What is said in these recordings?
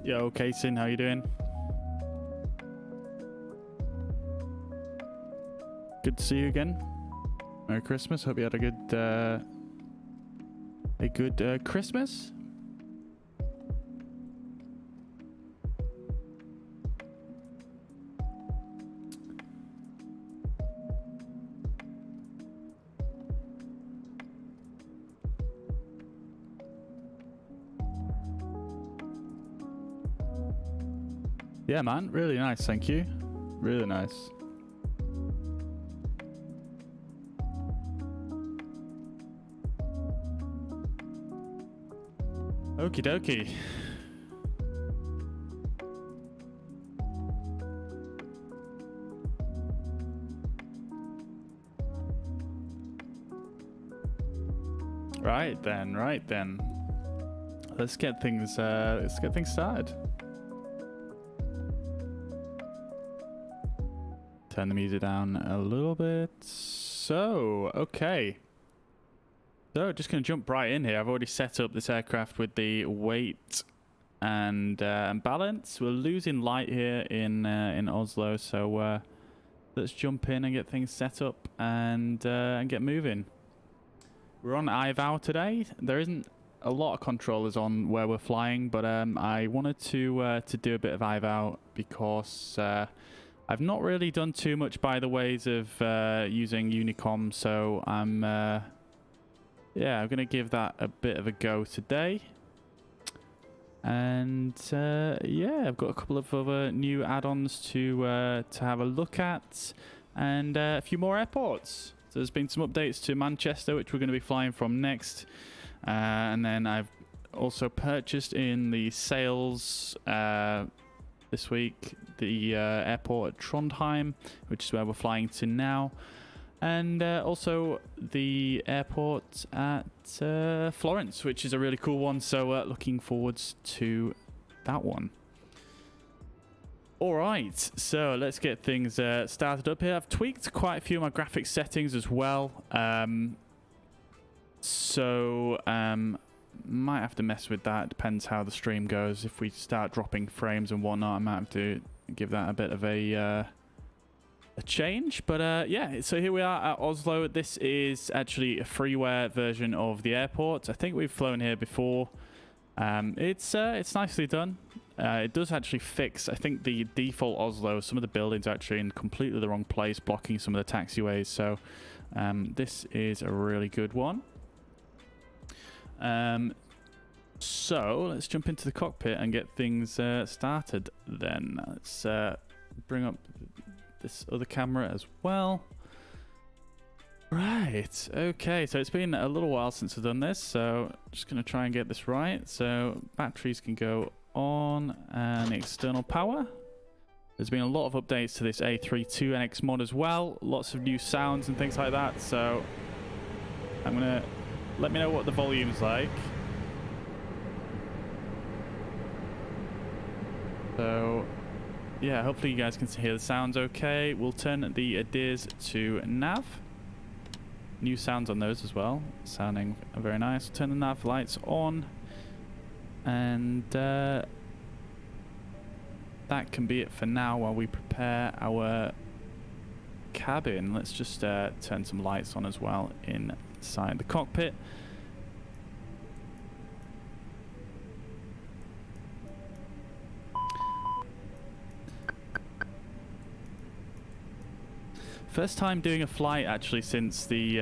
Yo, Kason, how you doing? Good to see you again. Merry Christmas. Hope you had a good Christmas. Yeah, man, really nice, thank you. Really nice. Okie dokie. Right then. Let's get things started. Turn the music down a little bit. So, okay. So, just going to jump right in here. I've already set up this aircraft with the weight and balance. We're losing light here in Oslo, so let's jump in and get things set up and get moving. We're on IVAO today. There isn't a lot of controllers on where we're flying, but I wanted to do a bit of IVAO because I've not really done too much by the ways of using Unicom, so I'm going to give that a bit of a go today. And yeah, I've got a couple of other new add-ons to have a look at, and a few more airports. So there's been some updates to Manchester, which we're going to be flying from next, and then I've also purchased in the sales this week the airport at Trondheim, which is where we're flying to now, and also the airport at Florence, which is a really cool one, so looking forwards to that one. Alright, so let's get things started up here. I've tweaked quite a few of my graphics settings as well, might have to mess with that. Depends how the stream goes. If we start dropping frames and whatnot, I might have to give that a bit of a change. But yeah, so here we are at Oslo. This is actually a freeware version of the airport. I think we've flown here before. It's nicely done. It does actually fix, I think, the default Oslo. Some of the buildings are actually in completely the wrong place, blocking some of the taxiways. So this is a really good one. So let's jump into the cockpit and get things started then. Let's bring up this other camera as well. Right, okay, so it's been a little while since I've done this, so just going to try and get this right. So batteries can go on, and external power. There's been a lot of updates to this A32NX mod as well. Lots of new sounds and things like that, so I'm going to let me know what the volume's like. So yeah, hopefully you guys can hear the sounds okay. We'll turn the ADIRs to nav. New sounds on those as well, sounding very nice. Turn the nav lights on, and that can be it for now while we prepare our cabin. Let's just turn some lights on as well inside the cockpit. First time doing a flight actually since the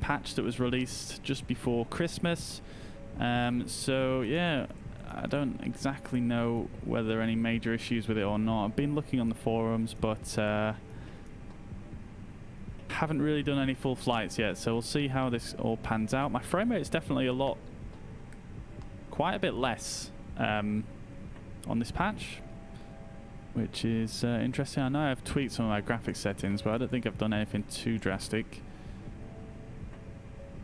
patch that was released just before Christmas. So yeah, I don't exactly know whether there are any major issues with it or not. I've been looking on the forums, but haven't really done any full flights yet. So we'll see how this all pans out. My frame rate is definitely quite a bit less on this patch, which is interesting. I know I've tweaked some of my graphics settings, but I don't think I've done anything too drastic.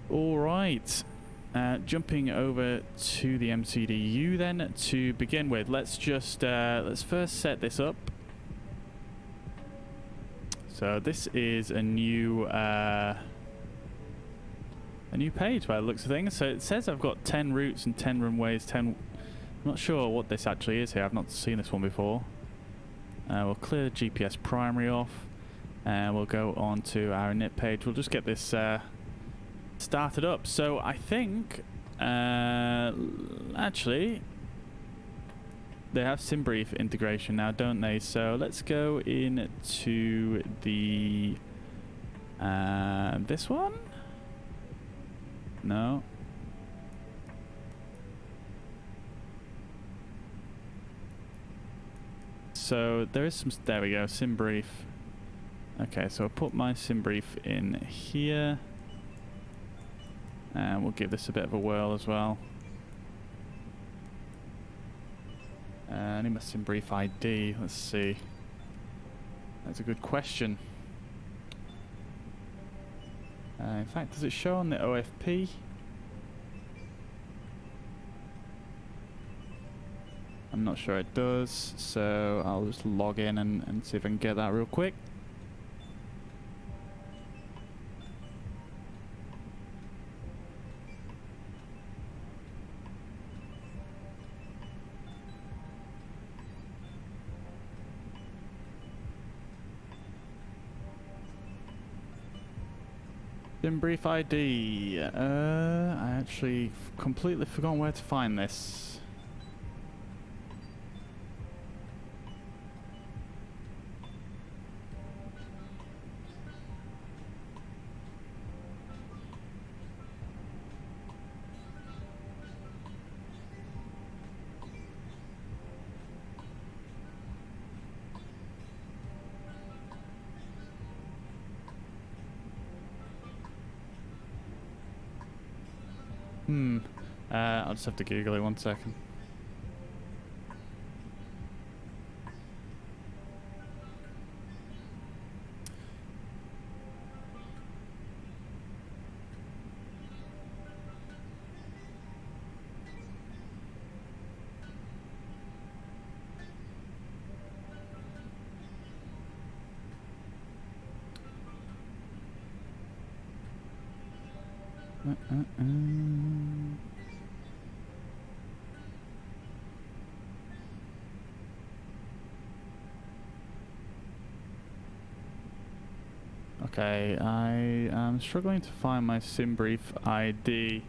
All right, jumping over to the MCDU then to begin with. Let's just let's first set this up. So this is a new page by the looks of things. So it says I've got 10 routes and 10 runways, 10 not sure what this actually is here. I've not seen this one before. We'll clear the GPS primary off, and we'll go on to our init page. We'll just get this started up. So I think actually they have SimBrief integration now, don't they? So let's go into the this one. No. So there is some. There we go. SimBrief. Okay, so I'll put my SimBrief in here, and we'll give this a bit of a whirl as well. I need my SimBrief ID. Let's see. That's a good question. In fact, does it show on the OFP? I'm not sure it does, so I'll just log in and see if I can get that real quick. SimBrief ID. I actually completely forgot where to find this. I'll just have to Google it 1 second. Okay, I am struggling to find my SimBrief ID.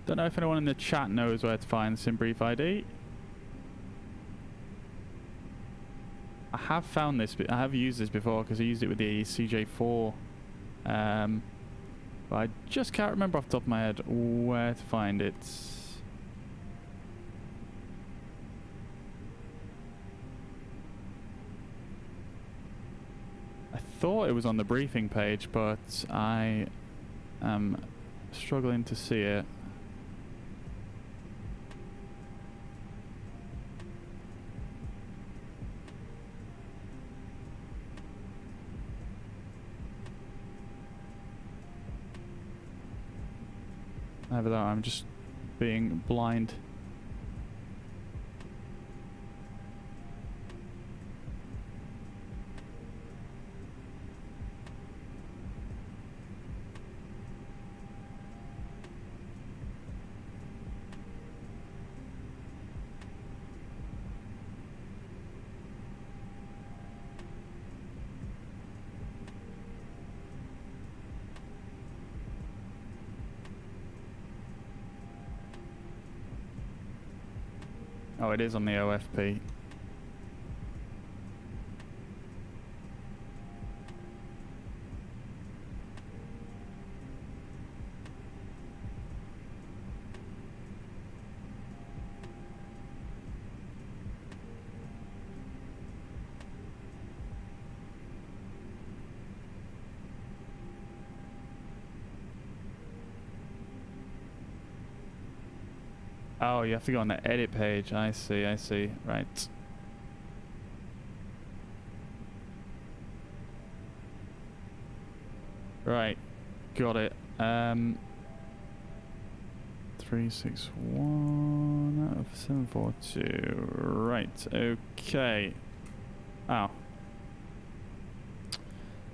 Don't know if anyone in the chat knows where to find the SimBrief ID. I have found this, I have used this before because I used it with the CJ4. But I just can't remember off the top of my head where to find it. I thought it was on the briefing page, but I am struggling to see it. Either that, I'm just being blind. Oh, it is on the OFP. Oh, you have to go on the edit page. I see, I see. Right. Right. Got it. 361 out of 742. Right. Okay. Oh.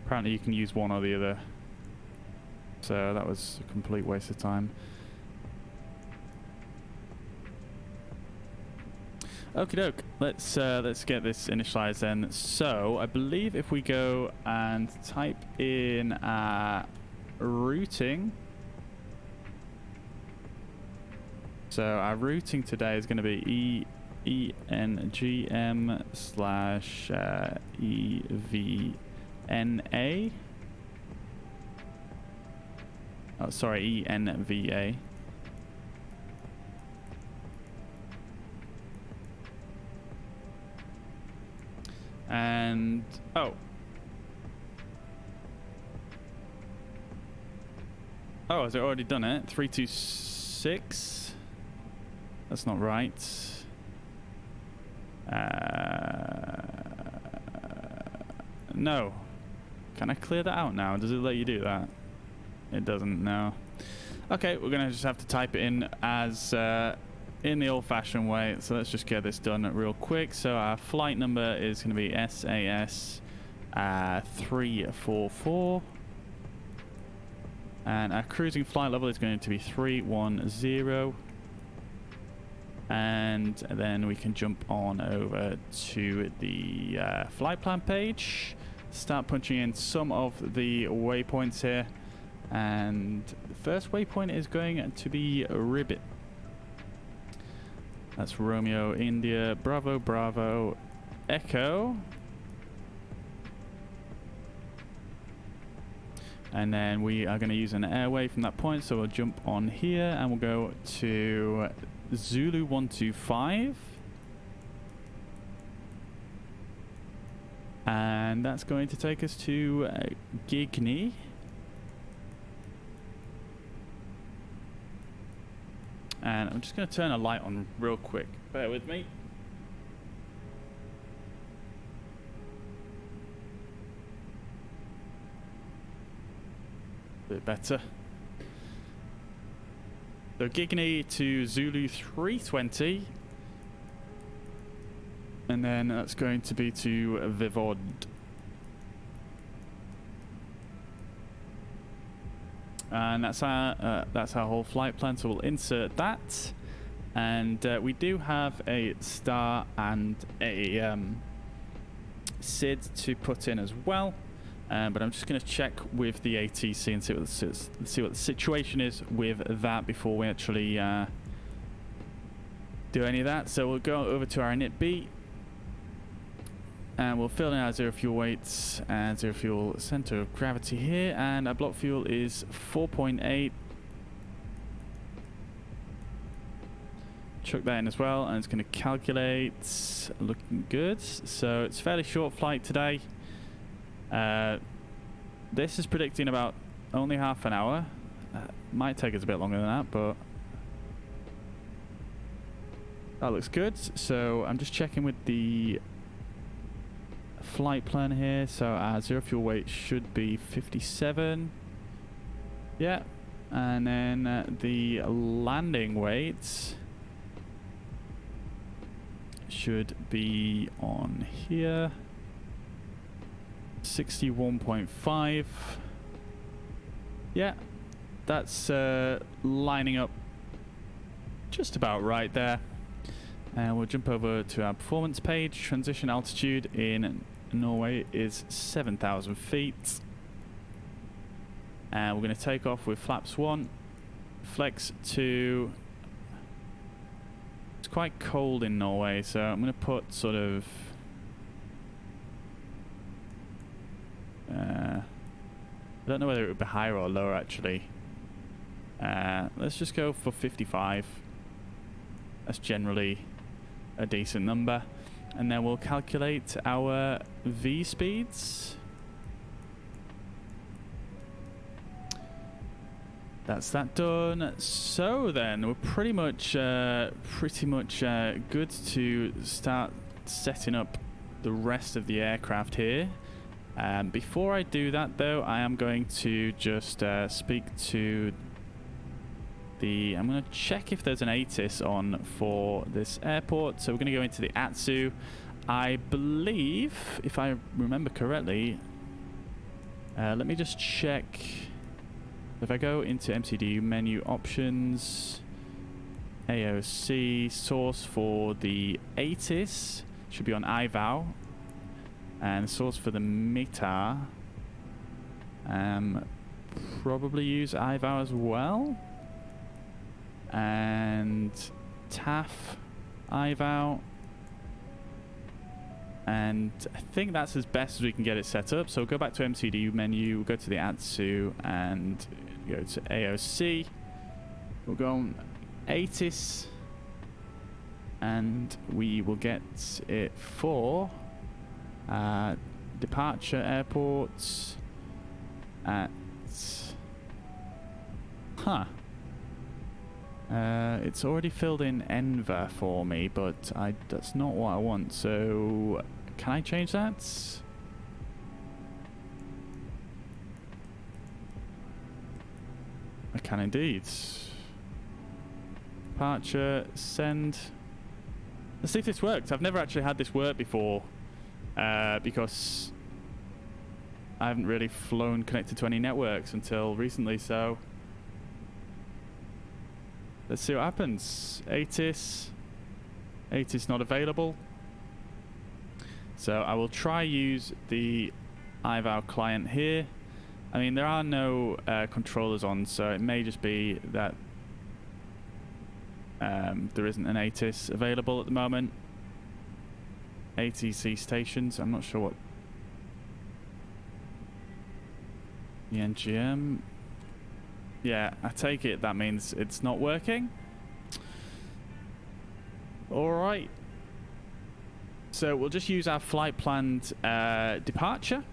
Apparently you can use one or the other. So that was a complete waste of time. Okie doke. Let's get this initialized then. So I believe if we go and type in routing. So our routing today is going to be ENGM slash EVNA. Oh, sorry, ENVA. And oh, has it already done it? 326. That's not right. No. Can I clear that out now? Does it let you do that? It doesn't. No. Okay, we're gonna just have to type it in as in the old-fashioned way. So let's just get this done real quick. So our flight number is going to be SAS 344. And our cruising flight level is going to be 310. And then we can jump on over to the flight plan page. Start punching in some of the waypoints here. And the first waypoint is going to be Ribbit. That's Romeo, India, Bravo, Bravo, Echo. And then we are going to use an airway from that point, so we'll jump on here and we'll go to Zulu 125. And that's going to take us to Gigny. And I'm just going to turn a light on real quick. Bear with me. A bit better. So Gigny to Zulu 320. And then that's going to be to Vivod. And that's our whole flight plan, so we'll insert that. And we do have a star and a SID to put in as well. But I'm just going to check with the ATC and see what the situation is with that before we actually do any of that. So we'll go over to our init B. And we'll fill in our zero fuel weights and zero fuel center of gravity here. And our block fuel is 4.8. Chuck that in as well, and it's going to calculate. Looking good. So it's a fairly short flight today. This is predicting about only half an hour. Might take us a bit longer than that, but that looks good. So I'm just checking with the flight plan here. So our zero fuel weight should be 57. Yeah. And then the landing weight should be on here. 61.5. Yeah, that's lining up just about right there. And we'll jump over to our performance page. Transition altitude in Norway is 7,000 feet. And we're going to take off with flaps 1, flex 2. It's quite cold in Norway, so I'm going to put sort of I don't know whether it would be higher or lower actually. Let's just go for 55. That's generally a decent number. And then we'll calculate our V speeds. That's that done. So then we're pretty much good to start setting up the rest of the aircraft here. Before I do that though, I am going to just speak to the... I'm going to check if there's an ATIS on for this airport. So we're going to go into the ATSU. I believe, if I remember correctly, let me just check. If I go into MCD menu options, AOC source for the ATIS should be on IVAO, and source for the META probably use IVAO as well, and TAF IVAO, and I think that's as best as we can get it set up. So we'll go back to MCD menu, we'll go to the ATSU and go to AOC. We'll go on ATIS and we will get it for departure airports at it's already filled in Enver for me, but that's not what I want. So can I change that? I can indeed. Departure, send. Let's see if this works. I've never actually had this work before because I haven't really flown connected to any networks until recently, so let's see what happens. ATIS not available. So I will try use the IVAO client here. I mean, there are no controllers on, so it may just be that there isn't an ATIS available at the moment. ATC stations, I'm not sure what. The NGM. Yeah, I take it that means it's not working. Alright. So we'll just use our flight planned departure.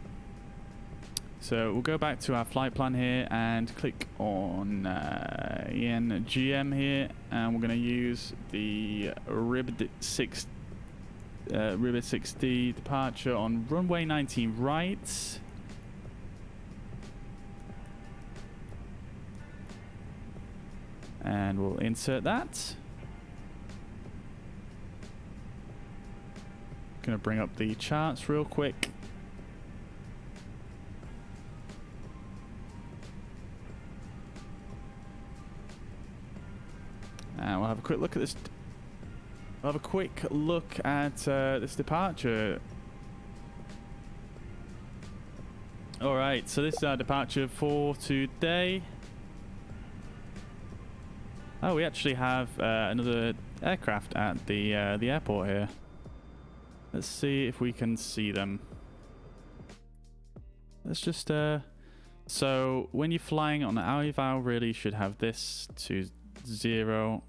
So we'll go back to our flight plan here and click on ENGM here, and we're going to use the RIB 60 departure on runway 19 right. And we'll insert that. Going to bring up the charts real quick. And we'll have a quick look at this. We'll have a quick look at this departure. Alright, so this is our departure for today. Oh, we actually have another aircraft at the airport here. Let's see if we can see them. Let's just so when you're flying on IVAO, really should have this to 0.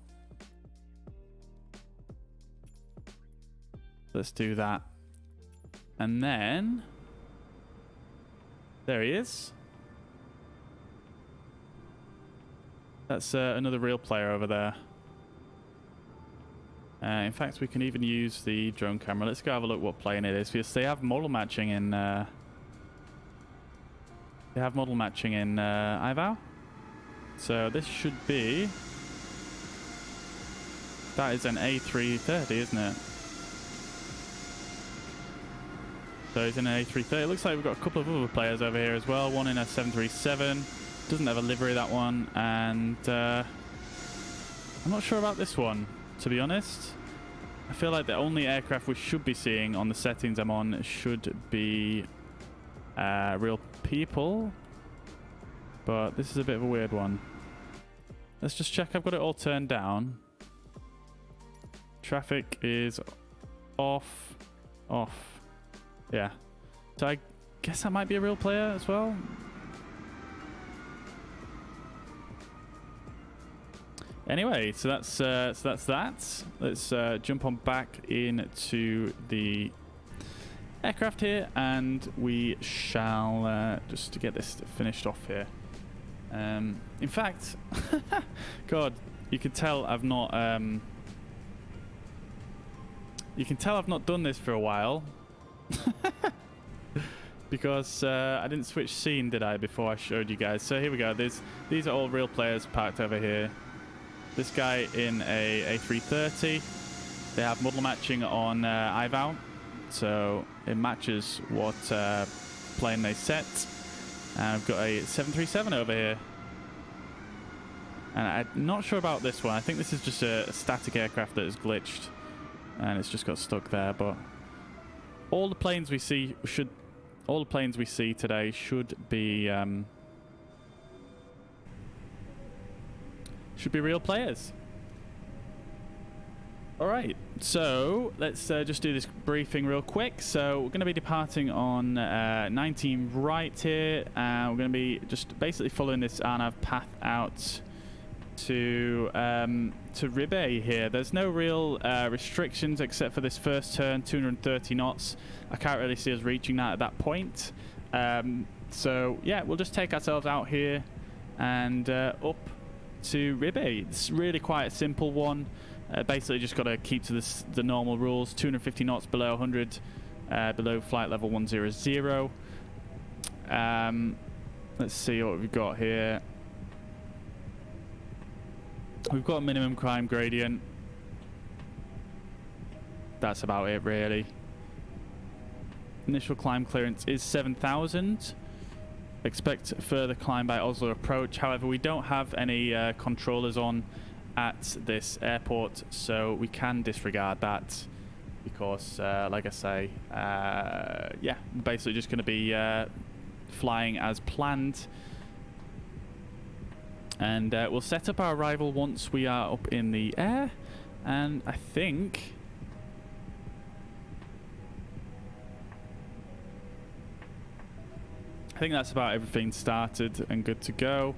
Let's do that. And then there he is. That's another real player over there. In fact, we can even use the drone camera. Let's go have a look what plane it is, because they have model matching in IVAO. So this should be, that is an A330, isn't it? So he's in an A330. It looks like we've got a couple of other players over here as well. One in a 737. Doesn't have a livery, that one. And I'm not sure about this one, to be honest. I feel like the only aircraft we should be seeing on the settings I'm on should be real people. But this is a bit of a weird one. Let's just check I've got it all turned down. Traffic is off. Yeah. So I guess that might be a real player as well. Anyway, so that's that. Let's jump on back into the aircraft here, and we shall just to get this finished off here. In fact, God, you can tell I've not. You can tell I've not done this for a while. Because I didn't switch scene, did I, before I showed you guys? So here we go. These are all real players parked over here. This guy in a A330. They have model matching on IVAO, so it matches what plane they set. And I've got a 737 over here. And I'm not sure about this one. I think this is just a static aircraft that is glitched. And it's just got stuck there. But all the planes we see today should be real players. Alright, so let's just do this briefing real quick. So we're going to be departing on 19 right here. We're going to be just basically following this RNAV path out to Rebay here. There's no real restrictions except for this first turn, 230 knots. I can't really see us reaching that at that point. So yeah, we'll just take ourselves out here and up to Rebay. It's really quite a simple one. Basically just got to keep to the normal rules. 250 knots below 100, below flight level 100. Let's see what we've got here. We've got a minimum climb gradient. That's about it, really. Initial climb clearance is 7,000. Expect further climb by Oslo approach. However, we don't have any controllers on at this airport, so we can disregard that because, like I say, yeah, basically just going to be flying as planned. And we'll set up our arrival once we are up in the air. And I think that's about everything started and good to go.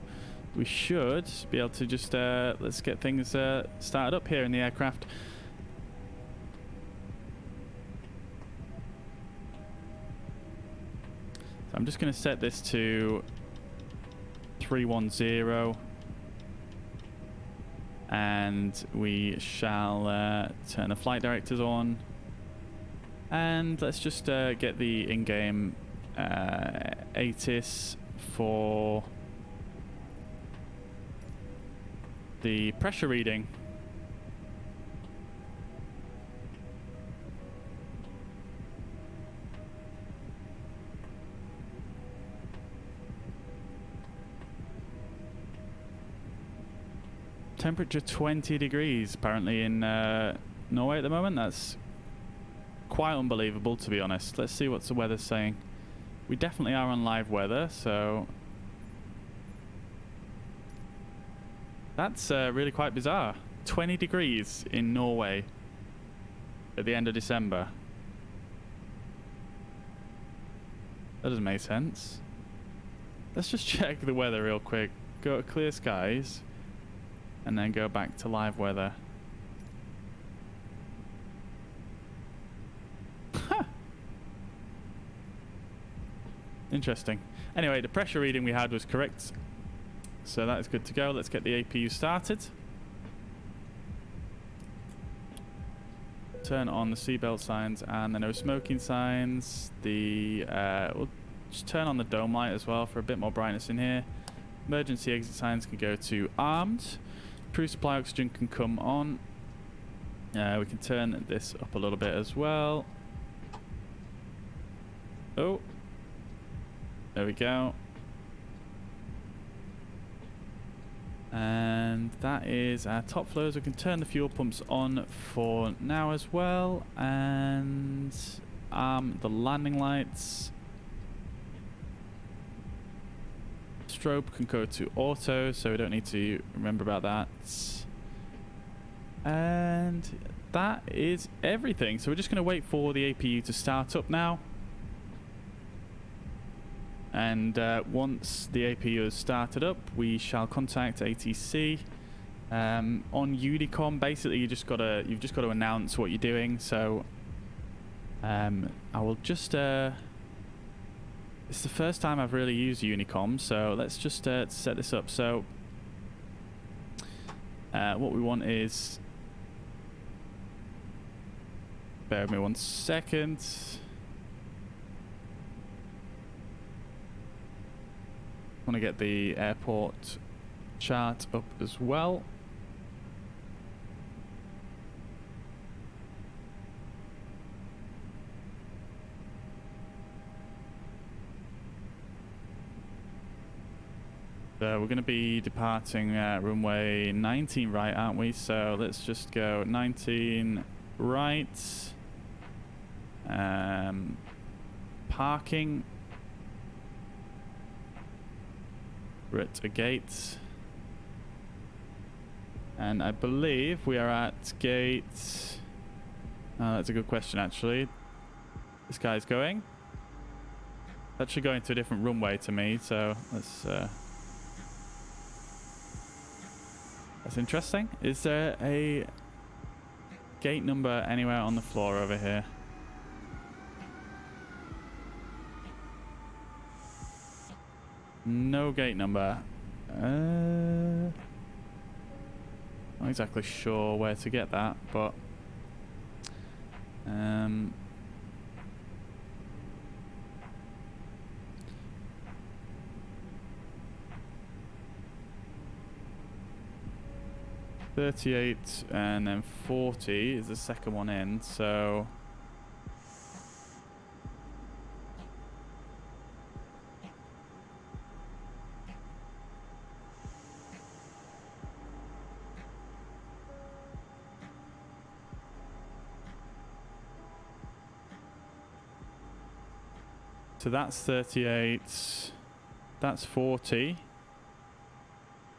We should be able to just let's get things started up here in the aircraft. So I'm just going to set this to 310, and we shall turn the flight directors on, and let's just get the in-game ATIS for the pressure reading. Temperature 20 degrees apparently in Norway at the moment. That's quite unbelievable, to be honest. Let's see what the weather's saying. We definitely are on live weather, so that's really quite bizarre. 20 degrees in Norway at the end of December. That doesn't make sense. Let's just check the weather real quick. Go to clear skies and then go back to live weather. Interesting. Anyway, the pressure reading we had was correct, so that is good to go. Let's get the APU started. Turn on the seatbelt signs and the no smoking signs. We'll just turn on the dome light as well for a bit more brightness in here. Emergency exit signs can go to armed. Crew supply oxygen can come on. We can turn this up a little bit as well. Oh, there we go. And that is our top flows. We can turn the fuel pumps on for now as well, and the landing lights. Strobe can go to auto, so we don't need to remember about that. And that is everything. So we're just going to wait for the APU to start up now. And once the APU is started up, we shall contact ATC. On Unicom, basically you've just got to announce what you're doing. So I will just it's the first time I've really used Unicom, so let's just set this up. So what we want is, bear with me 1 second. I want to get the airport chart up as well. So we're going to be departing runway 19 right, aren't we? So let's just go 19 right. Parking. We're at a gate. And I believe we are at gate... Oh, that's a good question, actually. This guy's going. That's actually going to a different runway to me, so let's... That's interesting. Is there a gate number anywhere on the floor over here? No gate number. Not exactly sure where to get that, but... $38 and then $40 is the second one in, so... So that's 38, that's 40.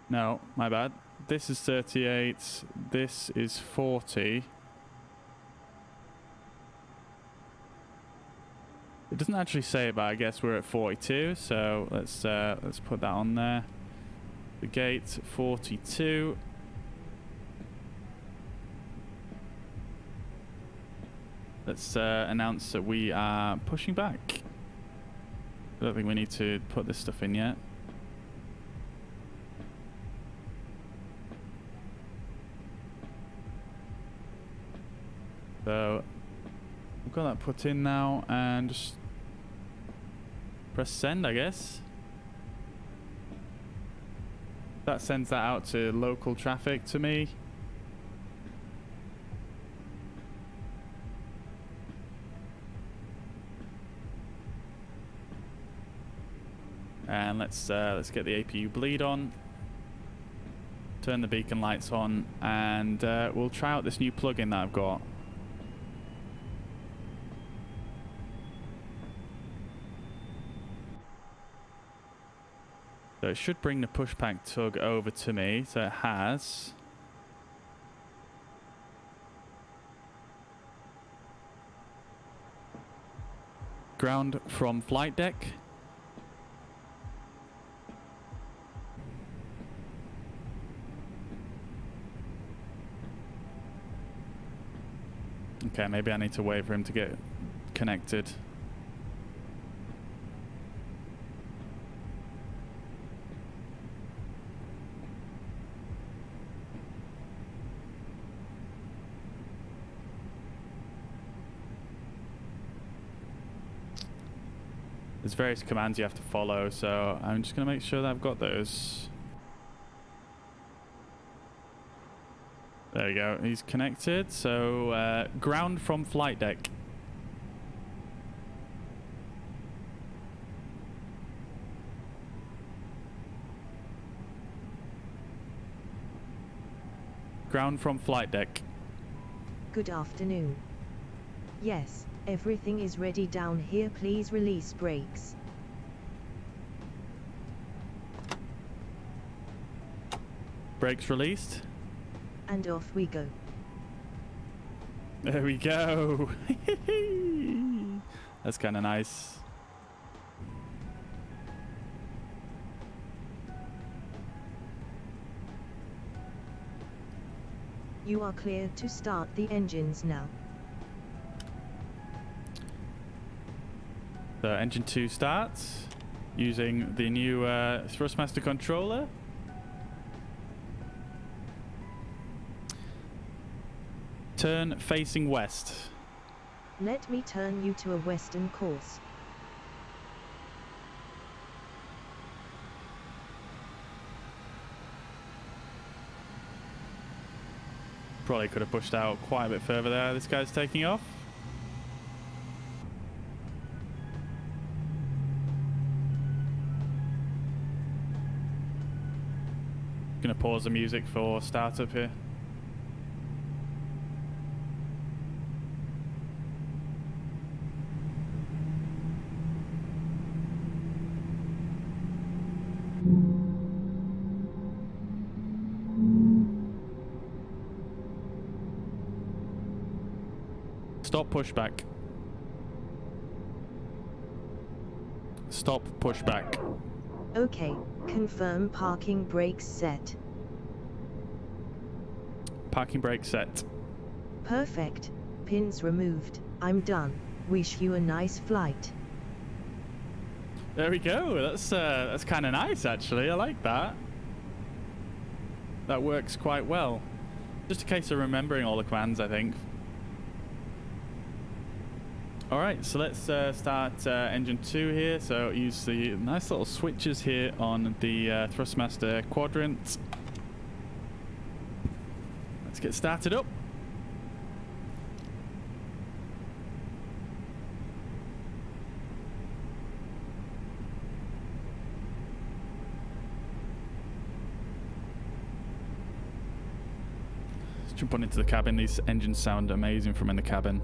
No, my bad. This is 38, this is 40. It doesn't actually say it, but I guess we're at 42, so let's put that on there. The gate 42. Let's announce that we are pushing back. I don't think we need to put this stuff in yet. So we've got that put in now, and just press send, I guess. That sends that out to local traffic to me. And let's get the APU bleed on. Turn the beacon lights on, and we'll try out this new plugin that I've got. So it should bring the pushback tug over to me. So it has. Ground from flight deck. Okay, maybe I need to wait for him to get connected. There's various commands you have to follow, so I'm just going to make sure that I've got those. There we go, he's connected. So ground from flight deck. Ground from flight deck. Good afternoon. Yes, everything is ready down here. Please release brakes. Brakes released. And off we go. There we go. That's kind of nice. You are clear to start the engines now. So engine 2 starts using the new Thrustmaster controller. Turn facing west. Let me turn you to a western course. Probably could have pushed out quite a bit further there. This guy's taking off. Gonna pause the music for startup here. Stop pushback. Stop pushback. Okay, confirm parking brakes set. Parking brake set. Perfect. Pins removed. I'm done. Wish you a nice flight. There we go. That's kind of nice, actually. I like that. That works quite well. Just a case of remembering all the commands, I think. All right, so let's start engine 2 here. So use the nice little switches here on the Thrustmaster Quadrant. Let's get started up. Let's jump on into the cabin. These engines sound amazing from in the cabin.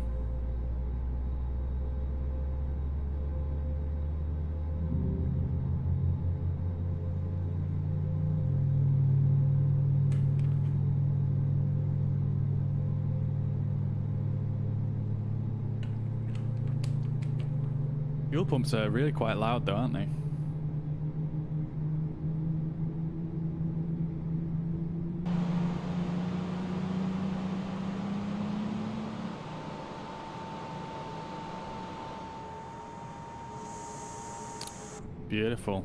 Fuel pumps are really quite loud though, aren't they? Beautiful.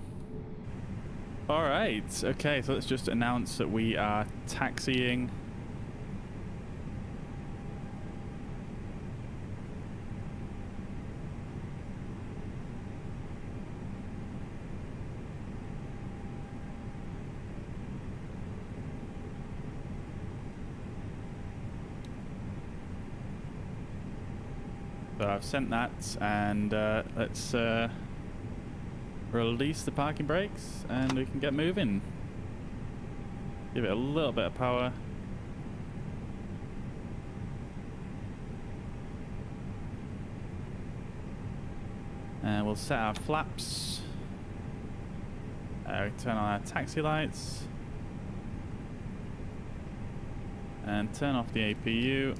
All right, okay, so let's just announce that we are taxiing. So I've sent that, and let's release the parking brakes and we can get moving. Give it a little bit of power. And we'll set our flaps. Turn on our taxi lights. And turn off the APU.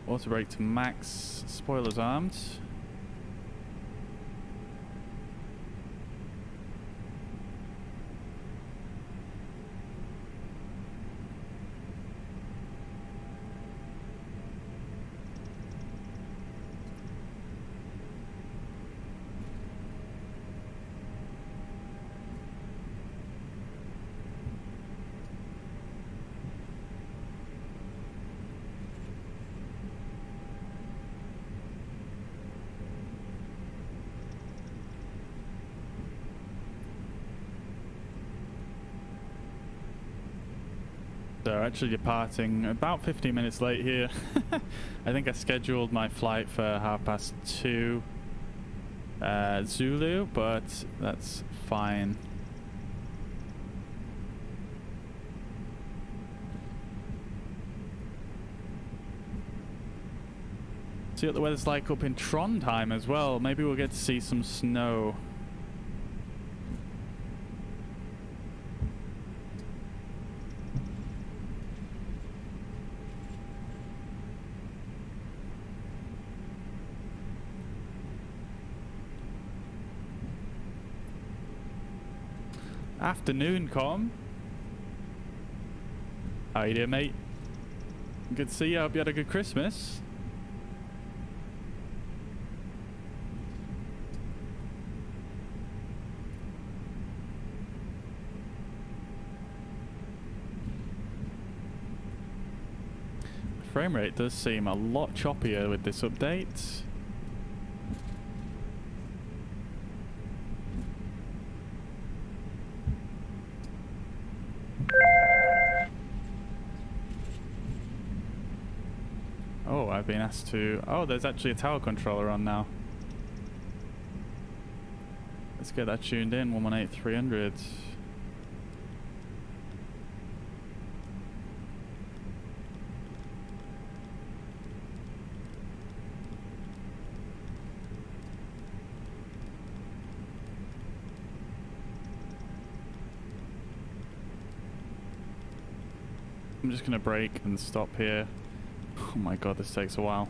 Auto brake to max. Spoilers armed. So actually departing about 15 minutes late here. I think I scheduled my flight for 2:30 Zulu, but that's fine. See what the weather's like up in Trondheim as well. Maybe we'll get to see some snow. Afternoon, Com. How you doing, mate? Good to see you. I hope you had a good Christmas. The frame rate does seem a lot choppier with this update. Oh, I've been asked to... Oh, there's actually a tower controller on now. Let's get that tuned in, 118-300. I'm just going to brake and stop here. Oh my god, this takes a while.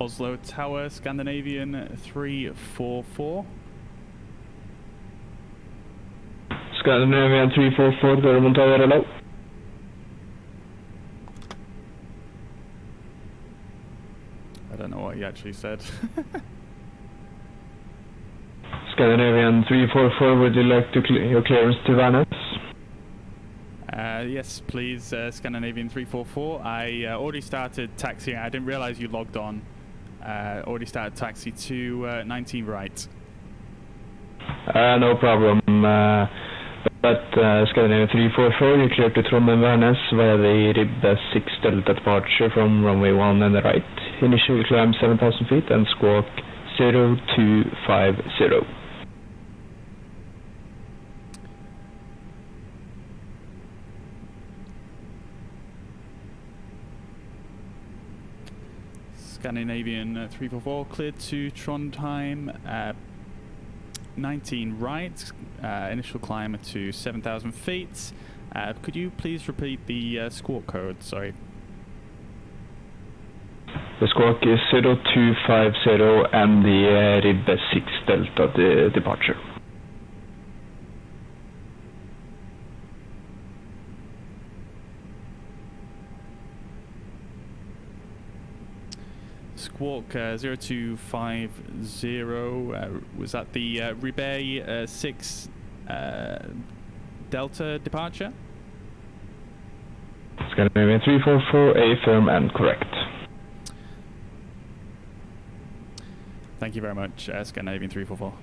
Oslo Tower, Scandinavian 344. Scandinavian 344, go to Montoya, hello. I don't know what he actually said. Scandinavian 344, would you like to your clearance to Venice? Yes, please, Scandinavian 344. I already started taxiing. I didn't realize you logged on. Already started taxi to 19 right. No problem. But Scandinavian 344, you clear to Trondheim Venice via the RIB 6 Delta departure from runway 1 and the right. Initial climb 7,000 feet and squawk 0250. Scandinavian 344 cleared to Trondheim, 19 right, initial climb to 7,000 feet. Could you please repeat the squawk code? Sorry. The squawk is 0250 and the RIB 6 Delta departure. Squawk 0250, was that the RIB 6 Delta departure? Scandinavian 344, A firm and correct. Thank you very much, Scandinavian 344.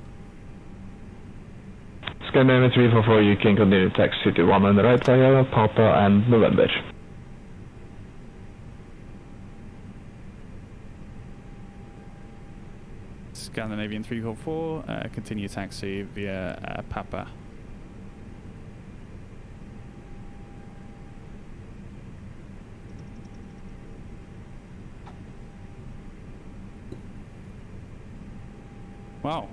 Scandinavian 344, you can continue taxi to 1 on the right via Papa and November. Scandinavian 344, continue taxi via Papa. Wow.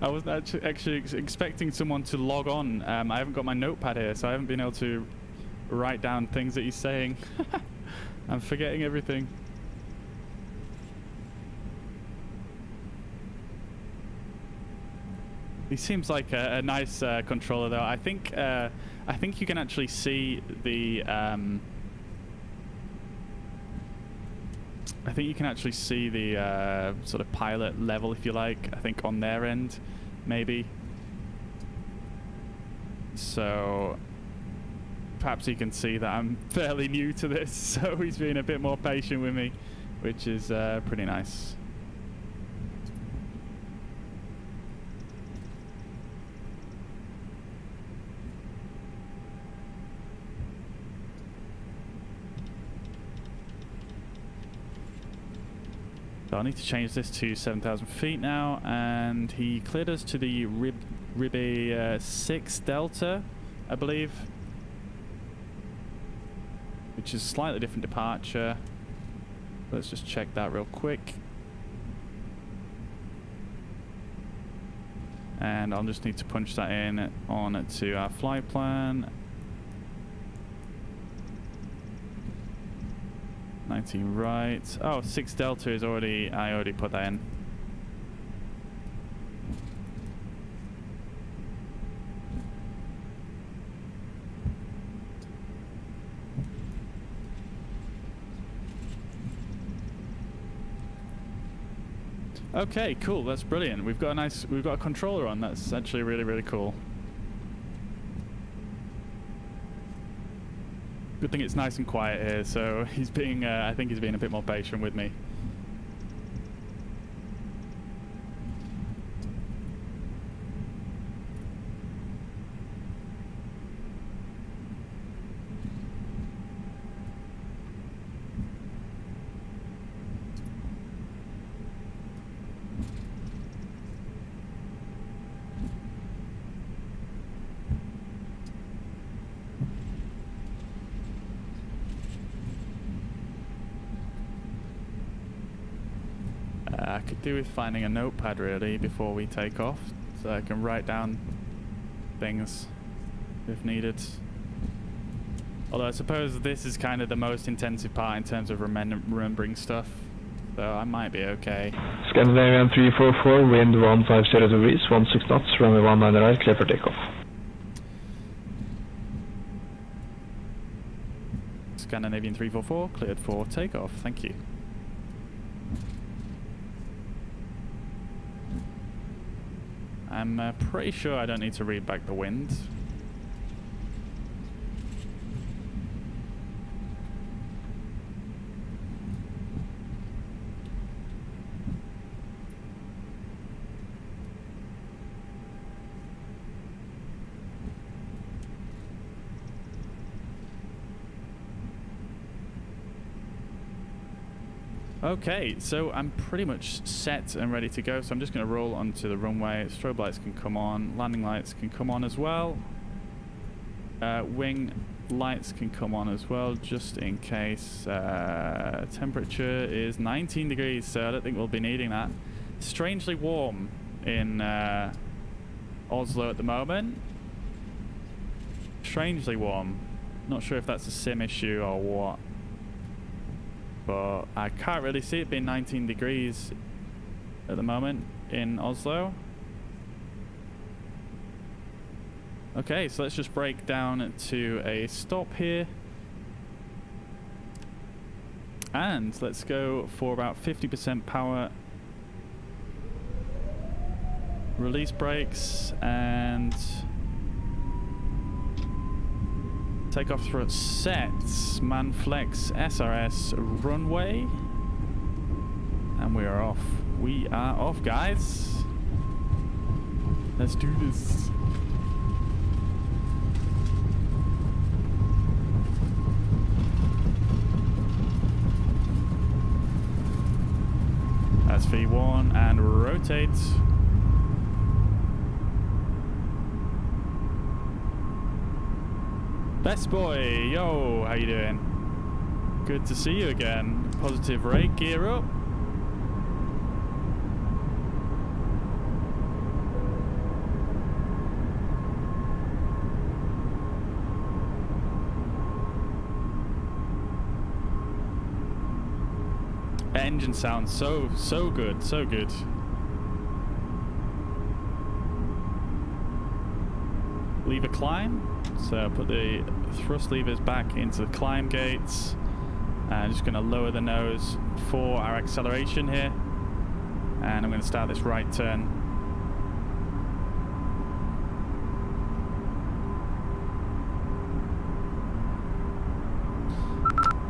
I wasn't actually expecting someone to log on. I haven't got my notepad here, so I haven't been able to write down things that he's saying. I'm forgetting everything. He seems like a nice controller, though. I think you can actually see the sort of pilot level, if you like. I think on their end, maybe. So perhaps he can see that I'm fairly new to this, so he's being a bit more patient with me, which is pretty nice. So I need to change this to 7,000 feet now, and he cleared us to the RIB 6 Delta, I believe, which is a slightly different departure. Let's just check that real quick. And I'll just need to punch that in on to our flight plan. 19 right. Oh, 6 Delta is already, I already put that in. Okay, cool. That's brilliant. We've got a controller on. That's actually really, really cool. Good thing it's nice and quiet here, so he's being, I think he's being a bit more patient with me. I could do with finding a notepad really before we take off, so I can write down things if needed. Although I suppose this is kind of the most intensive part in terms of remembering stuff, so I might be okay. Scandinavian 344, wind 150 degrees, 16 knots, runway 19 right, clear for takeoff. Scandinavian 344, cleared for takeoff, thank you. I'm pretty sure I don't need to read back the wind. Okay, so I'm pretty much set and ready to go, so I'm just going to roll onto the runway. Strobe lights can come on, landing lights can come on as well. Wing lights can come on as well, just in case. Temperature is 19 degrees, so I don't think we'll be needing that. Strangely warm in Oslo at the moment. Strangely warm. Not sure if that's a sim issue or what. But I can't really see it being 19 degrees at the moment in Oslo. Okay, so let's just break down to a stop here. And let's go for about 50% power. Release brakes and takeoff thrust sets, Manflex SRS runway, and we are off. We are off, guys. Let's do this. That's V1 and rotate. Best boy, yo, how you doing? Good to see you again. Positive rate, gear up. Engine sounds so good, so good. Lever climb. So put the thrust levers back into the climb gates. I'm just going to lower the nose for our acceleration here. And I'm going to start this right turn.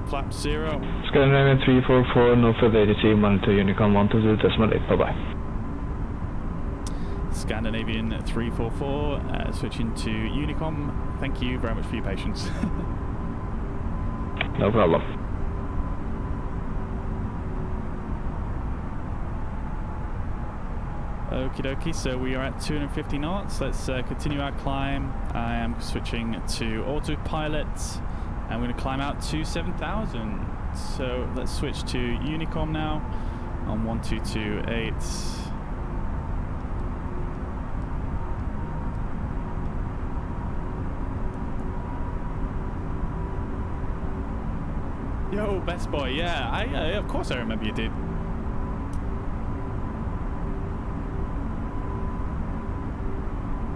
Flap 0. Scandinavian 344, no further ATC, monitor Unicom 122.8, bye-bye. Scandinavian 344, switching to Unicom. Thank you very much for your patience. No problem. Okie dokie, so we are at 250 knots. Let's continue our climb. I am switching to autopilot and we're going to climb out to 7,000. So let's switch to Unicom now on 1228. Yo, best boy, yeah, I of course I remember you did.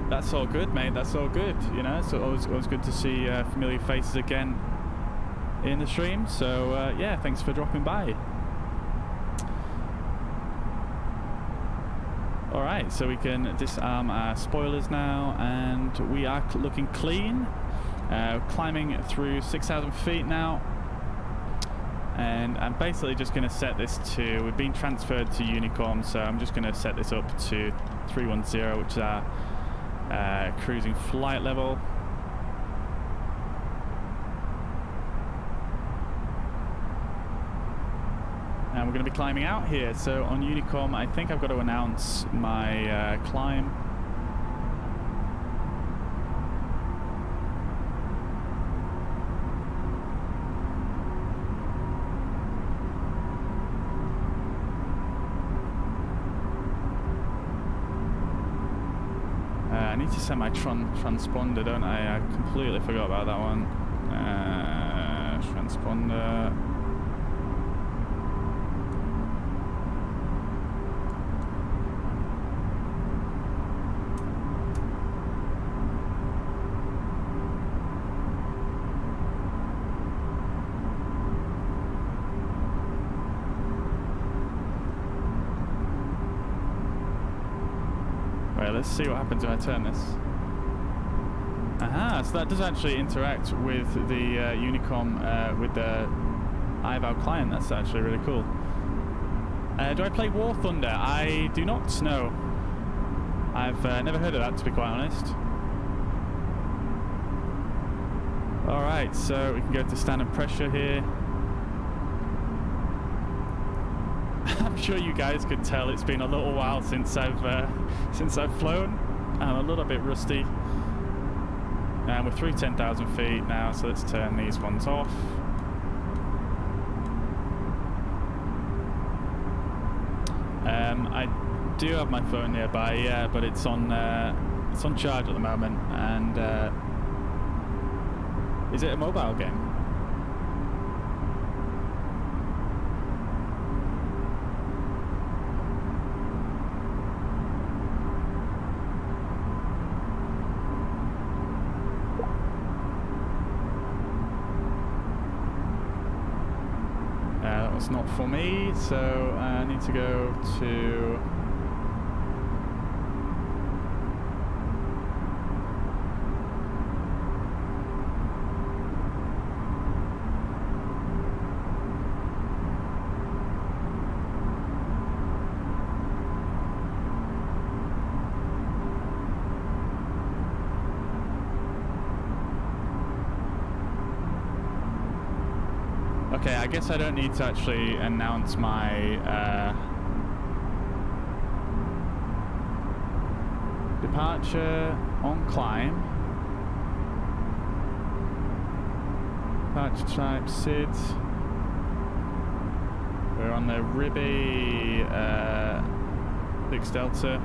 That's all good, mate, that's all good, you know, it's always good to see familiar faces again in the stream, so yeah, thanks for dropping by. Alright, so we can disarm our spoilers now, and we are looking clean. Climbing through 6,000 feet now. And I'm basically just going to set this to, we've been transferred to Unicom, so I'm just going to set this up to 310, which is our cruising flight level. And we're going to be climbing out here. So on Unicom, I think I've got to announce my climb. I need to set my transponder, don't I? I completely forgot about that one. Transponder. Let's see what happens if I turn this. Aha, so that does actually interact with the Unicom, with the IVAO client. That's actually really cool. Do I play War Thunder? I do not know. I've never heard of that, to be quite honest. Alright, so we can go to standard pressure here. I'm sure you guys could tell it's been a little while since I've flown. I'm a little bit rusty. And we're through 10,000 feet now, so let's turn these ones off. I do have my phone nearby, yeah, but it's on charge at the moment. And is it a mobile game? That was not for me, so I need to go to... Okay, I guess I don't need to actually announce my departure on climb. Departure type SID. We're on the Ribby 6 Delta.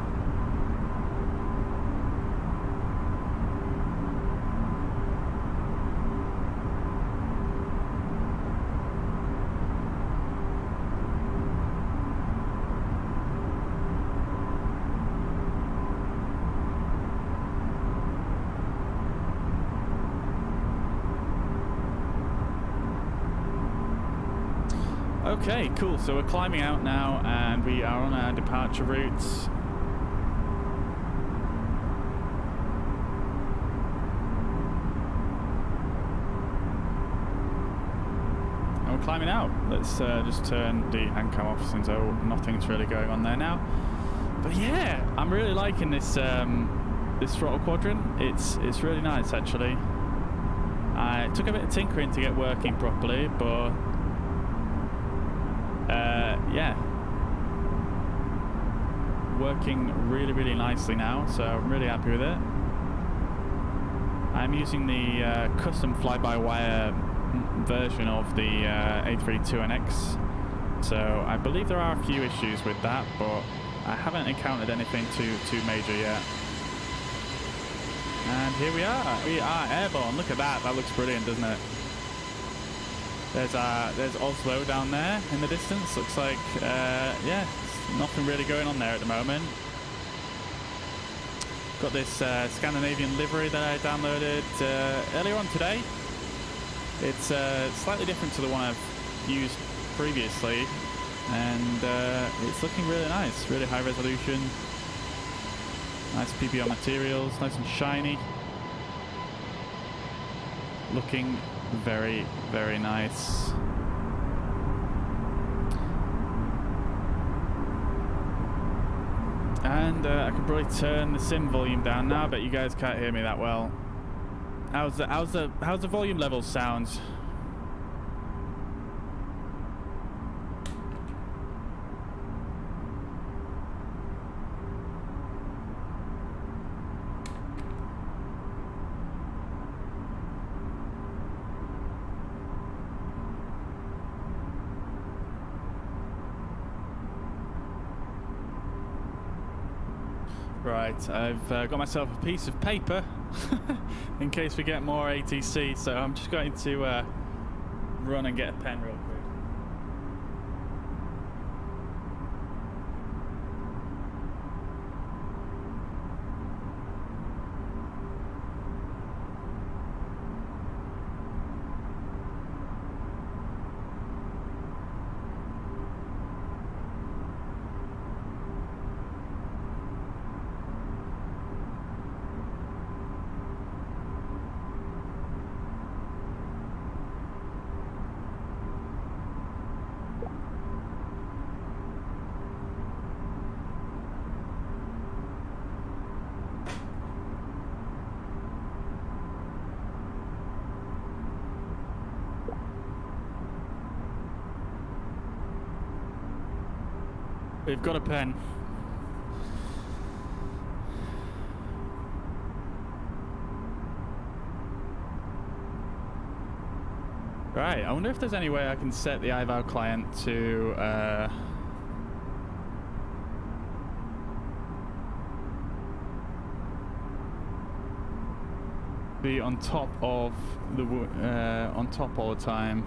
Okay, cool. So we're climbing out now, and we are on our departure route. And we're climbing out. Let's just turn the hand cam off since nothing's really going on there now. But yeah, I'm really liking this this throttle quadrant. It's really nice actually. It took a bit of tinkering to get working properly, but yeah, working really nicely now, so I'm really happy with it. I'm using the custom fly-by-wire version of the A32NX, so I believe there are a few issues with that, but I haven't encountered anything too major yet. And here we are airborne. Look at that, that looks brilliant, doesn't it? There's Oslo down there in the distance. Looks like, yeah, nothing really going on there at the moment. Got this Scandinavian livery that I downloaded earlier on today. It's slightly different to the one I've used previously, and it's looking really nice, really high resolution. Nice PBR materials, nice and shiny. looking very, very nice. And I can probably turn the sim volume down now, but you guys can't hear me that well. How's the volume level sound? Right, I've got myself a piece of paper in case we get more ATC, so I'm just going to run and get a pen real quick. We've got a pen. Right, I wonder if there's any way I can set the IVAO client to be on top of the on top all the time.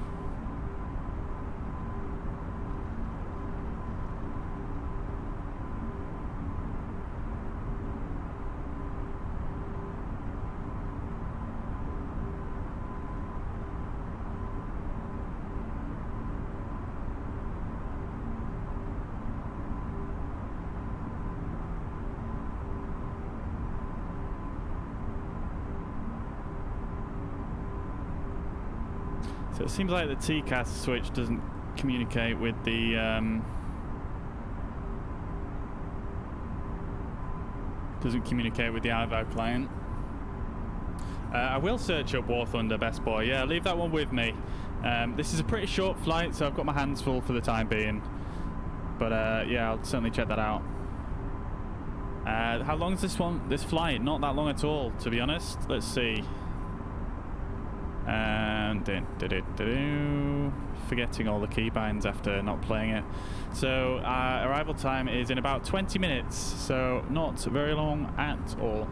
So it seems like the TCAS switch doesn't communicate with the IVAO client. I will search up War Thunder Best Boy. Yeah, leave that one with me. This is a pretty short flight, so I've got my hands full for the time being. But yeah, I'll certainly check that out. How long is this flight? Not that long at all, to be honest. Let's see. Forgetting all the keybinds after not playing it. So arrival time is in about 20 minutes, so not very long at all.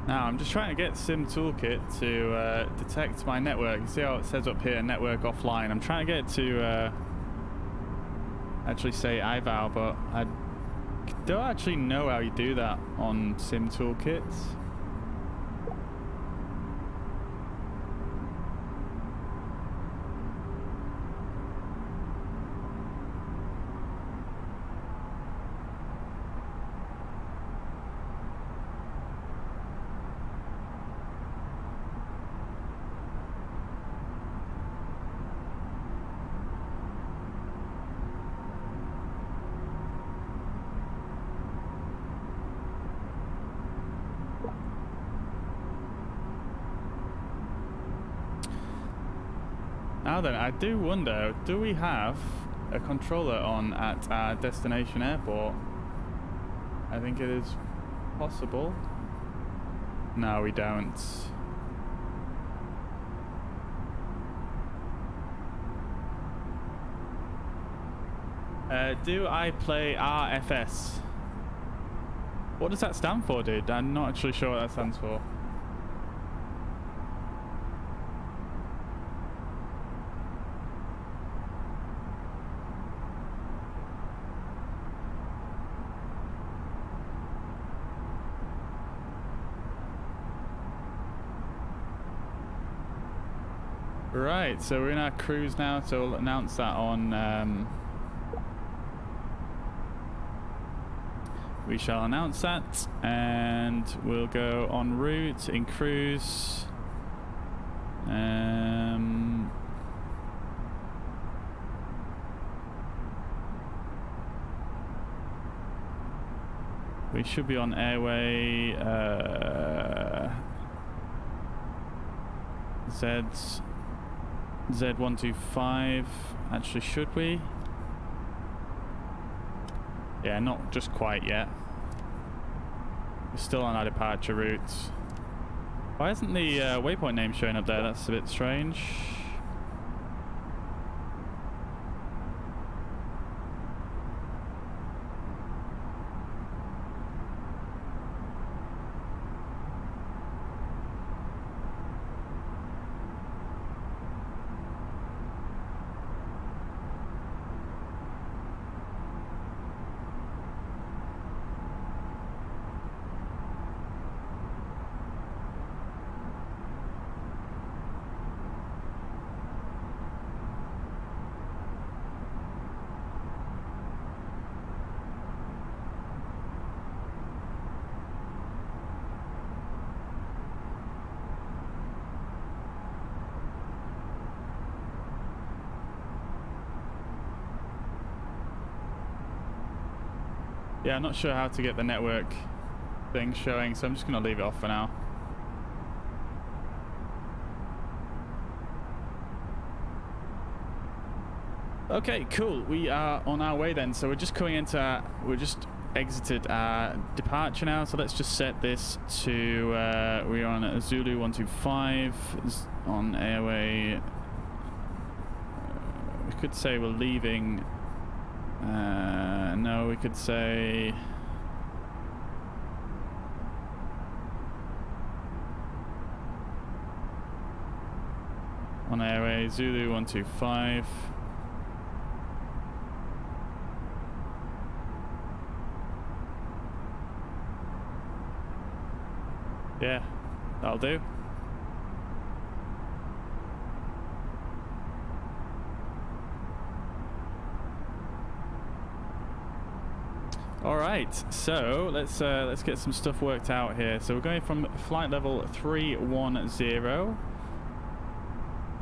Now I'm just trying to get Sim Toolkit to detect my network. You see how it says up here, network offline. I'm trying to get it to actually say IVAO, but I don't actually know how you do that on Sim Toolkit. Now then, I do wonder, do we have a controller on at our destination airport? I think it is possible. No, we don't. Do I play RFS? What does that stand for, dude? I'm not actually sure what that stands for. Right, so we're in our cruise now, so we'll announce that on... we shall announce that, and we'll go en route in cruise. We should be on airway Z125. Actually, should we? Yeah, not just quite yet. We're still on our departure route. Why isn't the waypoint name showing up there? That's a bit strange. Yeah, I'm not sure how to get the network thing showing, so I'm just going to leave it off for now. Okay, cool. We are on our way then. So we're just coming into we just exited our departure now. So let's just set this to we're on Zulu 125 on airway. We could say we're leaving. No, we could say on airway Zulu 125. Yeah, that'll do. All right, so let's get some stuff worked out here. So we're going from flight level 310,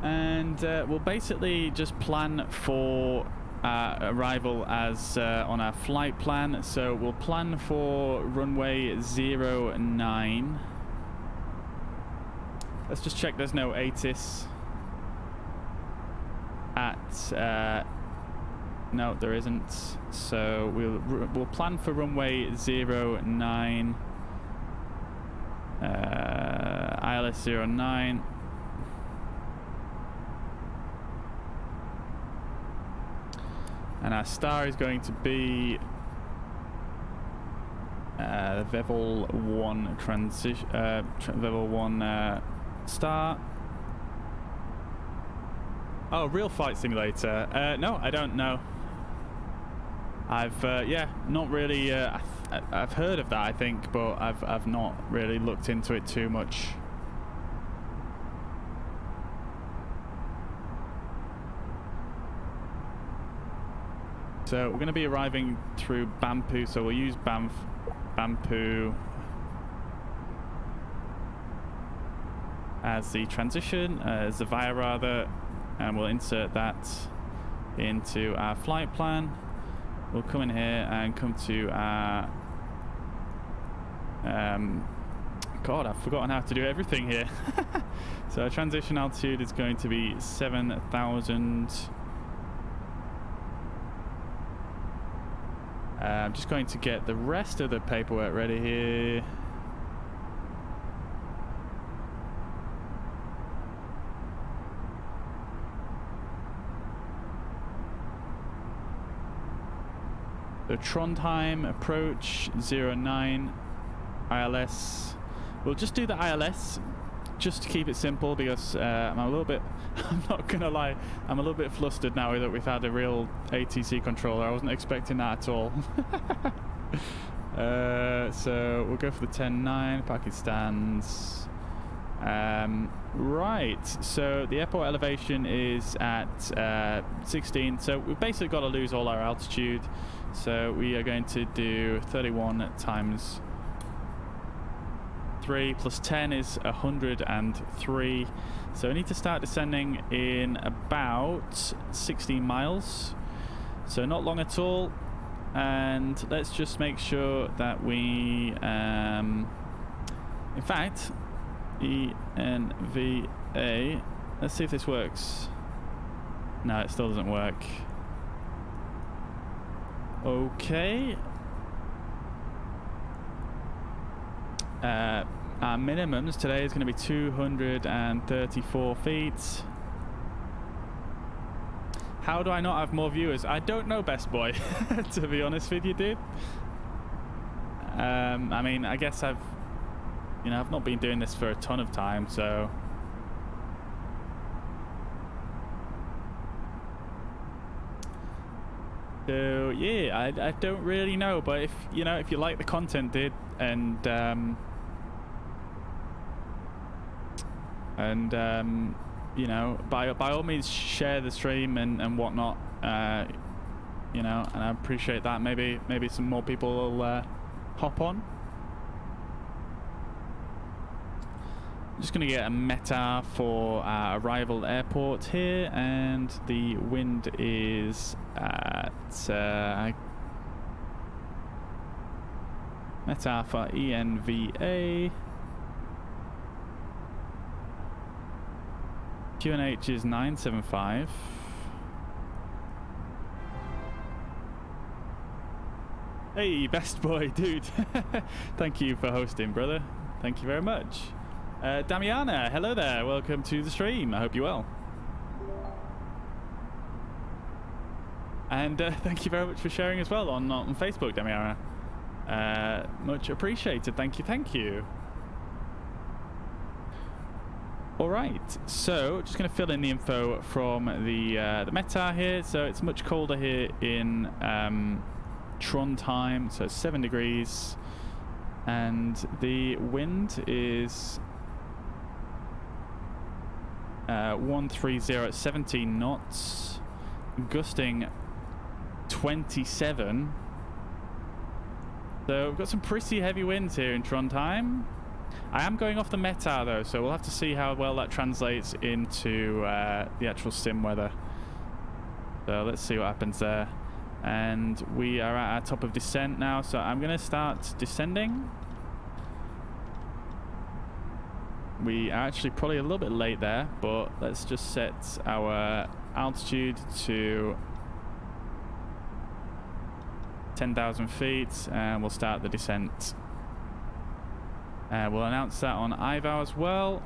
and we'll basically just plan for arrival as on our flight plan. So we'll plan for runway 09. Let's just check there's no ATIS at no, there isn't. So we'll plan for runway 09, ILS 09. And our star is going to be Vevel 1 transition, Vevel 1 star. Oh, real flight simulator. No, I don't know. I've yeah, not really. I've heard of that, I think, but I've not really looked into it too much. So we're going to be arriving through Bampu, so we'll use Bampu as the transition, as the via rather, and we'll insert that into our flight plan. We'll come in here and come to our God, I've forgotten how to do everything here. So our transition altitude is going to be 7,000. I'm just going to get the rest of the paperwork ready here. The Trondheim approach 09 ILS. We'll just do the ILS just to keep it simple because I'm a little bit, I'm not gonna lie, I'm a little bit flustered now that we've had a real ATC controller. I wasn't expecting that at all. So we'll go for the 10.9 Pakistan's. Right, so the airport elevation is at 16, so we've basically got to lose all our altitude. So we are going to do 31 times 3 plus 10 is 103. So we need to start descending in about 16 miles. So not long at all. And let's just make sure that we, in fact, ENVA, let's see if this works. No, it still doesn't work. Okay. Our minimums today is going to be 234 feet. How do I not have more viewers? I don't know, best boy, to be honest with you, dude. I mean, I guess I've not been doing this for a ton of time, so. So yeah, I don't really know, but if you like the content, dude, and by all means share the stream and whatnot, and I appreciate that. Maybe some more people will hop on. I'm just going to get a METAR for our arrival airport here, and the wind is at METAR for ENVA. QNH is 975. Hey, best boy, dude. Thank you for hosting, brother. Thank you very much. Damiana, hello there. Welcome to the stream. I hope you're well. And thank you very much for sharing as well on Facebook, Damiana. Much appreciated. Thank you. Thank you. All right, so just going to fill in the info from the METAR here. So it's much colder here in Trondheim, so 7 degrees, and the wind is 130 at 17 knots, gusting 27. So we've got some pretty heavy winds here in Trondheim. I am going off the METAR though, so we'll have to see how well that translates into the actual sim weather. So let's see what happens there. And we are at our top of descent now, so I'm going to start descending. We are actually probably a little bit late there, but let's just set our altitude to 10,000 feet and we'll start the descent. We'll announce that on IVAO as well.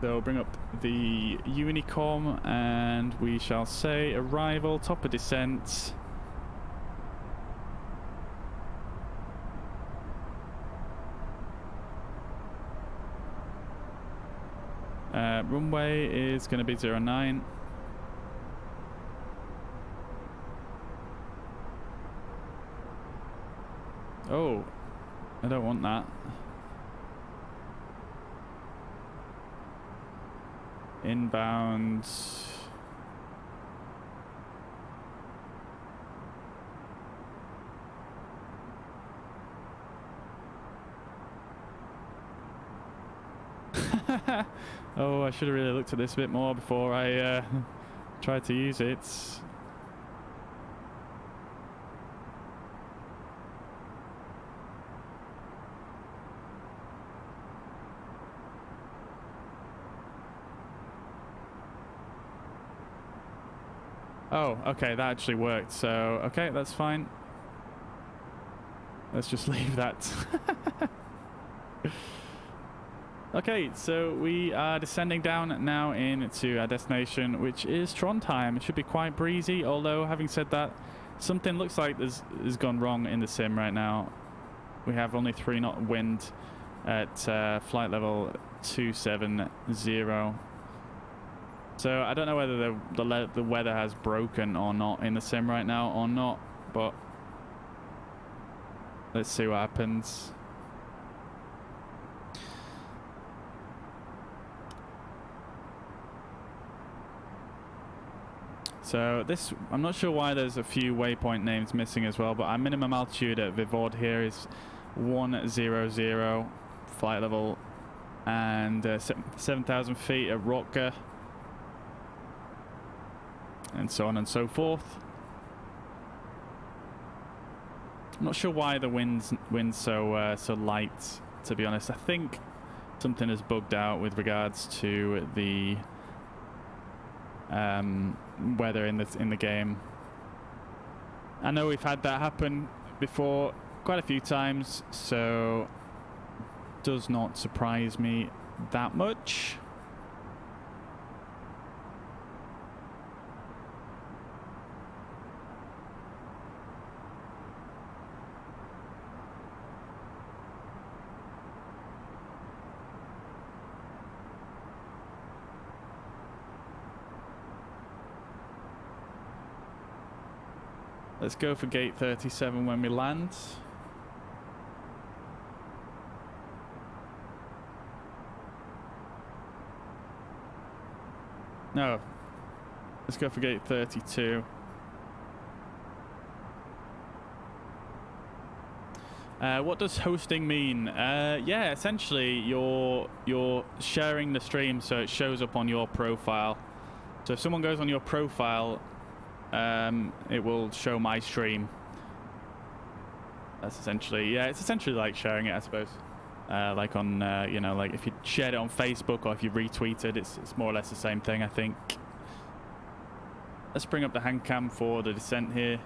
So we'll bring up the Unicom and we shall say arrival, top of descent. Runway is going to be 09. Oh, I don't want that. Inbound. Oh, I should have really looked at this a bit more before I tried to use it. Oh, okay, that actually worked. So, okay, that's fine. Let's just leave that. Okay, so we are descending down now into our destination, which is Trondheim. It should be quite breezy, although having said that, something looks like has gone wrong in the sim right now. We have only 3 knot wind at flight level 270. So I don't know whether the weather has broken or not in the sim right now or not, but let's see what happens. So this, I'm not sure why there's a few waypoint names missing as well, but our minimum altitude at Vivord here is 100 flight level, and 7,000 feet at Rotke, and so on and so forth. I'm not sure why the wind's so so light, to be honest. I think something has bugged out with regards to the weather in the game. I know we've had that happen before quite a few times, so does not surprise me that much. Let's go for gate 37 when we land. No. Let's go for gate 32. What does hosting mean? Yeah, essentially you're sharing the stream so it shows up on your profile. So if someone goes on your profile, it will show my stream. That's essentially, yeah, it's essentially like sharing it, I suppose. Like on, you know, like if you shared it on Facebook or if you retweeted, it's more or less the same thing, I think. Let's bring up the hand cam for the descent here.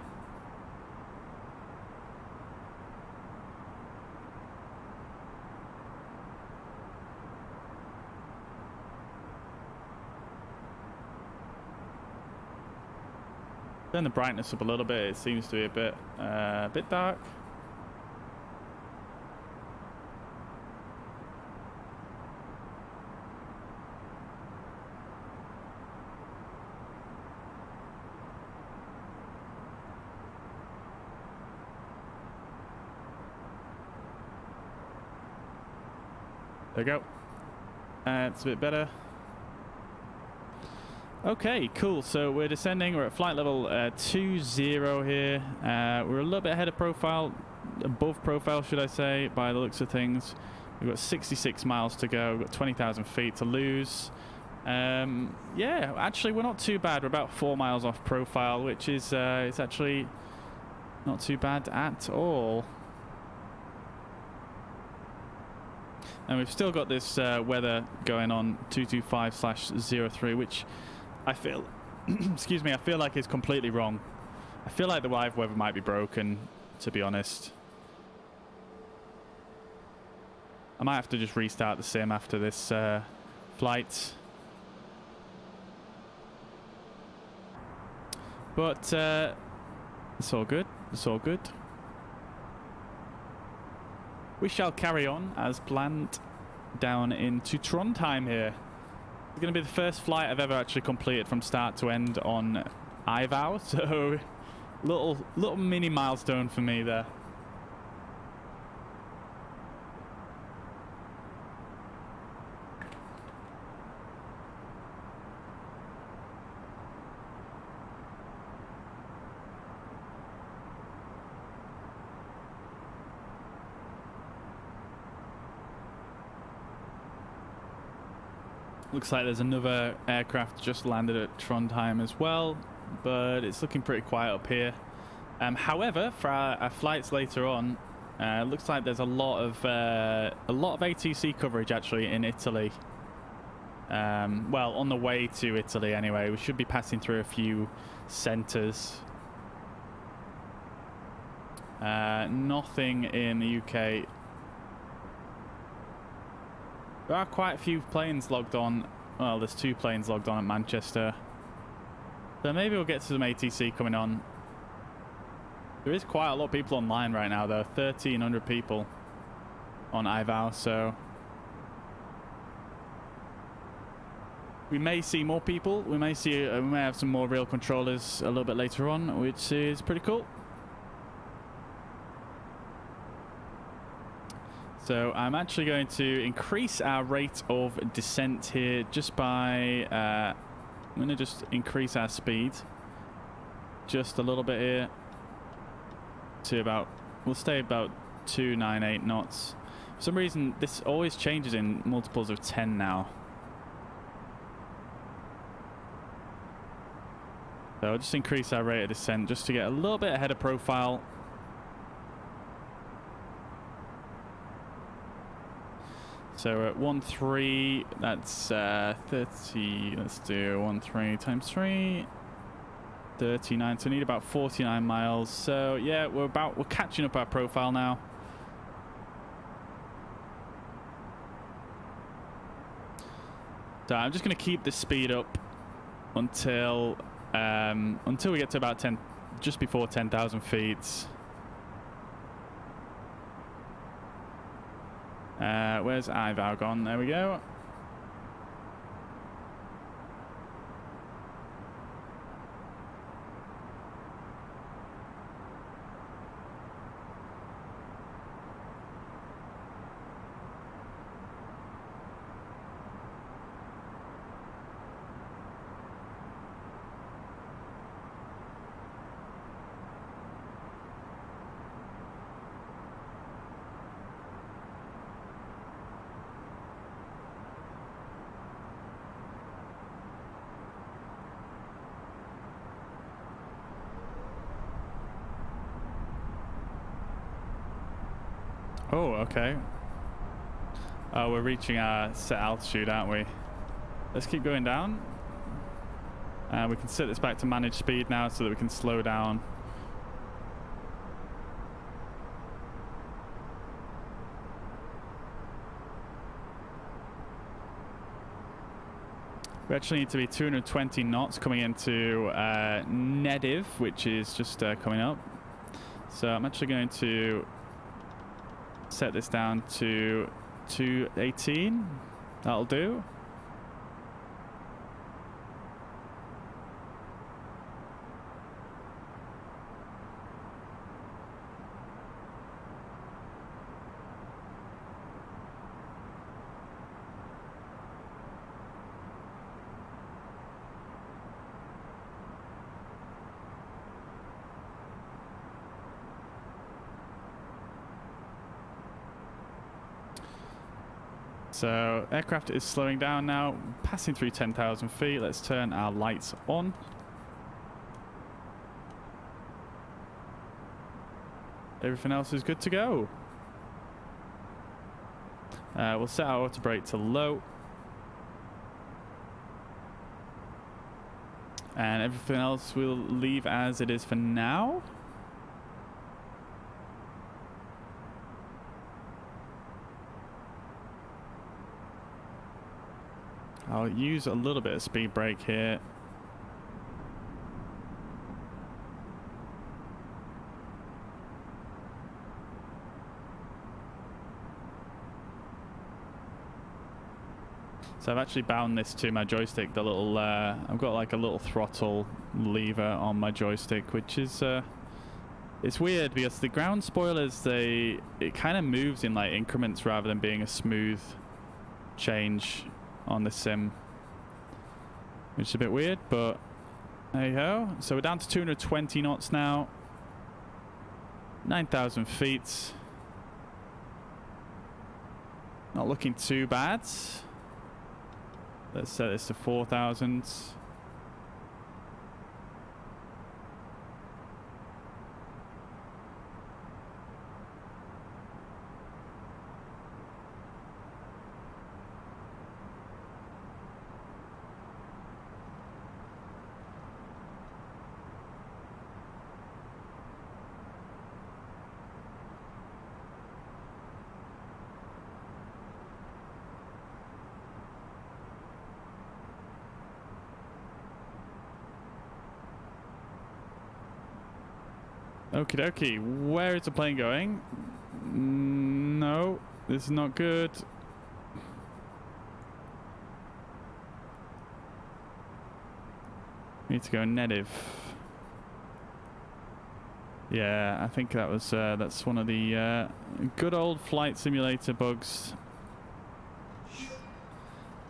Turn the brightness up a little bit. It seems to be a bit dark. There we go. It's a bit better. Okay, cool. So we're descending. We're at flight level 20 here. We're a little bit ahead of profile, above profile, should I say, by the looks of things. We've got 66 miles to go. We've got 20,000 feet to lose. Yeah, actually, we're not too bad. We're about 4 miles off profile, which is it's actually not too bad at all. And we've still got this weather going on, 225/03, which I feel, excuse me, I feel like it's completely wrong. I feel like the live weather might be broken, to be honest. I might have to just restart the sim after this flight. But it's all good. It's all good. We shall carry on as planned down into Trondheim here. It's going to be the first flight I've ever actually completed from start to end on IVAO, so little mini milestone for me there. Looks like there's another aircraft just landed at Trondheim as well, but it's looking pretty quiet up here. However, for our flights later on, looks like there's a lot of ATC coverage actually in Italy. Well, on the way to Italy anyway. We should be passing through a few centres. Nothing in the UK. There are quite a few planes logged on. Well, there's 2 planes logged on at Manchester. So maybe we'll get to some ATC coming on. There is quite a lot of people online right now, though. 1,300 people on IVAO, so we may see more people. We may have some more real controllers a little bit later on, which is pretty cool. So I'm actually going to increase our rate of descent here just by I'm going to just increase our speed just a little bit here to about, we'll stay about 298 knots. For some reason this always changes in multiples of 10 now. So I'll just increase our rate of descent just to get a little bit ahead of profile. So at 1.3, that's 30, let's do 1.3 times 3, 39, so we need about 49 miles. So yeah, we're catching up our profile now. So I'm just going to keep the speed up until we get to about 10, just before 10,000 feet. Where's IVAO gone? There we go. Oh, okay. Oh, we're reaching our set altitude, aren't we? Let's keep going down. We can set this back to manage speed now so that we can slow down. We actually need to be 220 knots coming into Nediv, which is just coming up. So I'm actually going to set this down to 218. That'll do. So aircraft is slowing down now, passing through 10,000 feet. Let's turn our lights on. Everything else is good to go. We'll set our auto brake to low. And everything else we'll leave as it is for now. I'll use a little bit of speed brake here. So I've actually bound this to my joystick, the little, I've got like a little throttle lever on my joystick, which is, it's weird because the ground spoilers, it kind of moves in like increments rather than being a smooth change on the sim, which is a bit weird, but there you go. So we're down to 220 knots now, 9,000 feet. Not looking too bad. Let's set this to 4,000. Okie dokie. Where is the plane going? No, this is not good. Need to go native. Yeah, I think that was that's one of the good old flight simulator bugs.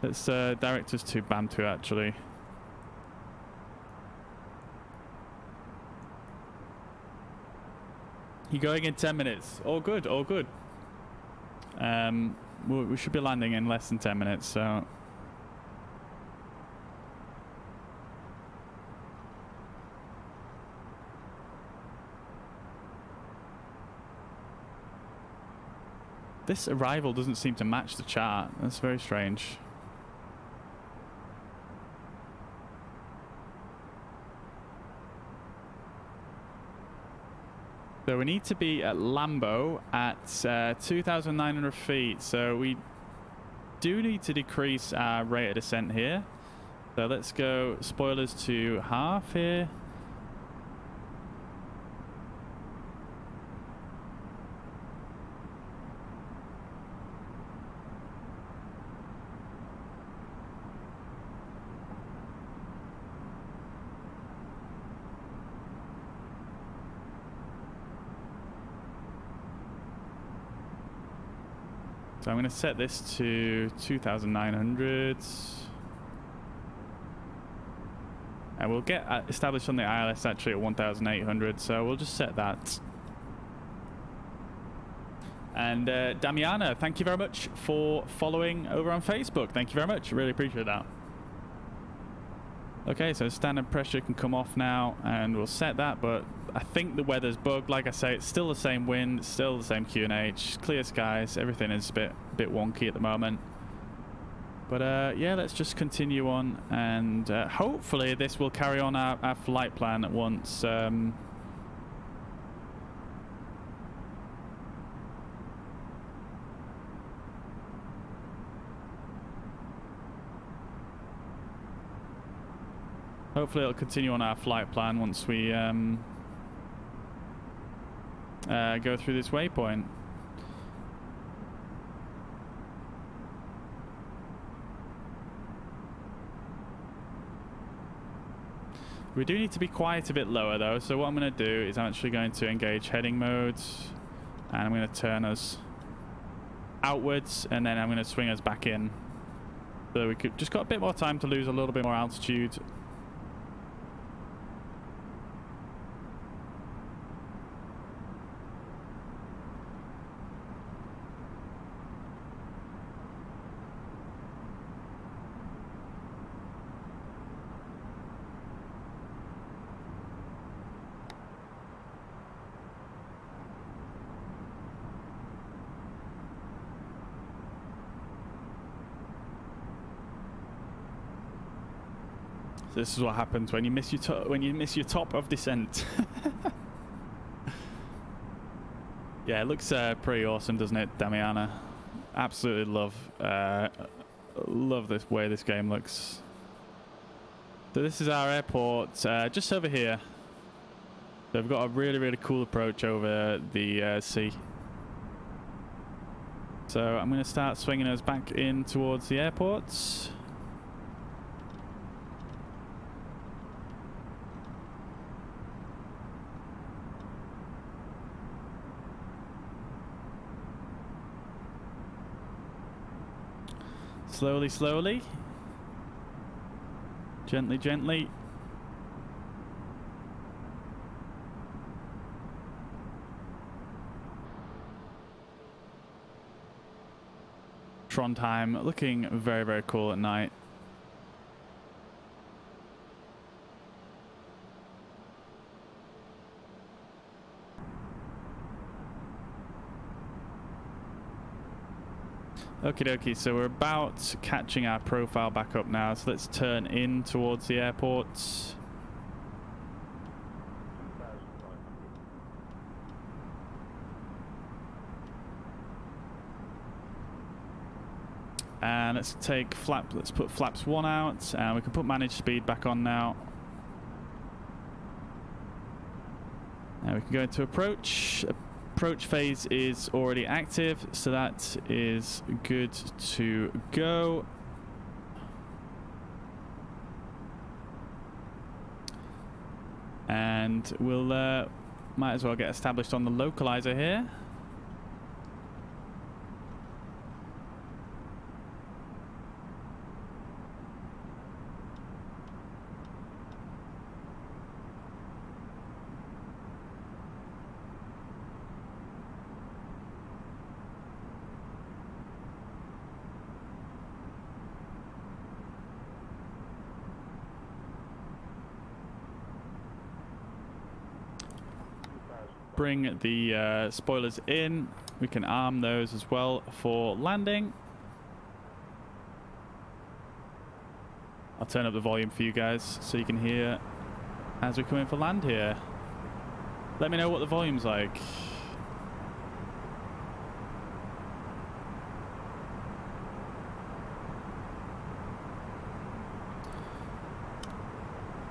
Let's direct us to Bantu actually. You're going in 10 minutes. All good, all good. We should be landing in less than 10 minutes, so. This arrival doesn't seem to match the chart. That's very strange. So we need to be at Lambo at 2,900 feet. So we do need to decrease our rate of descent here. So let's go spoilers to half here. So I'm going to set this to 2,900. And we'll get established on the ILS actually at 1,800. So we'll just set that. And Damiana, thank you very much for following over on Facebook. Thank you very much. Really appreciate that. Okay, so standard pressure can come off now and we'll set that, but I think the weather's bugged. Like I say, it's still the same wind, still the same QNH, clear skies, everything is a bit wonky at the moment. But yeah, let's just continue on and hopefully this will carry on our flight plan at once. Hopefully it'll continue on our flight plan once we go through this waypoint. We do need to be quite a bit lower though, so what I'm going to do is I'm actually going to engage heading modes and I'm going to turn us outwards and then I'm going to swing us back in. So we could just got a bit more time to lose a little bit more altitude. This is what happens when you miss your top of descent. Yeah, it looks pretty awesome, doesn't it, Damiana? Absolutely love this way this game looks. So this is our airport, just over here. So we've got a really cool approach over the sea. So I'm going to start swinging us back in towards the airports. Slowly, slowly. Gently, gently. Trondheim looking very cool at night. Okie dokie, so we're about catching our profile back up now, so let's turn in towards the airports. And let's put flaps 1 out, and we can put managed speed back on now. We can go into approach. Approach phase is already active, so that is good to go. And we'll might as well get established on the localizer here. Bring the spoilers in. We can arm those as well for landing. I'll turn up the volume for you guys so you can hear as we come in for land here. Let me know what the volume's like.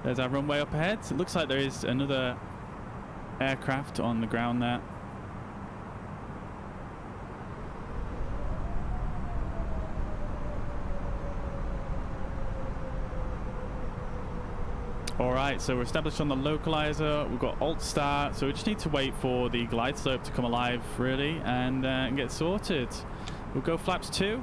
There's our runway up ahead. It looks like there is another aircraft on the ground there. Alright, so we're established on the localizer. We've got alt start, so we just need to wait for the glide slope to come alive really and get sorted. We'll go flaps 2.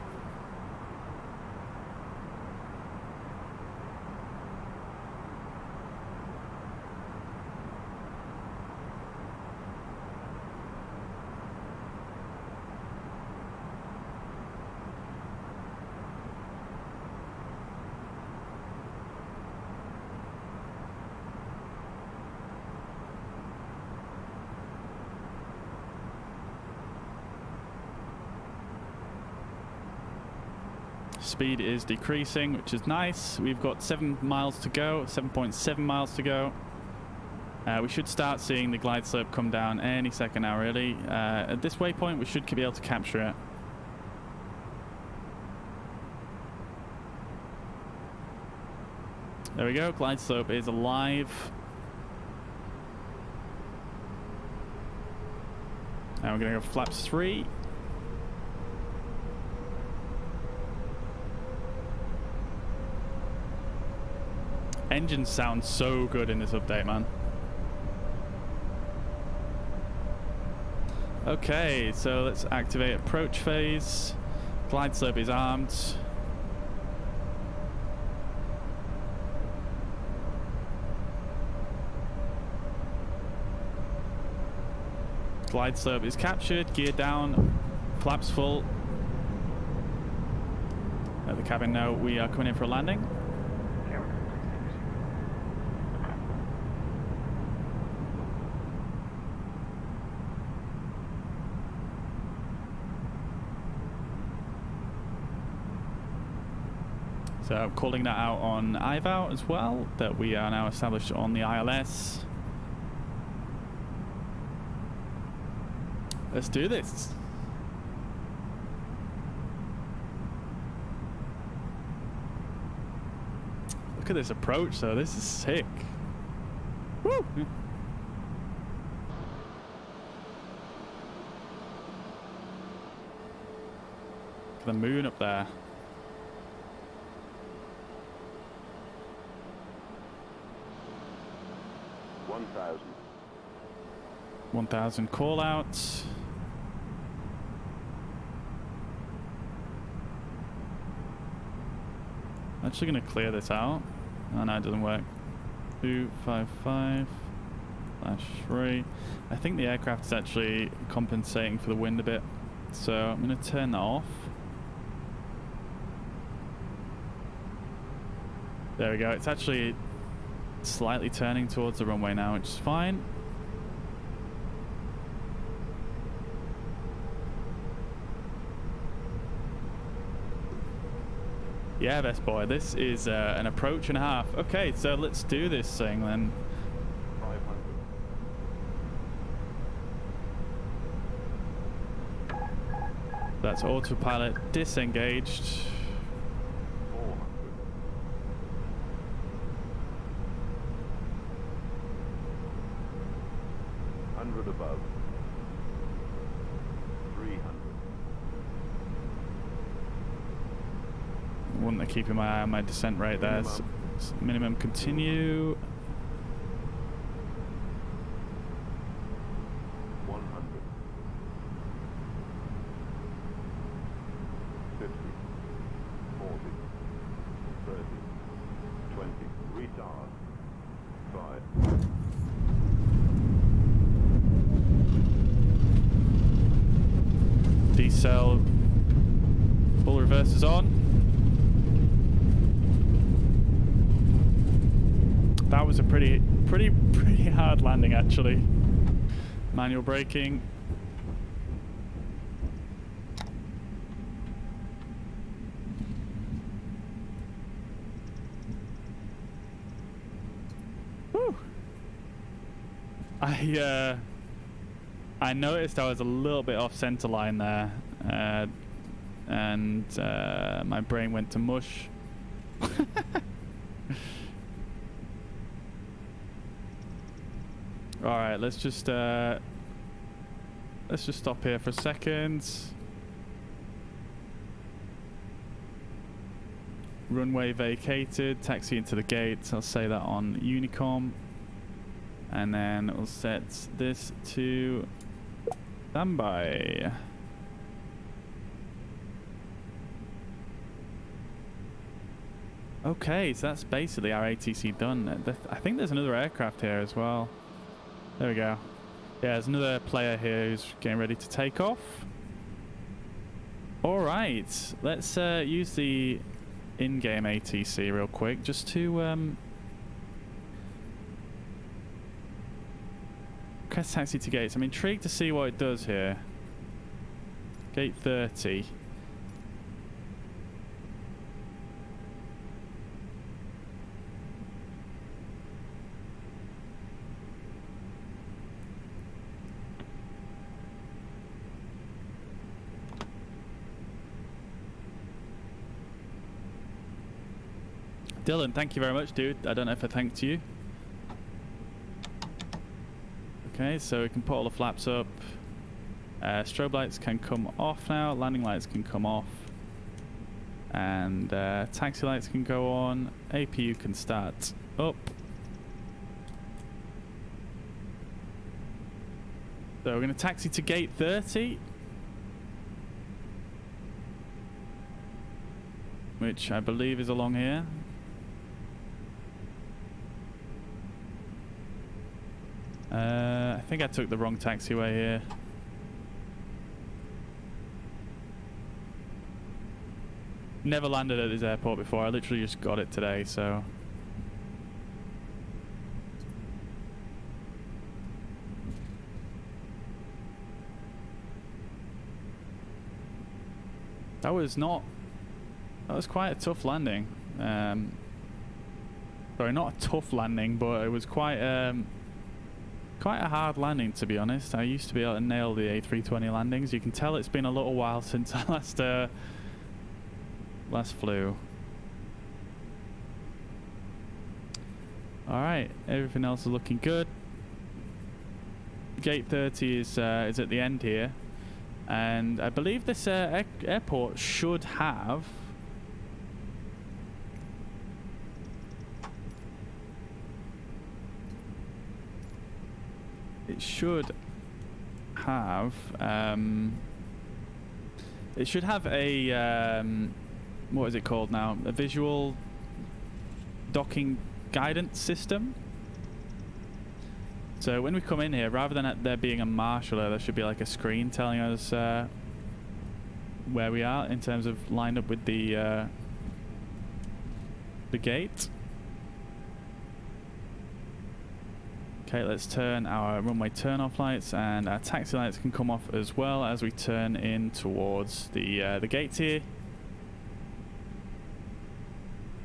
Speed is decreasing, which is nice. We've got 7 miles to go, 7.7 miles to go. We should start seeing the glide slope come down any second now, really. At this waypoint, we should be able to capture it. There we go, glide slope is alive. Now we're going to go flaps 3. Engines sound so good in this update, man. Okay, so let's activate approach phase. Glide slope is armed. Glide slope is captured, gear down, flaps full. Let the cabin know we are coming in for a landing. So I'm calling that out on IVAO as well, that we are now established on the ILS. Let's do this. Look at this approach though, this is sick. Woo! Look at the moon up there. 1,000 call outs. Actually gonna clear this out. Oh no, it doesn't work. 255 /3. I think the aircraft is actually compensating for the wind a bit, so I'm gonna turn that off. There we go. It's actually slightly turning towards the runway now, which is fine. Yeah, best boy, this is an approach and a half. Okay, so let's do this thing then. 500. That's autopilot disengaged. 400. above. 300. Wasn't keeping my eye on my descent rate there. Minimum continue. 100. 50. 40. 30. 20. Retard. 5. Decel. Full reverse is on. That was a pretty hard landing actually. Manual braking. Whew. I noticed I was a little bit off center line there, and my brain went to mush. All right, let's just stop here for a second. Runway vacated, taxi into the gate. I'll say that on Unicom. And then we'll set this to standby. Okay, so that's basically our ATC done. I think there's another aircraft here as well. There we go. Yeah, there's another player here who's getting ready to take off. Alright, let's use the in-game ATC real quick just to request taxi to gates. I'm intrigued to see what it does here. Gate 30. Dylan, thank you very much, dude. I don't know if I thanked you. Okay, so we can put all the flaps up. Strobe lights can come off now. Landing lights can come off. And taxi lights can go on. APU can start up. So we're going to taxi to gate 30. Which I believe is along here. I think I took the wrong taxiway here. Never landed at this airport before. I literally just got it today, so. That was quite a tough landing. Sorry, not a tough landing, but it was quite a hard landing, to be honest. I used to be able to nail the A320 landings. You can tell it's been a little while since I last flew. Alright, everything else is looking good. Gate 30 is at the end here. And I believe this airport should have... It should have a what is it called now? A visual docking guidance system. So when we come in here, rather than there being a marshaller, there should be like a screen telling us where we are in terms of lined up with the gate. Okay, let's turn our runway turn-off lights, and our taxi lights can come off as well as we turn in towards the gate here.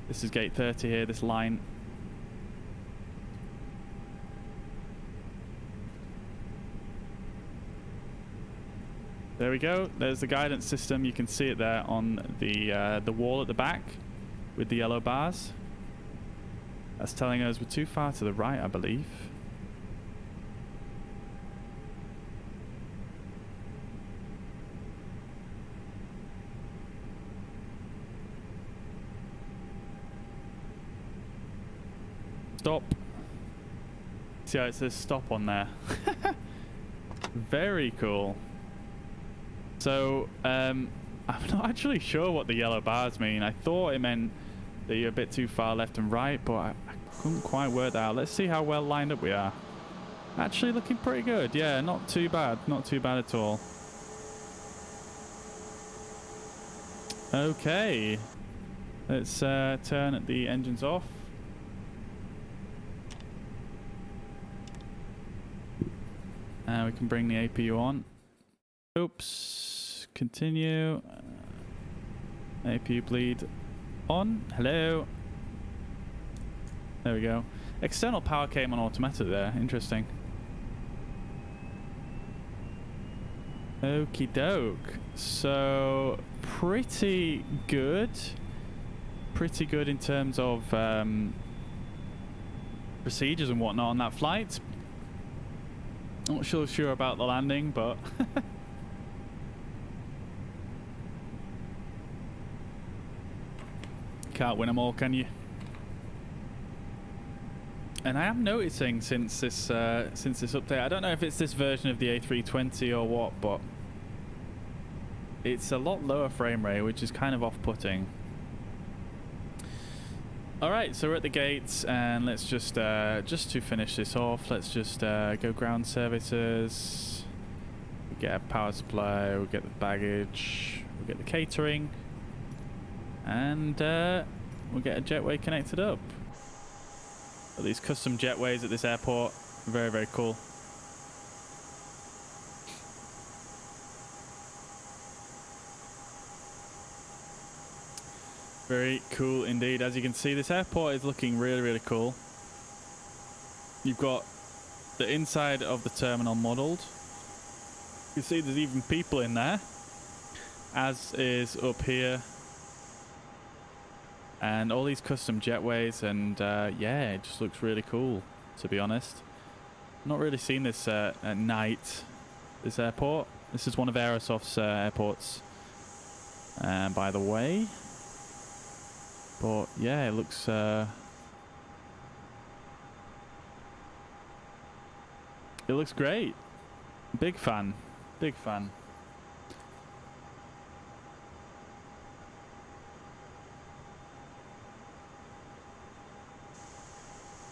This is gate 30 here, this line. There we go. There's the guidance system. You can see it there on the wall at the back with the yellow bars. That's telling us we're too far to the right, I believe. stop. See how it says stop on there? Very cool. So, I'm not actually sure what the yellow bars mean. I thought it meant that you're a bit too far left and right, but I couldn't quite work that out. Let's see how well lined up we are. Actually looking pretty good. Yeah, not too bad. Not too bad at all. Okay. Let's turn the engines off. We can bring the APU on. Oops. Continue. APU bleed on. Hello. There we go. External power came on automatic there. Interesting. Okie doke. So, pretty good. Pretty good in terms of procedures and whatnot on that flight. Not sure about the landing, but can't win them all, can you? And I am noticing since this update, I don't know if it's this version of the A320 or what, but it's a lot lower frame rate, which is kind of off-putting. Alright, so we're at the gates, and let's just to finish this off, let's just go ground services. We get a power supply, we get the baggage, we get the catering, and we'll get a jetway connected up. Got these custom jetways at this airport, very, very cool. Very cool indeed. As you can see, this airport is looking really, really cool. You've got the inside of the terminal modelled. You can see there's even people in there, as is up here. And all these custom jetways, and yeah, it just looks really cool, to be honest. Not really seen this at night, this airport. This is one of Aerosoft's airports, by the way. But yeah, it looks great. Big fan. Big fan.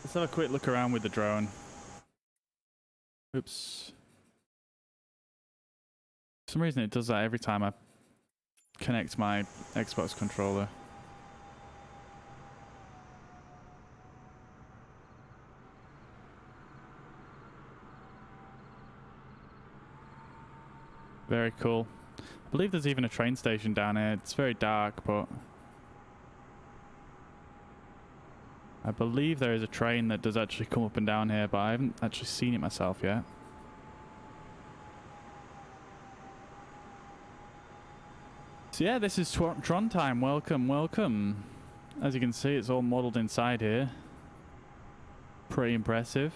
Let's have a quick look around with the drone. Oops. For some reason it does that every time I connect my Xbox controller. Very cool. I believe there's even a train station down here. It's very dark, but I believe there is a train that does actually come up and down here, but I haven't actually seen it myself yet. So yeah, this is Trondheim. Welcome, welcome. As you can see, it's all modelled inside here. Pretty impressive.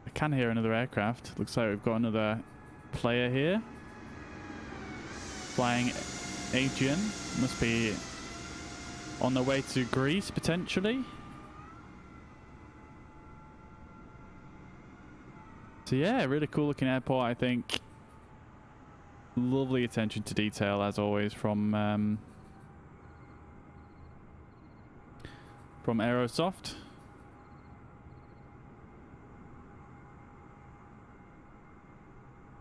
I can hear another aircraft. Looks like we've got another player here. Flying Aegean. Must be on the way to Greece, potentially. So yeah, really cool looking airport, I think. Lovely attention to detail, as always, from Aerosoft.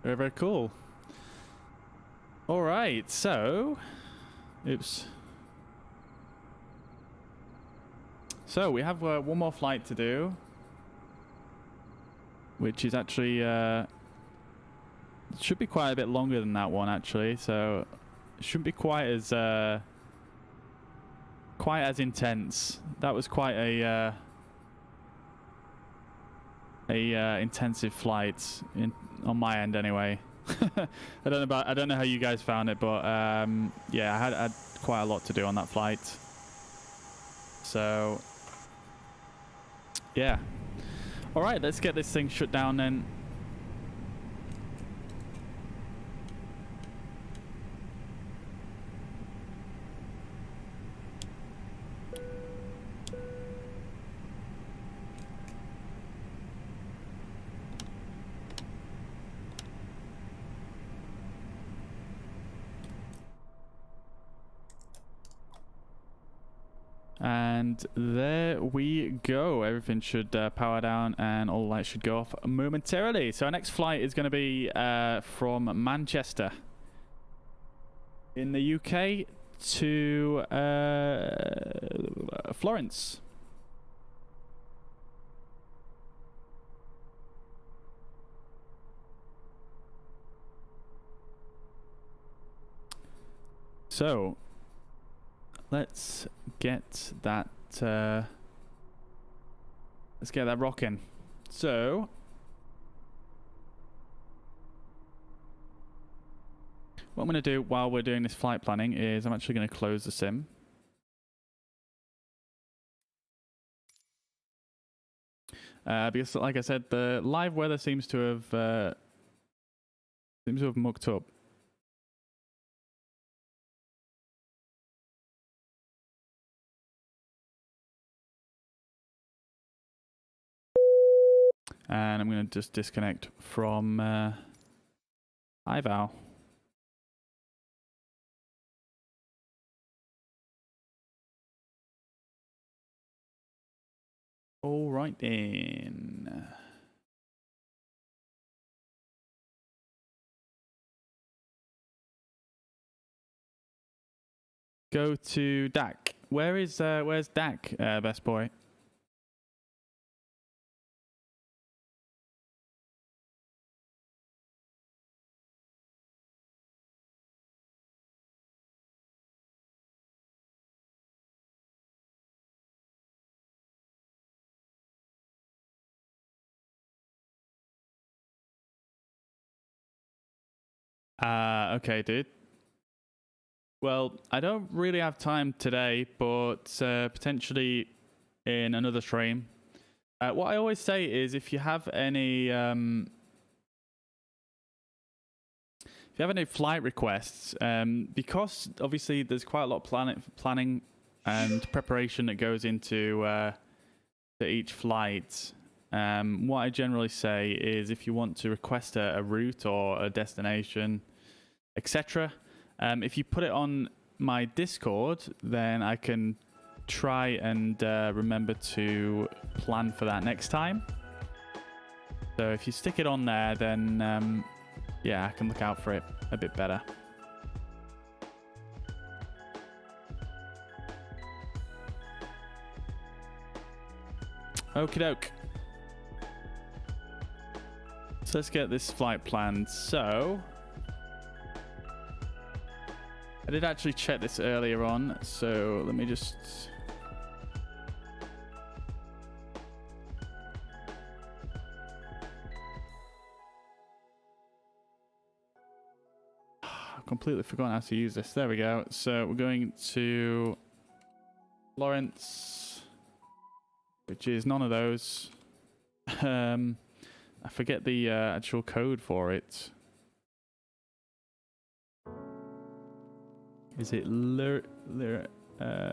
Very, very cool. All right, so, oops. So we have one more flight to do, which is actually should be quite a bit longer than that one, actually. So it shouldn't be quite as intense. That was quite a intensive flight on my end, anyway. I don't know how you guys found it, but yeah, I had quite a lot to do on that flight. So yeah. All right, let's get this thing shut down then. And there we go. Everything should power down and all the lights should go off momentarily. So our next flight is going to be from Manchester in the UK to Florence. So let's get that rocking. So what I'm going to do while we're doing this flight planning is I'm actually going to close the sim. Because like I said, the live weather seems to have mucked up. And I'm going to just disconnect from IVAO. All right then. Go to DAC. Where's DAC, best boy? Okay, dude. Well, I don't really have time today, but potentially in another stream. What I always say is if you have any flight requests, because obviously there's quite a lot of planning and preparation that goes into to each flight. What I generally say is if you want to request a route or a destination, etc., if you put it on my Discord, then I can try and remember to plan for that next time. So if you stick it on there, then yeah, I can look out for it a bit better. Okie doke. So let's get this flight planned. So I did actually check this earlier on, so let me just I've completely forgotten how to use this. There we go. So we're going to Florence, which is none of those. I forget the actual code for it. Is it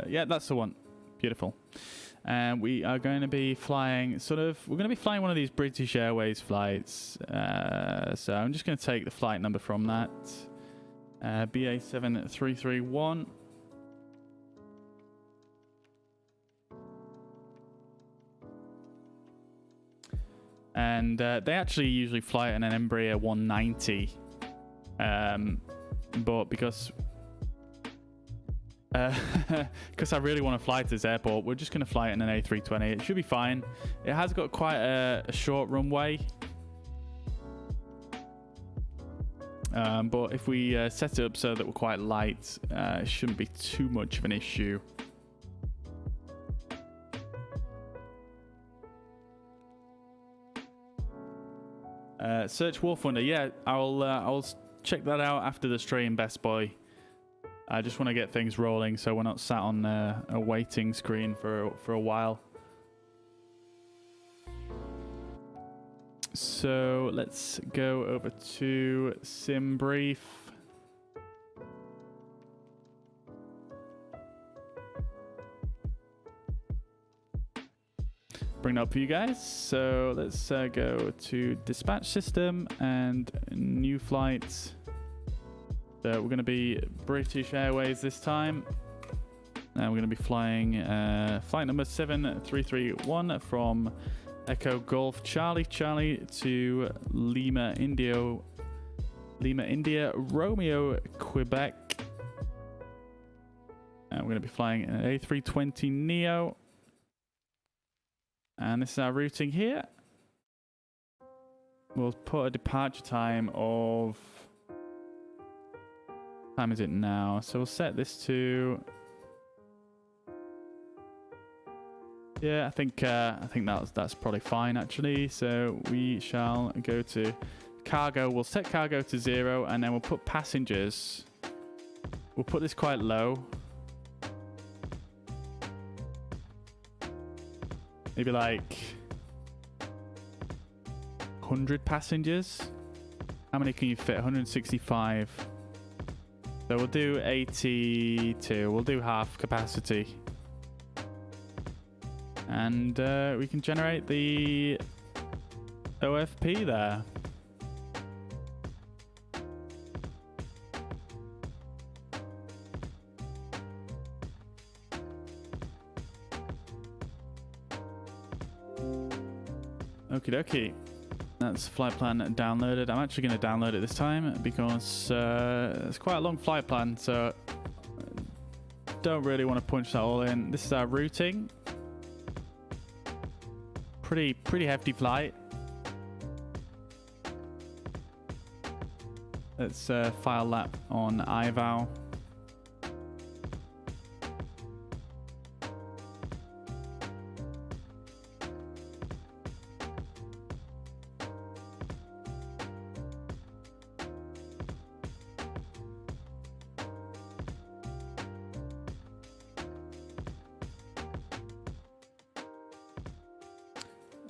yeah, that's the one. Beautiful. And we are going to be flying we're going to be flying one of these British Airways flights. So I'm just going to take the flight number from that. BA7331. And they actually usually fly an Embraer 190. But because I really want to fly to this airport, we're just going to fly it in an A320. It should be fine. It has got quite a short runway. But if we set it up so that we're quite light, it shouldn't be too much of an issue. Search Wolf Wonder. Yeah, I'll check that out after the stream, best boy. I just want to get things rolling so we're not sat on a waiting screen for a while. So let's go over to Sim Brief. Bring it up for you guys. So let's go to dispatch system and new flights. So we're going to be British Airways this time. And we're going to be flying flight number 7331 from Echo Golf Charlie Charlie to Lima India Romeo Quebec. And we're going to be flying an A320neo. And this is our routing here. We'll put a departure time of... What time is it now? So we'll set this to... Yeah, I think that's probably fine actually. So we shall go to cargo. We'll set cargo to 0, and then we'll put passengers. We'll put this quite low. Maybe like 100 passengers. How many can you fit? 165. So we'll do 82. We'll do half capacity. And we can generate the OFP there. Okie dokie. That's flight plan downloaded. I'm actually going to download it this time because it's quite a long flight plan, so don't really want to punch that all in. This is our routing. Pretty hefty flight. Let's file that on IVAO.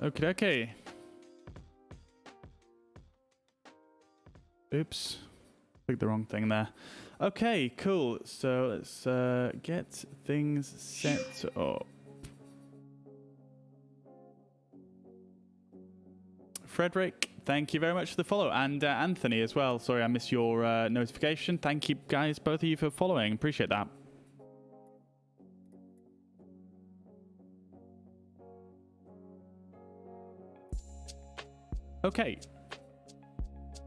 Okie dokie. Oops. Clicked the wrong thing there. Okay, cool. So let's get things set up. Frederick, thank you very much for the follow. And Anthony as well. Sorry I missed your notification. Thank you guys, both of you, for following. Appreciate that. Okay,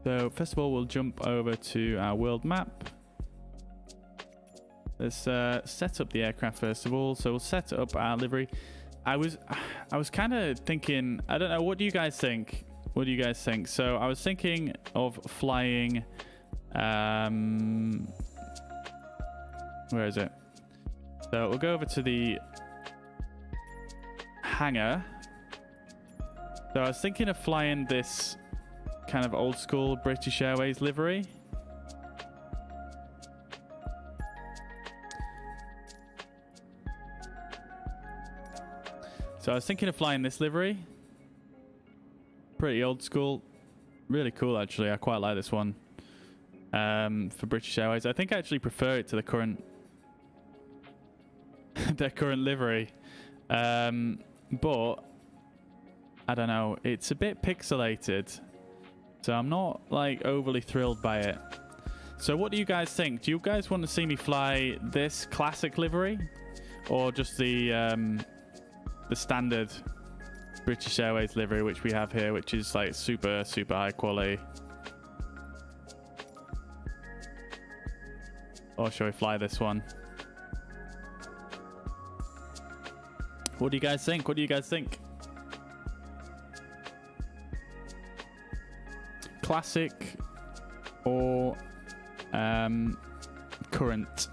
so first of all we'll jump over to our world map. Let's set up the aircraft first of all. So we'll set up our livery. I was kind of thinking, I don't know, what do you guys think? What do you guys think? So I was thinking of flying, where is it? So we'll go over to the hangar. So I was thinking of flying this kind of old school British Airways livery. So I was thinking of flying this livery. Pretty old school. Really cool actually. I quite like this one. For British Airways. I think I actually prefer it to the current their current livery. But I don't know, it's a bit pixelated, so I'm not like overly thrilled by it. So what do you guys think? Do you guys want to see me fly this classic livery, or just the standard British Airways livery which we have here, which is like super high quality? Or shall we fly this one? What do you guys think? What do you guys think? Classic or current?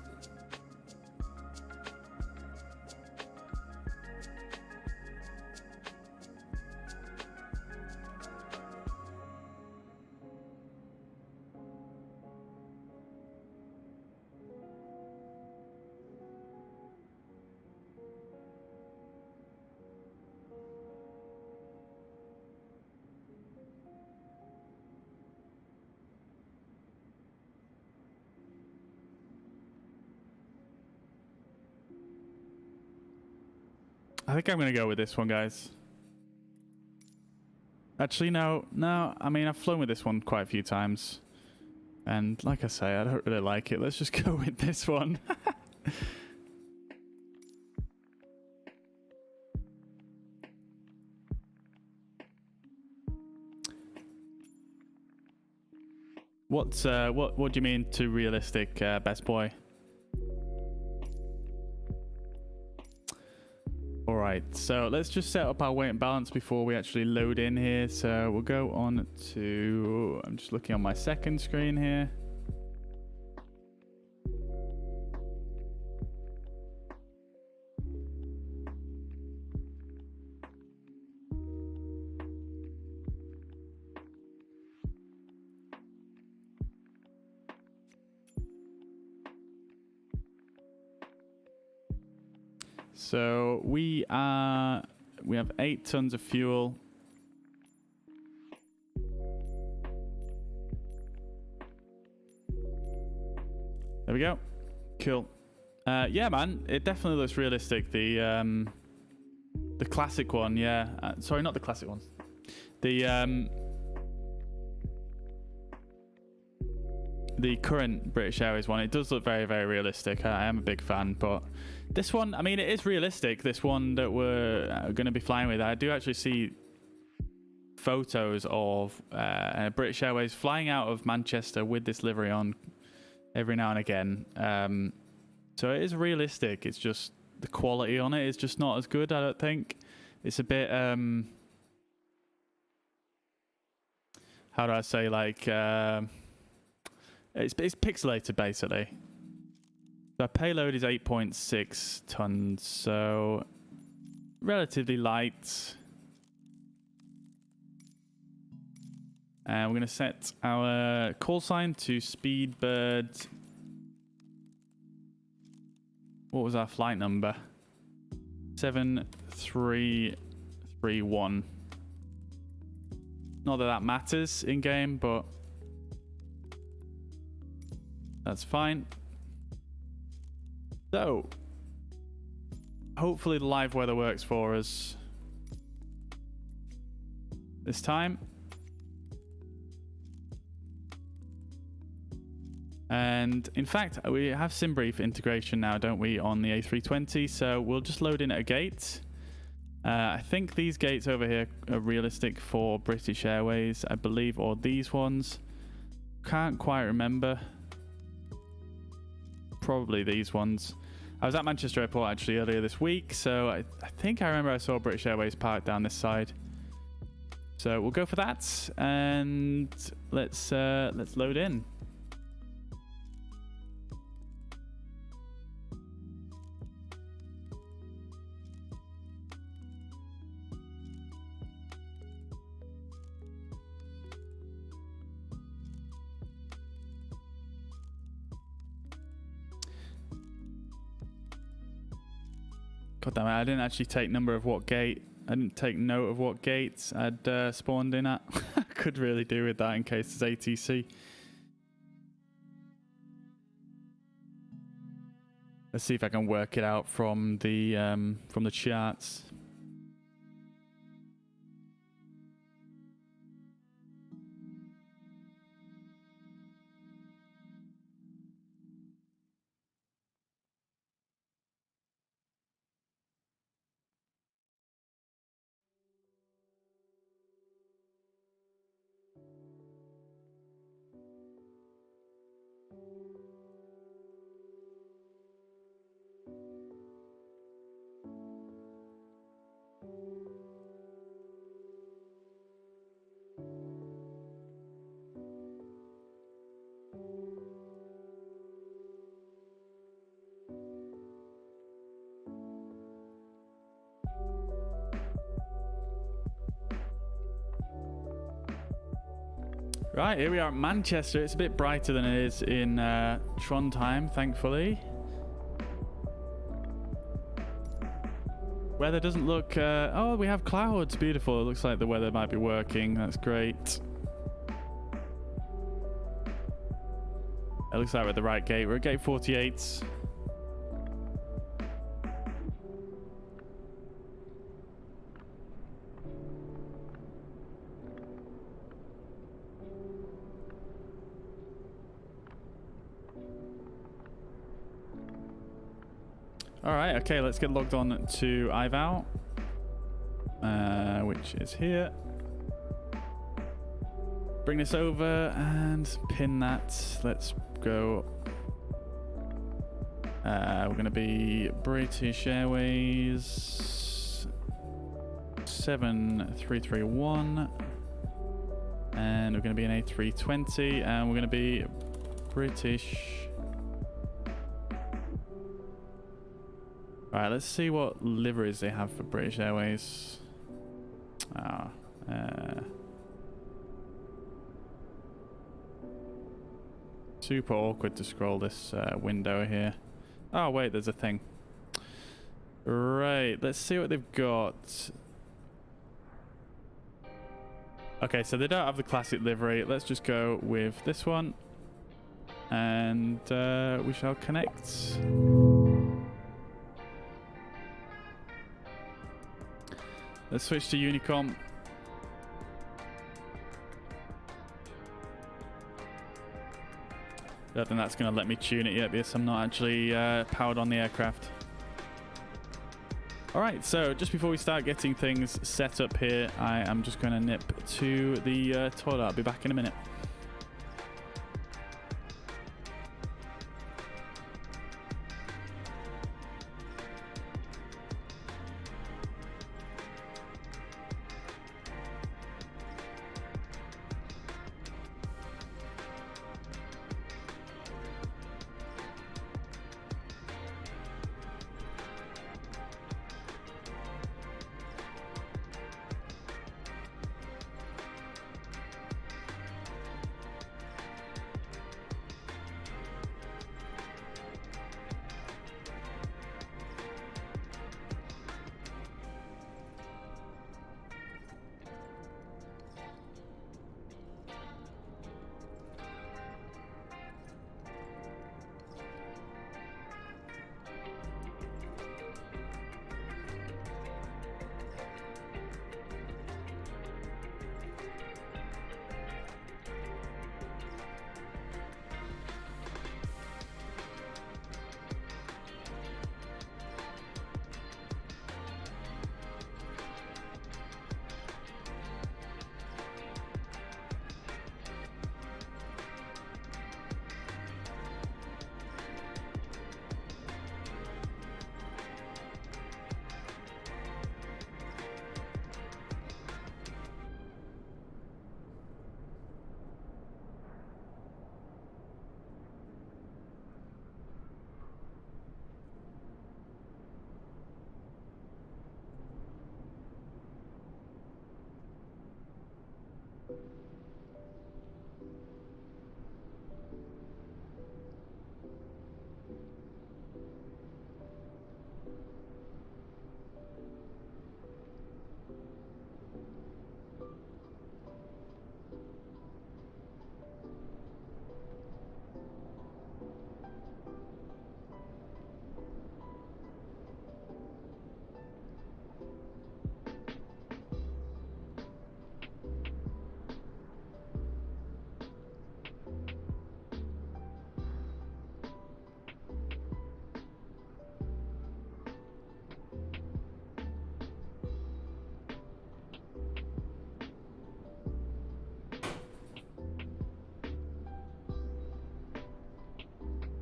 I think I'm going to go with this one, guys. Actually, no. I mean, I've flown with this one quite a few times. And like I say, I don't really like it. Let's just go with this one. What do you mean too realistic, best boy? All right, so let's just set up our weight and balance before we actually load in here. So we'll go on to, I'm just looking on my second screen here. So we have 8 tons of fuel. There we go. Cool. Yeah, man, it definitely looks realistic. The classic one, yeah. Sorry, not the classic one. The current British Airways one, it does look very, very realistic. I am a big fan, but this one, I mean, it is realistic. This one that we're going to be flying with, I do actually see photos of British Airways flying out of Manchester with this livery on every now and again. So it is realistic. It's just the quality on it is just not as good, I don't think. It's a bit, how do I say, like... It's pixelated, basically. The payload is 8.6 tons, so relatively light. And we're going to set our call sign to Speedbird. What was our flight number? 7331. Not that that matters in game, but that's fine. So, hopefully the live weather works for us this time. And in fact, we have SimBrief integration now, don't we, on the A320? So we'll just load in at a gate. I think these gates over here are realistic for British Airways, I believe, or these ones. Can't quite remember. Probably these ones. I was at Manchester Airport actually earlier this week, so I think I remember I saw British Airways parked down this side. So we'll go for that, and let's load in. God damn it, I didn't actually take number of what gate. I didn't take note of what gates I'd spawned in at. I could really do with that in case there's ATC. Let's see if I can work it out from the charts. Right, here we are at Manchester. It's a bit brighter than it is in Trondheim, thankfully. Weather doesn't look... oh, we have clouds. Beautiful. It looks like the weather might be working. That's great. It looks like we're at the right gate. We're at gate 48. Alright, okay, let's get logged on to IVAO, which is here. bring this over and pin that. Let's go. We're going to be British Airways 7331. And we're going to be an A320. And we're going to be British. Alright, let's see what liveries they have for British Airways. Super awkward to scroll this window here. Oh wait, there's a thing. Right, let's see what they've got. Okay, so they don't have the classic livery. Let's just go with this one. And we shall connect. Let's switch to Unicom. Don't think that's going to let me tune it yet because I'm not actually powered on the aircraft. Alright, so just before we start getting things set up here, I am just going to nip to the toilet. I'll be back in a minute.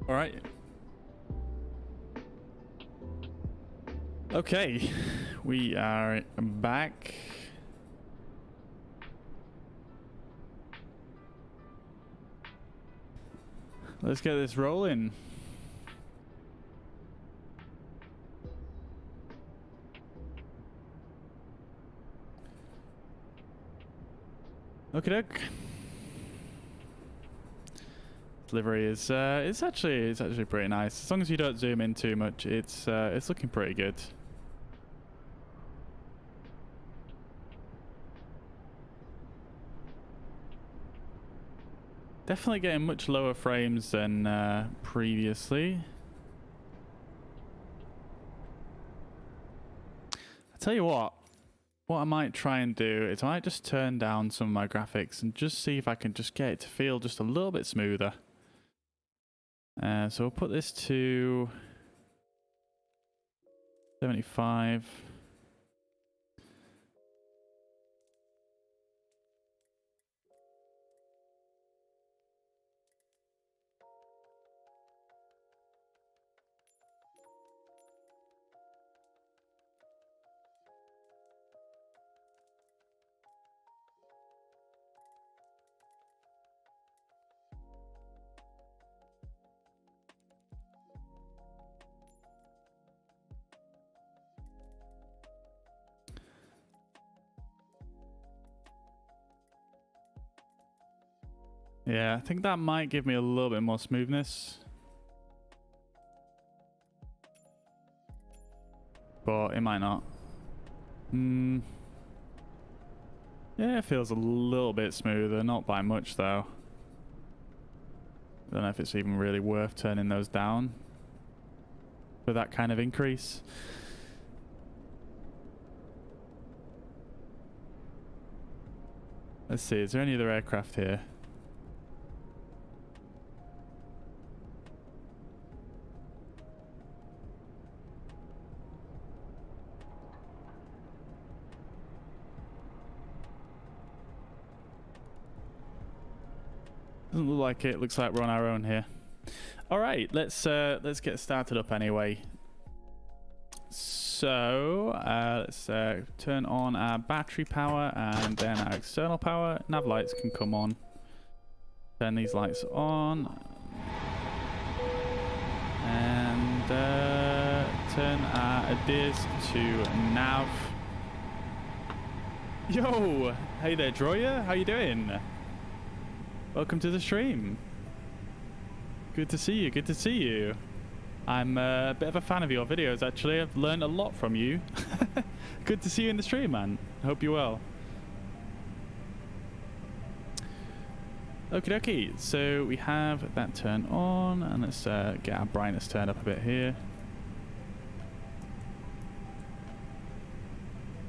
All right. Okay, we are back. Let's get this rolling. Okay, doke. Livery is it's actually pretty nice. As long as you don't zoom in too much, it's looking pretty good. Definitely getting much lower frames than previously. I tell you what I might try and do is I might just turn down some of my graphics and just see if I can just get it to feel just a little bit smoother. So we'll put this to 75. Yeah, I think that might give me a little bit more smoothness. But it might not. Yeah, it feels a little bit smoother, not by much though. I don't know if it's even really worth turning those down for that kind of increase. Let's see, is there any other aircraft here? Doesn't look like it. Looks like we're on our own here. All right, let's get started up anyway. So let's turn on our battery power and then our external power. Nav lights can come on. Turn these lights on and turn our ADIRS to nav. Yo, hey there, Droya. How you doing? Welcome to the stream. Good to see you. Good to see you. I'm a bit of a fan of your videos, actually. I've learned a lot from you. Good to see you in the stream, man. I hope you're well. Okie dokie. So we have that turned on, and let's get our brightness turned up a bit here.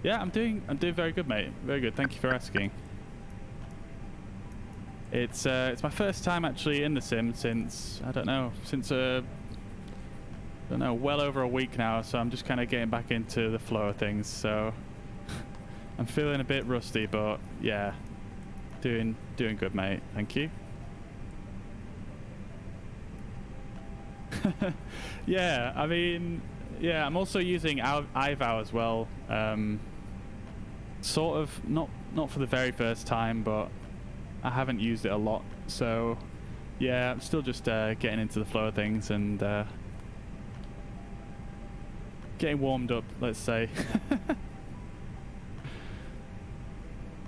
Yeah, I'm doing very good, mate. Very good. Thank you for asking. It's my first time actually in the sim since I don't know well over a week now, so I'm just kind of getting back into the flow of things. So I'm feeling a bit rusty, but yeah, doing good, mate. Thank you. Yeah, I mean, yeah, I'm also using IVAO as well. Sort of not for the very first time, but I haven't used it a lot, so yeah, I'm still just getting into the flow of things and getting warmed up, let's say.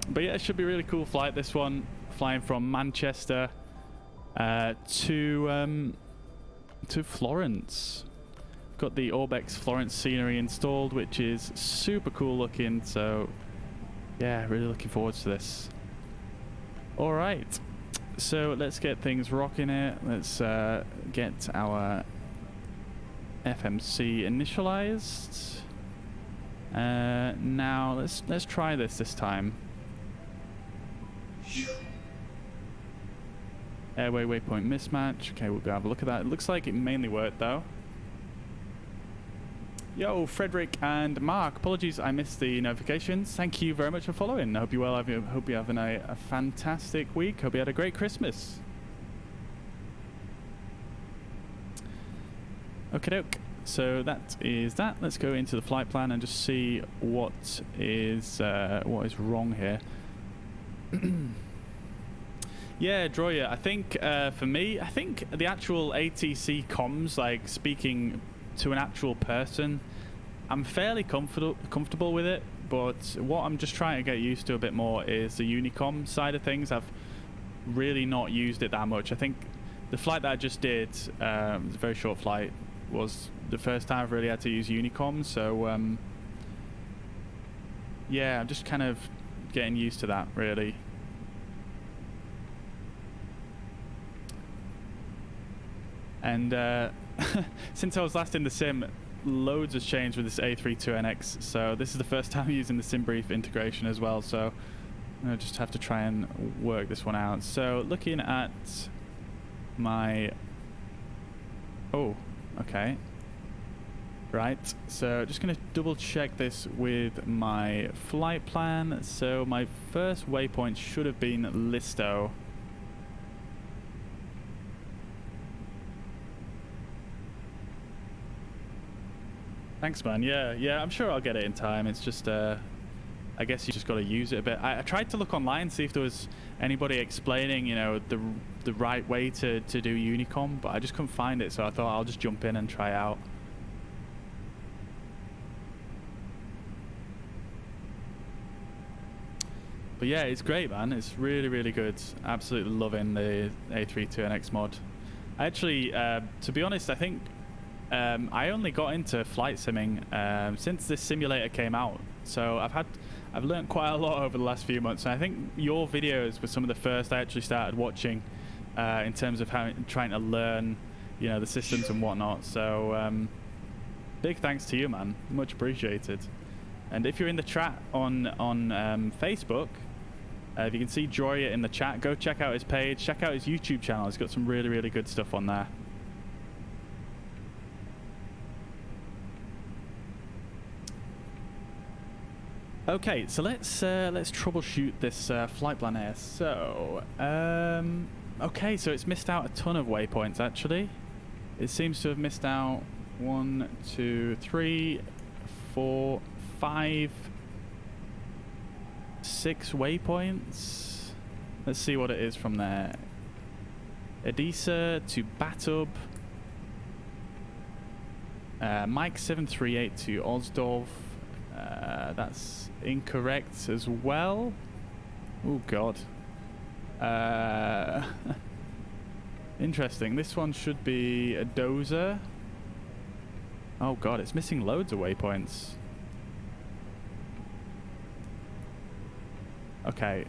But yeah, it should be a really cool flight, this one, flying from Manchester to Florence. Got the ORBX Florence scenery installed, which is super cool looking, so yeah, really looking forward to this. All right, so let's get things rocking here. Let's get our FMC initialized. Now let's try this time. Airway waypoint mismatch. Okay, we'll go have a look at that. It looks like it mainly worked though. Yo, Frederick and Mark. Apologies, I missed the notifications. Thank you very much for following. I hope you're well. I hope you're having a fantastic week. Hope you had a great Christmas. Okay, doke. So that is that. Let's go into the flight plan and just see what is wrong here. Yeah, Droya. I think for me, I think the actual ATC comms, like speaking to an actual person, I'm fairly comfortable with it, but what I'm just trying to get used to a bit more is the Unicom side of things. I've really not used it that much. I think the flight that I just did, it was a very short flight, was the first time I've really had to use Unicom, so yeah, I'm just kind of getting used to that, really. And since I was last in the sim, loads has changed with this A32NX, so this is the first time using the SimBrief integration as well, so I just have to try and work this one out. So looking at my... Oh, okay. Right, so just going to double check this with my flight plan. So my first waypoint should have been Listo. Thanks, man. Yeah, I'm sure I'll get it in time. It's just, I guess you just got to use it a bit. I tried to look online, see if there was anybody explaining, you know, the right way to do Unicom, but I just couldn't find it, so I thought I'll just jump in and try out. But yeah, it's great, man. It's really, really good. Absolutely loving the A32NX mod. Actually, to be honest, I think I only got into flight simming since this simulator came out. So I've learned quite a lot over the last few months. And I think your videos were some of the first I actually started watching in terms of trying to learn, you know, the systems and whatnot. So big thanks to you, man. Much appreciated. And if you're in the chat on Facebook, if you can see Joya in the chat, go check out his page, check out his YouTube channel. He's got some really, really good stuff on there. Okay, so let's troubleshoot this flight plan here. So, okay, so it's missed out a ton of waypoints actually. It seems to have missed out 1, 2, 3, 4, 5, 6 waypoints. Let's see what it is from there. Edisa to Batub. Mike 738 to Oslo. That's incorrect as well. Oh god. Interesting. This one should be a dozer. Oh god, it's missing loads of waypoints. Okay.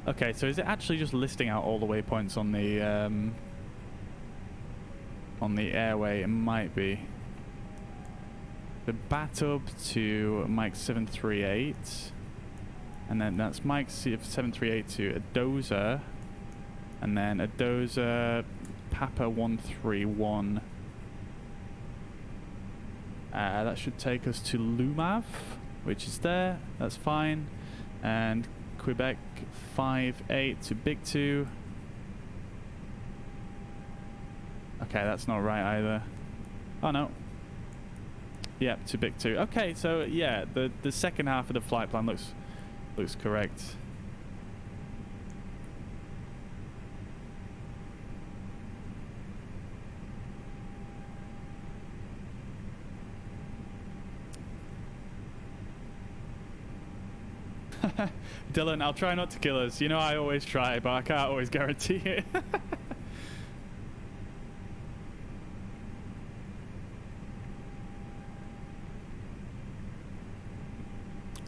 Okay, so is it actually just listing out all the waypoints on the airway? It might be. The Batub to Mike 738, and then that's Mike 738 to a dozer, and then a dozer Papa 131. That should take us to Lumav, which is there. That's fine. And Quebec 58 to Big 2. Okay, that's not right either. Oh no. Yep, to Big 2. Okay, so yeah, the second half of the flight plan looks correct. Dylan, I'll try not to kill us. You know I always try, but I can't always guarantee it.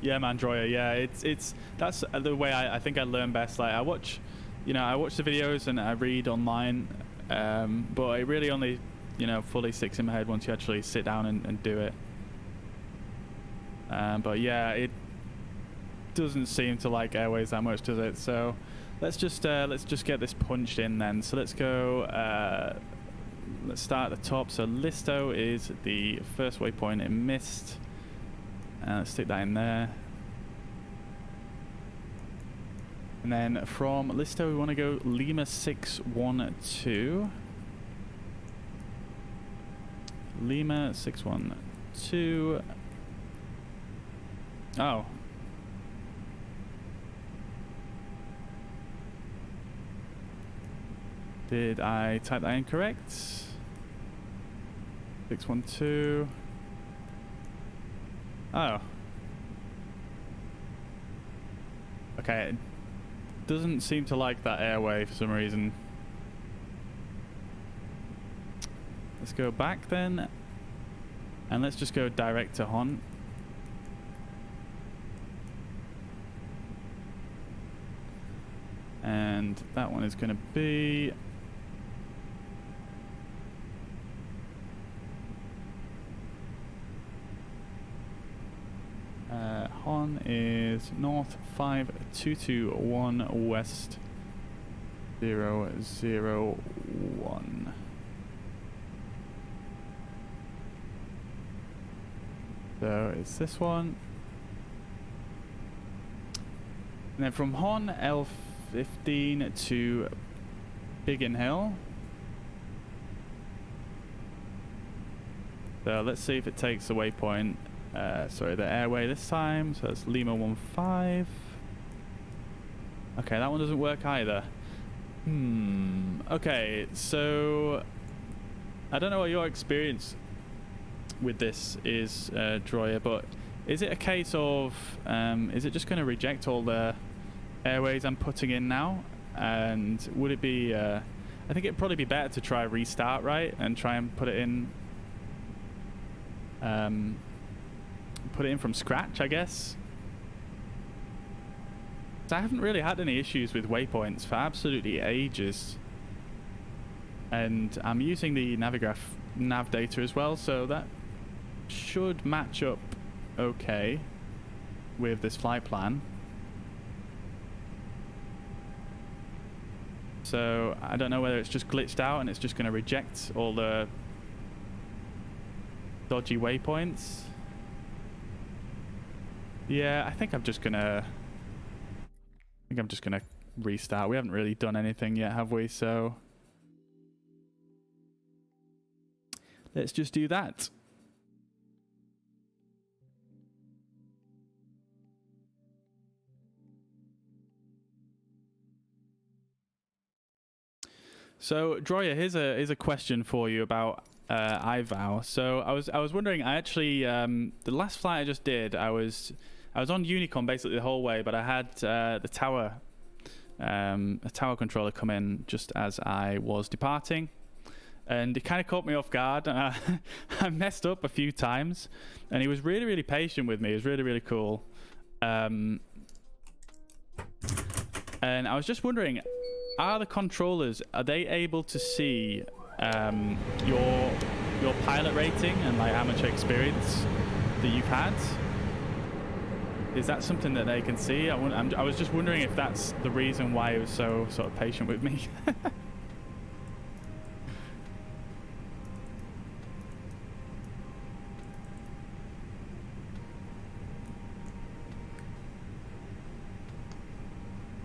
Yeah, man, Droya. Yeah, that's the way I think I learn best. Like I watch the videos and I read online, but it really only, fully sticks in my head once you actually sit down and do it. But yeah, it doesn't seem to like airways that much, does it? So let's just get this punched in then. So let's go. Let's start at the top. So Listo is the first waypoint it missed. Let's stick that in there. And then from Listo, we want to go Lima 612. Lima 612. Oh. Did I type that incorrect? 612. Oh. Okay, it doesn't seem to like that airway for some reason. Let's go back then. And let's just go direct to Hon. And that one is going to be... Hon is north 5221 west 001. So it's this one. And then from Hon L15 to Biggin Hill. So let's see if it takes the waypoint. Sorry, the airway this time. So that's Lima 15. Okay, that one doesn't work either. Okay, so I don't know what your experience with this is, Droya, but Is it a case of, is it just going to reject all the airways I'm putting in now? And would it be, I think it'd probably be better to try restart, right? And try and put it in from scratch, I guess. So I haven't really had any issues with waypoints for absolutely ages. And I'm using the Navigraph nav data as well, so that should match up okay with this flight plan. So I don't know whether it's just glitched out and it's just going to reject all the dodgy waypoints. Yeah, I think I'm just gonna restart. We haven't really done anything yet, have we? So let's just do that. So, Droya, here's a question for you about IVAO. So, I was wondering. I actually the last flight I just did, I was on Unicom basically the whole way, but I had the tower a tower controller come in just as I was departing, and it kind of caught me off guard. And I messed up a few times, and he was really patient with me. It was really cool. And I was just wondering, are the controllers, are they able to see your pilot rating and like how much experience that you've had? Is that something that they can see? I was just wondering if that's the reason why he was so sort of patient with me.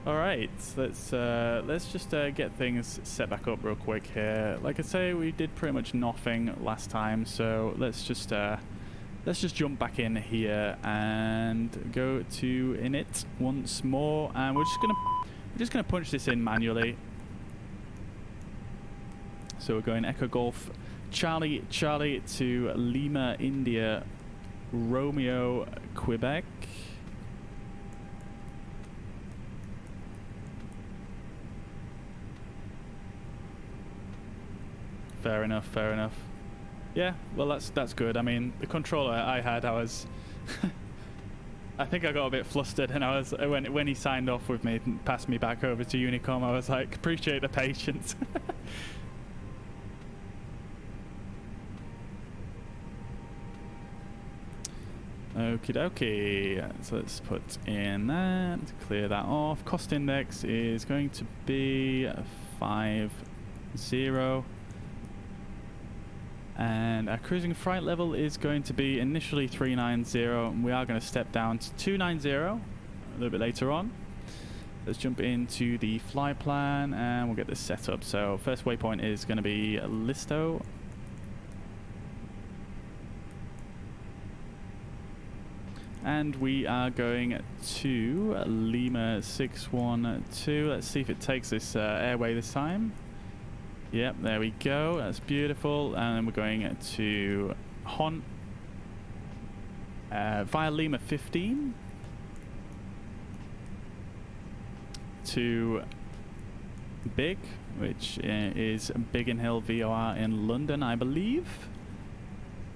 All right, let's just get things set back up real quick here. Like I say, we did pretty much nothing last time, so let's just jump back in here and go to init once more, and we're just gonna punch this in manually. So we're going Echo Golf Charlie Charlie to Lima India Romeo Quebec. Fair enough. Yeah, well that's good. I mean, the controller I had, I think I got a bit flustered, and I was when he signed off with me and passed me back over to Unicom, I was like, appreciate the patience. Okie dokie. So let's put in that, clear that off. Cost index is going to be 50. And our cruising flight level is going to be initially 390, and we are going to step down to 290 a little bit later on. Let's jump into the flight plan and we'll get this set up. So first waypoint is going to be Listo. And we are going to Lima 612. Let's see if it takes this airway this time. Yep, there we go. That's beautiful. And then we're going to Hon via Lima 15 to Big, which is Biggin Hill VOR in London, I believe.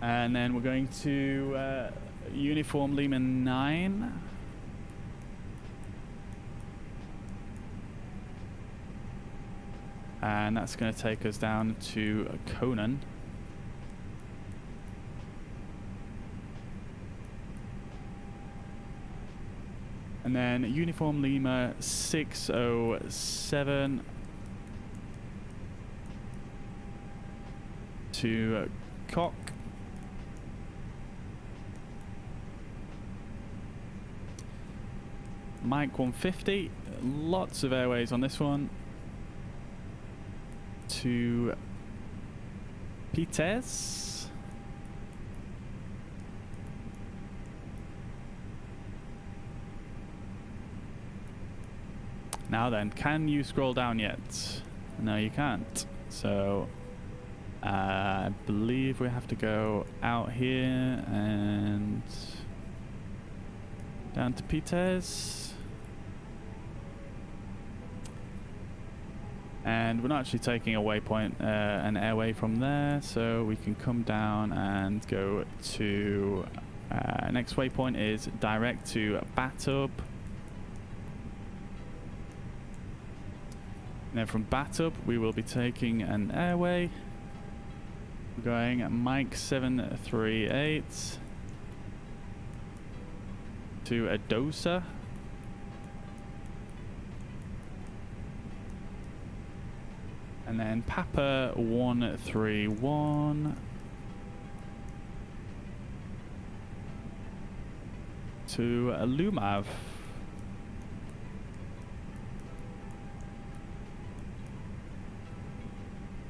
And then we're going to Uniform Lima 9. And that's going to take us down to Conan. And then Uniform Lima 607 to Cock. Mike 150, lots of airways on this one. To Pites. Now then, can you scroll down yet? No, you can't. So I believe we have to go out here and Down to Peters. And we're not actually taking a waypoint, an airway from there, so we can come down and go to next waypoint is direct to Batub. And then from Batub we will be taking an airway. We're going Mike 738 to Adosa. And then Papa 131 to Lumav.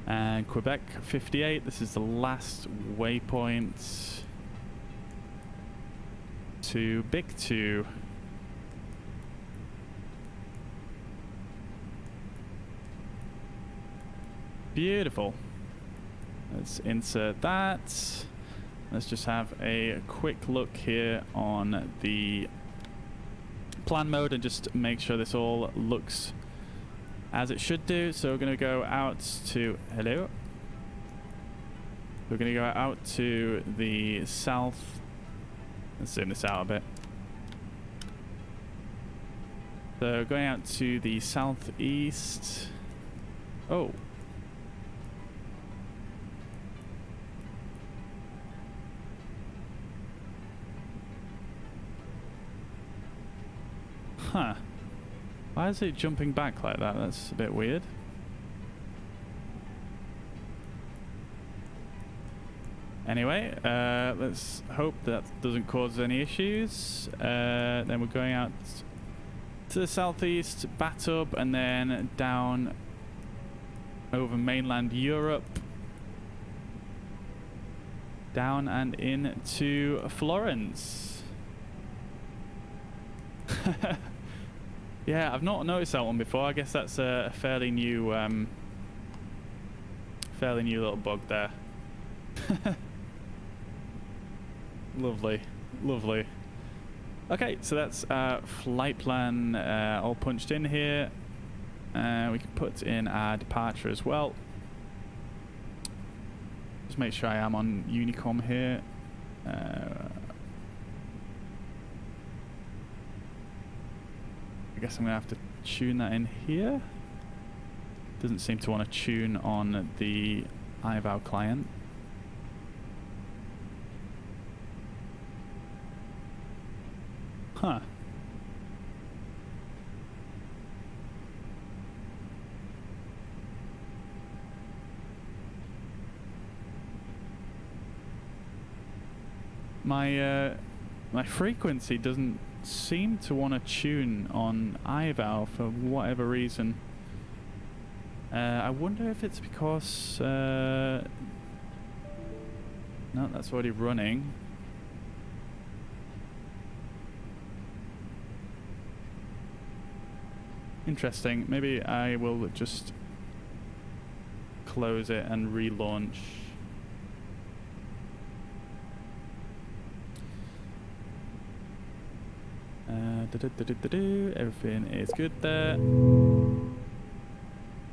And Quebec 58, this is the last waypoint to Big 2. Beautiful. Let's insert that. Let's just have a quick look here on the plan mode and just make sure this all looks as it should do. So we're going to go out to hello. We're going to go out to the south. Let's zoom this out a bit. So going out to the southeast. Oh. Huh. Why is it jumping back like that? That's a bit weird. Anyway, let's hope that doesn't cause any issues. Then we're going out to the southeast, Batub, and then down over mainland Europe. Down and into Florence. Yeah, I've not noticed that one before. I guess that's a fairly new little bug there. Lovely, lovely. Okay, so that's flight plan all punched in here. We can put in our departure as well. Just make sure I am on Unicom here. I guess I'm gonna have to tune that in here. Doesn't seem to want to tune on the IVAO client. Huh. My frequency doesn't seem to want to tune on IVAO for whatever reason. I wonder if it's because no, that's already running. Interesting. Maybe I will just close it and relaunch. Everything is good there.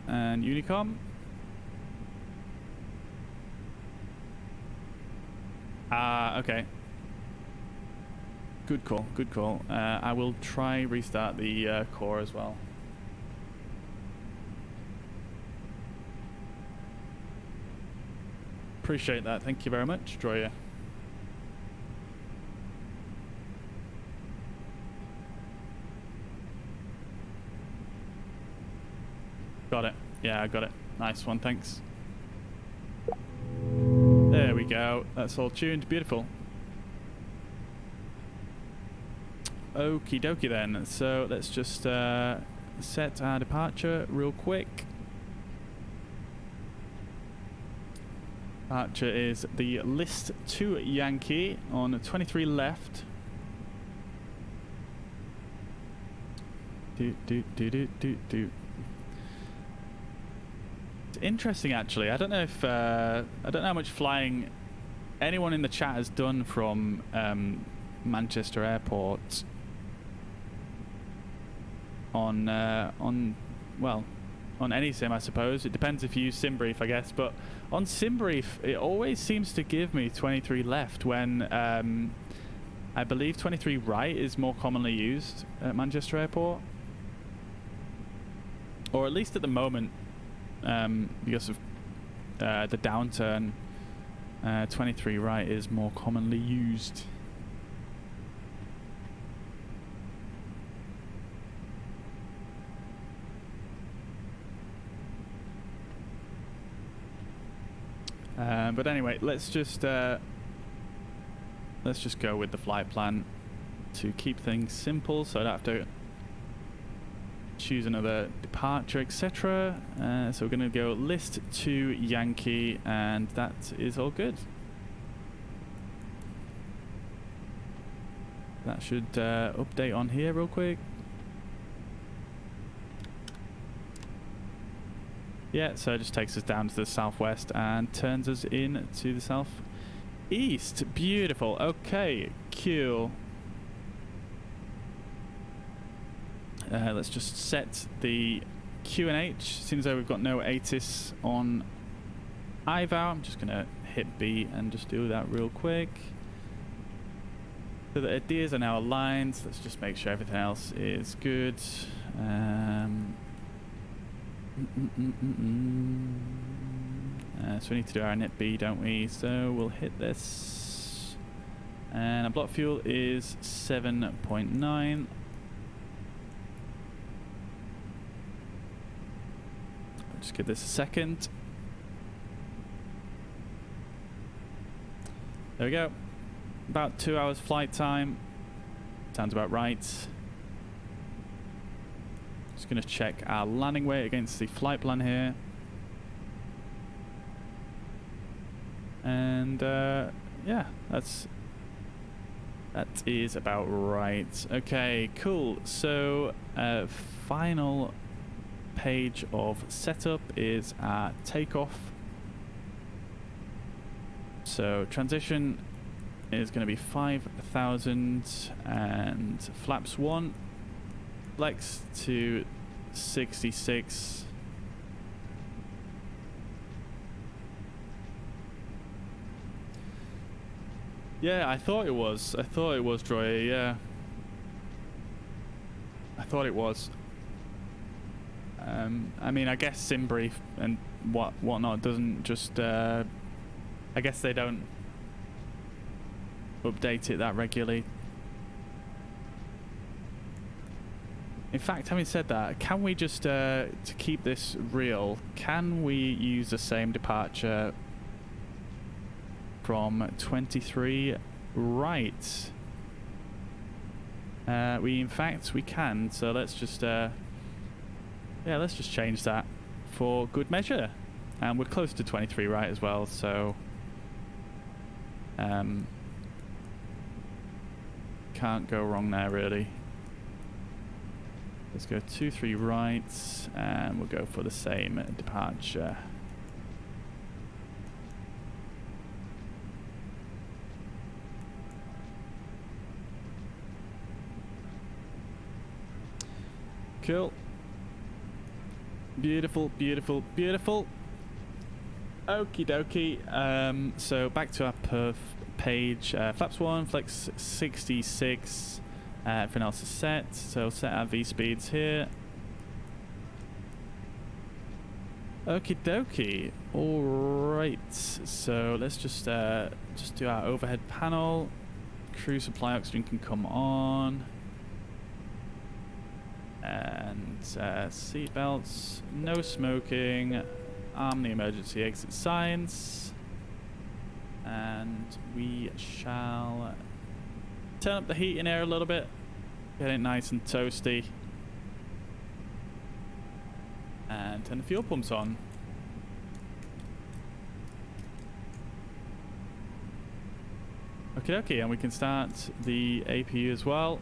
And Unicom. Okay. Good call, good call. I will try restart the core as well. Appreciate that. Thank you very much, Droya. Got it. Yeah, I got it. Nice one, thanks. There we go. That's all tuned. Beautiful. Okie dokie then. So let's just set our departure real quick. Departure is the list 2 Yankee on 23 left. Do. It's interesting, actually. I don't know if I don't know how much flying anyone in the chat has done from Manchester Airport. on well, on any sim, I suppose. It depends if you use SimBrief, I guess, but on SimBrief it always seems to give me 23 left when I believe 23 right is more commonly used at Manchester Airport, or at least at the moment, because of the downturn. 23 right is more commonly used. But anyway, let's just go with the flight plan to keep things simple, so I don't have to choose another departure, etc. So we're going to go list to Yankee, and that is all good. That should update on here real quick. Yeah, so it just takes us down to the southwest and turns us in to the southeast. Beautiful. Okay, cool. Let's just set the QNH. Seems as though we've got no ATIS on IVAO. I'm just going to hit B and just do that real quick. So the ideas are now aligned. So let's just make sure everything else is good. So we need to do our init B, don't we? So we'll hit this. And our block fuel is 7.9. Just give this a second. There we go. About 2 hours flight time. Sounds about right. Just going to check our landing weight against the flight plan here. And yeah, that is about right. Okay, cool. So final page of setup is our takeoff. So transition is going to be 5,000 and flaps 1, flex to 66. Yeah, I thought it was Droy, yeah. I thought it was. I mean, I guess SimBrief and whatnot doesn't just, I guess they don't update it that regularly. In fact, having said that, can we just, to keep this real, can we use the same departure from 23 right? In fact, we can, so let's just, yeah, let's just change that for good measure. And we're close to 23 right as well, so can't go wrong there really. Let's go 23 right, and we'll go for the same departure. Cool. Beautiful, beautiful, beautiful. Okie dokie. So back to our perf page. Flaps 1, flex 66. Everything else is set. So set our V speeds here. Okie dokie. Alright. So let's just do our overhead panel. Crew supply oxygen can come on. And seat belts, no smoking, arm the emergency exit signs, and we shall turn up the heat in here a little bit, get it nice and toasty, and turn the fuel pumps on. Okay, and we can start the APU as well.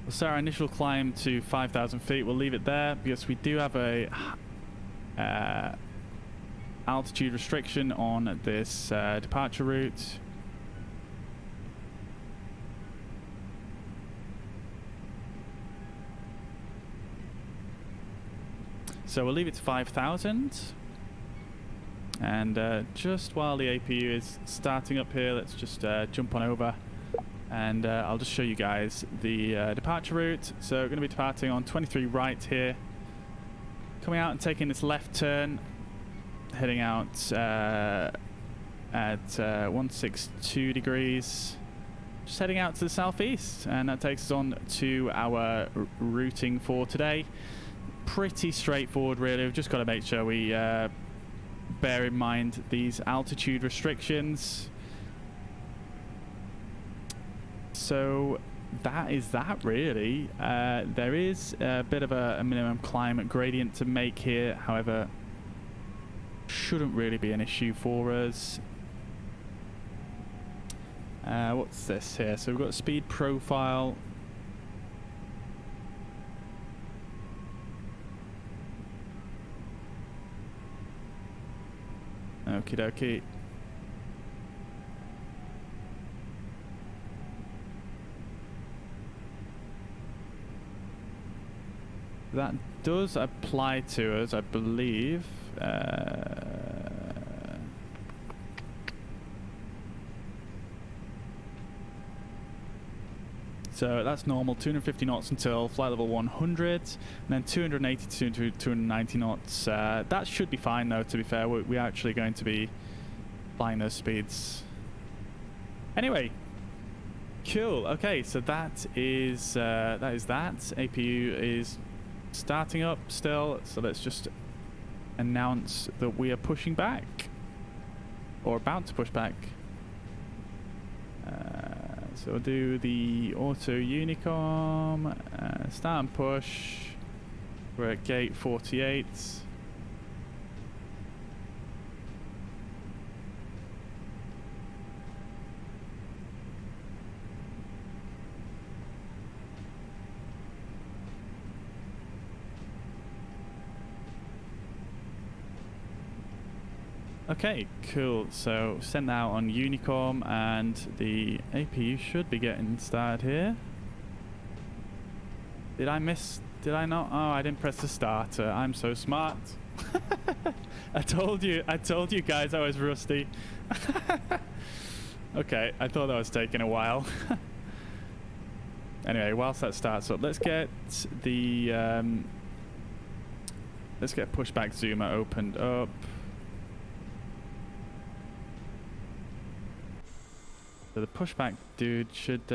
We'll start our initial climb to 5,000 feet. We'll leave it there because we do have a altitude restriction on this departure route. So we'll leave it to 5,000. And just while the APU is starting up here, let's just jump on over. And I'll just show you guys the departure route. So we're going to be departing on 23 right here. Coming out and taking this left turn. Heading out at 162 degrees. Just heading out to the southeast. And that takes us on to our routing for today. Pretty straightforward, really. We've just got to make sure we bear in mind these altitude restrictions. So that is that, really. There is a bit of a minimum climate gradient to make here, however, shouldn't really be an issue for us. What's this here? So we've got a speed profile. Okie dokie. That does apply to us, I believe. So that's normal, 250 knots until flight level 100, and then 280 to 290 knots. That should be fine, though, to be fair. We're actually going to be flying those speeds. Anyway, cool. Okay, so that is that. APU is starting up still, so let's just announce that we are pushing back, or about to push back. So we'll do the auto unicom, start and push. We're at gate 48. Okay, cool. So send that out on Unicom, and the APU should be getting started here. Did I miss? Did I not? Oh, I didn't press the starter. I'm so smart. I told you guys I was rusty. Okay, I thought that was taking a while. Anyway, whilst that starts up, let's get the pushback zoomer opened up. So the pushback dude should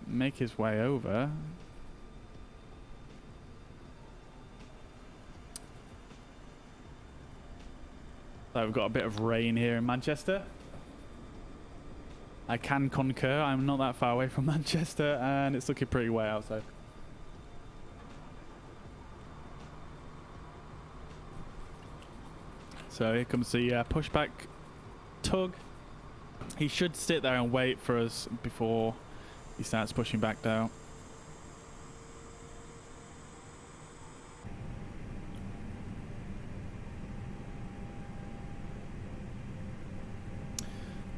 make his way over. So we've got a bit of rain here in Manchester. I can concur, I'm not that far away from Manchester, and it's looking pretty wet outside. So here comes the pushback tug. He should sit there and wait for us before he starts pushing back down.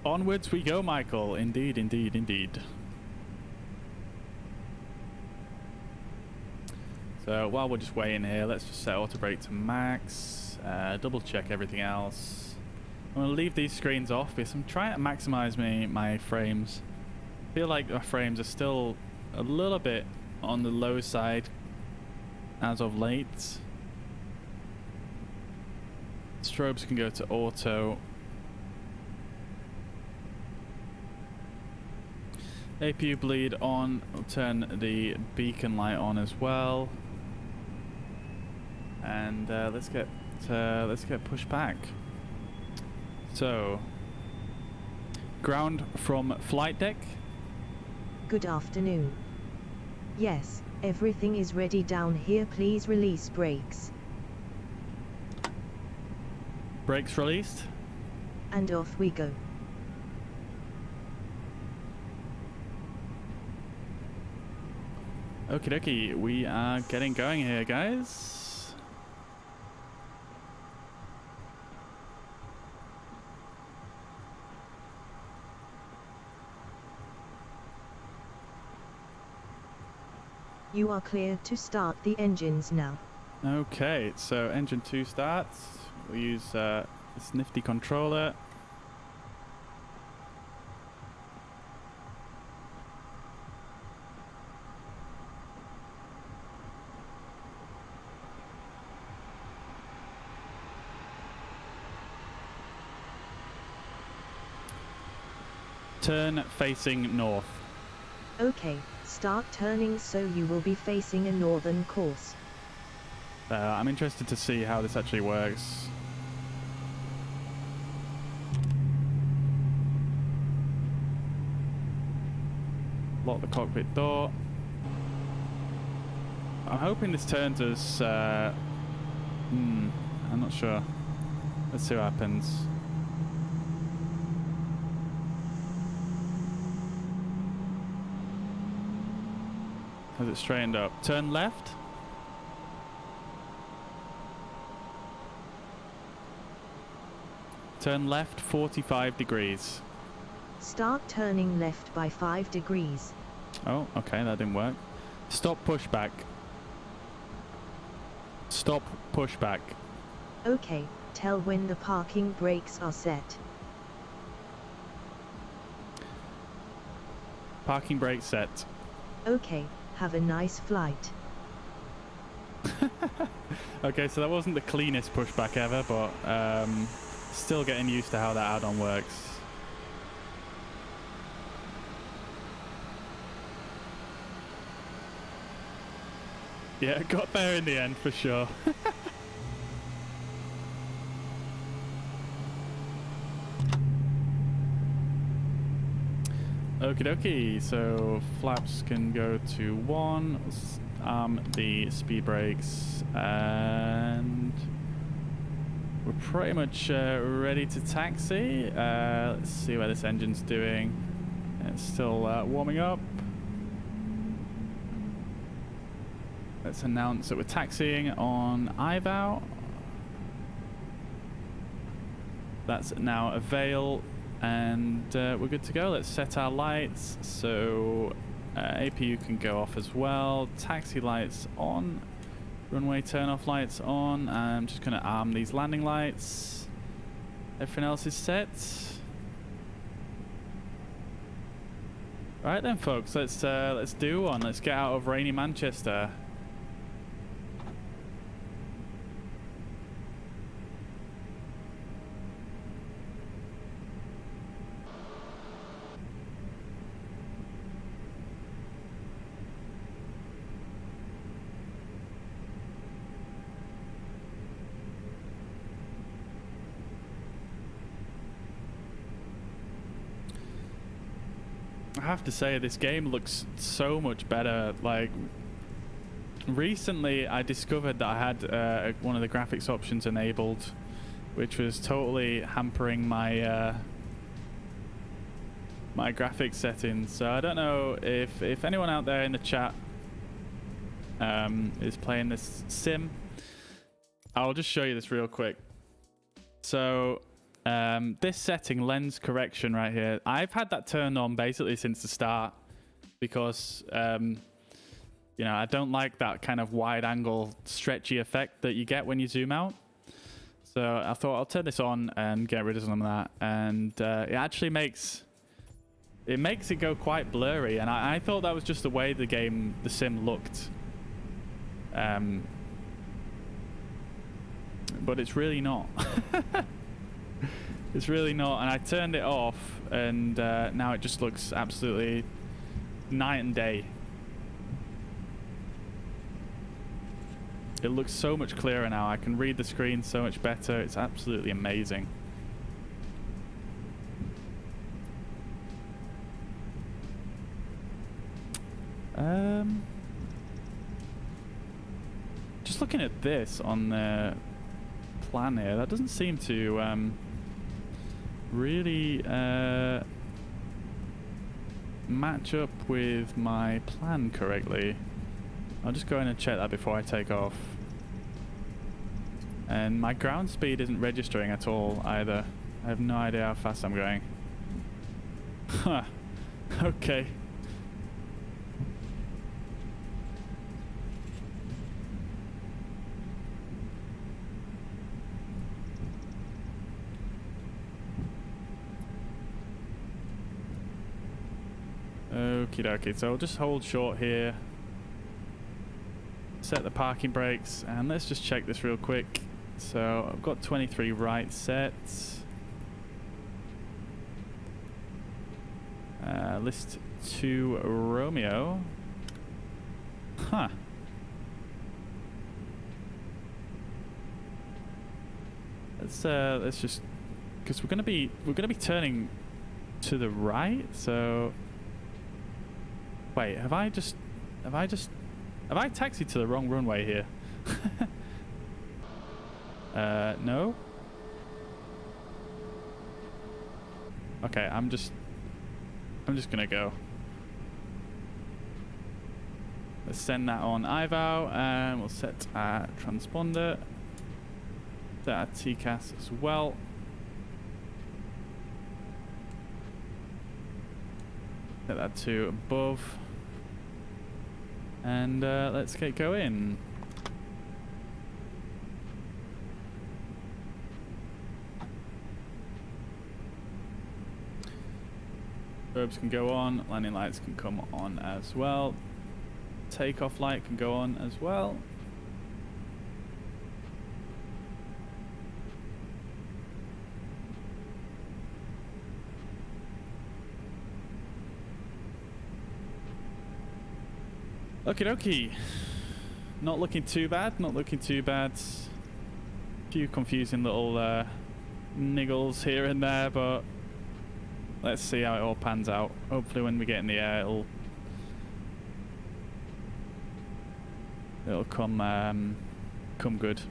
Onwards we go, Michael. Indeed, indeed, indeed. So while we're just waiting here, let's just set auto brake to max. Double check everything else. I'm going to leave these screens off because I'm trying to maximize my frames. I feel like my frames are still a little bit on the low side as of late. Strobes can go to auto. APU bleed on. We'll turn the beacon light on as well. And let's get pushed back. So, ground from flight deck. Good afternoon. Yes, everything is ready down here. Please release brakes. Brakes released. And off we go. Okie dokie, we are getting going here, guys. You are clear to start the engines now. Okay, so engine 2 starts. We'll use this nifty controller. Turn facing north. Okay, start turning so you will be facing a northern course. I'm interested to see how this actually works. Lock the cockpit door. I'm hoping this turns us... I'm not sure. Let's see what happens. Has it straightened up? Turn left. Turn left 45 degrees. Start turning left by 5 degrees. Oh, okay, that didn't work. Stop pushback. Stop pushback. Okay, tell when the parking brakes are set. Parking brake set. Okay, have a nice flight. Okay, so that wasn't the cleanest pushback ever, but still getting used to how that add-on works. Yeah, got there in the end for sure. Okie dokie, so flaps can go to 1, the speed brakes, and we're pretty much ready to taxi. Let's see what this engine's doing. It's still warming up. Let's announce that we're taxiing on IVAO. That's now avail. And we're good to go. Let's set our lights. So APU can go off as well. Taxi lights on. Runway turn off lights on. I'm just going to arm these landing lights. Everything else is set. Right then, folks. Let's do one. Let's get out of rainy Manchester. I have to say, this game looks so much better. Like, recently I discovered that I had one of the graphics options enabled, which was totally hampering my my graphics settings. So I don't know if anyone out there in the chat is playing this sim. I'll just show you this real quick. So this setting, lens correction right here, I've had that turned on basically since the start because you know, I don't like that kind of wide angle stretchy effect that you get when you zoom out. So I thought I'll turn this on and get rid of some of that, and it actually makes it go quite blurry, and I thought that was just the way the sim looked, but it's really not. It's really not, and I turned it off, and now it just looks absolutely night and day. It looks so much clearer now. I can read the screen so much better. It's absolutely amazing. Just looking at this on the plan here, that doesn't seem to really match up with my plan correctly. I'll just go in and check that before I take off. And my ground speed isn't registering at all either. I have no idea how fast I'm going. Huh. Okay. Okie dokie, so we'll just hold short here. Set the parking brakes, and let's just check this real quick. So I've got 23 right set. List 2 Romeo. Huh. Let's just, because we're gonna be turning to the right. So wait, have I taxied to the wrong runway here? No. Okay, I'm just gonna go. Let's send that on IVAO, and we'll set our transponder, set our TCAS as well. Set that to above, and let's get going. Verbs can go on, landing lights can come on as well. Takeoff light can go on as well. Okie dokie. Not looking too bad, not looking too bad. A few confusing little niggles here and there, but let's see how it all pans out. Hopefully when we get in the air it'll come good.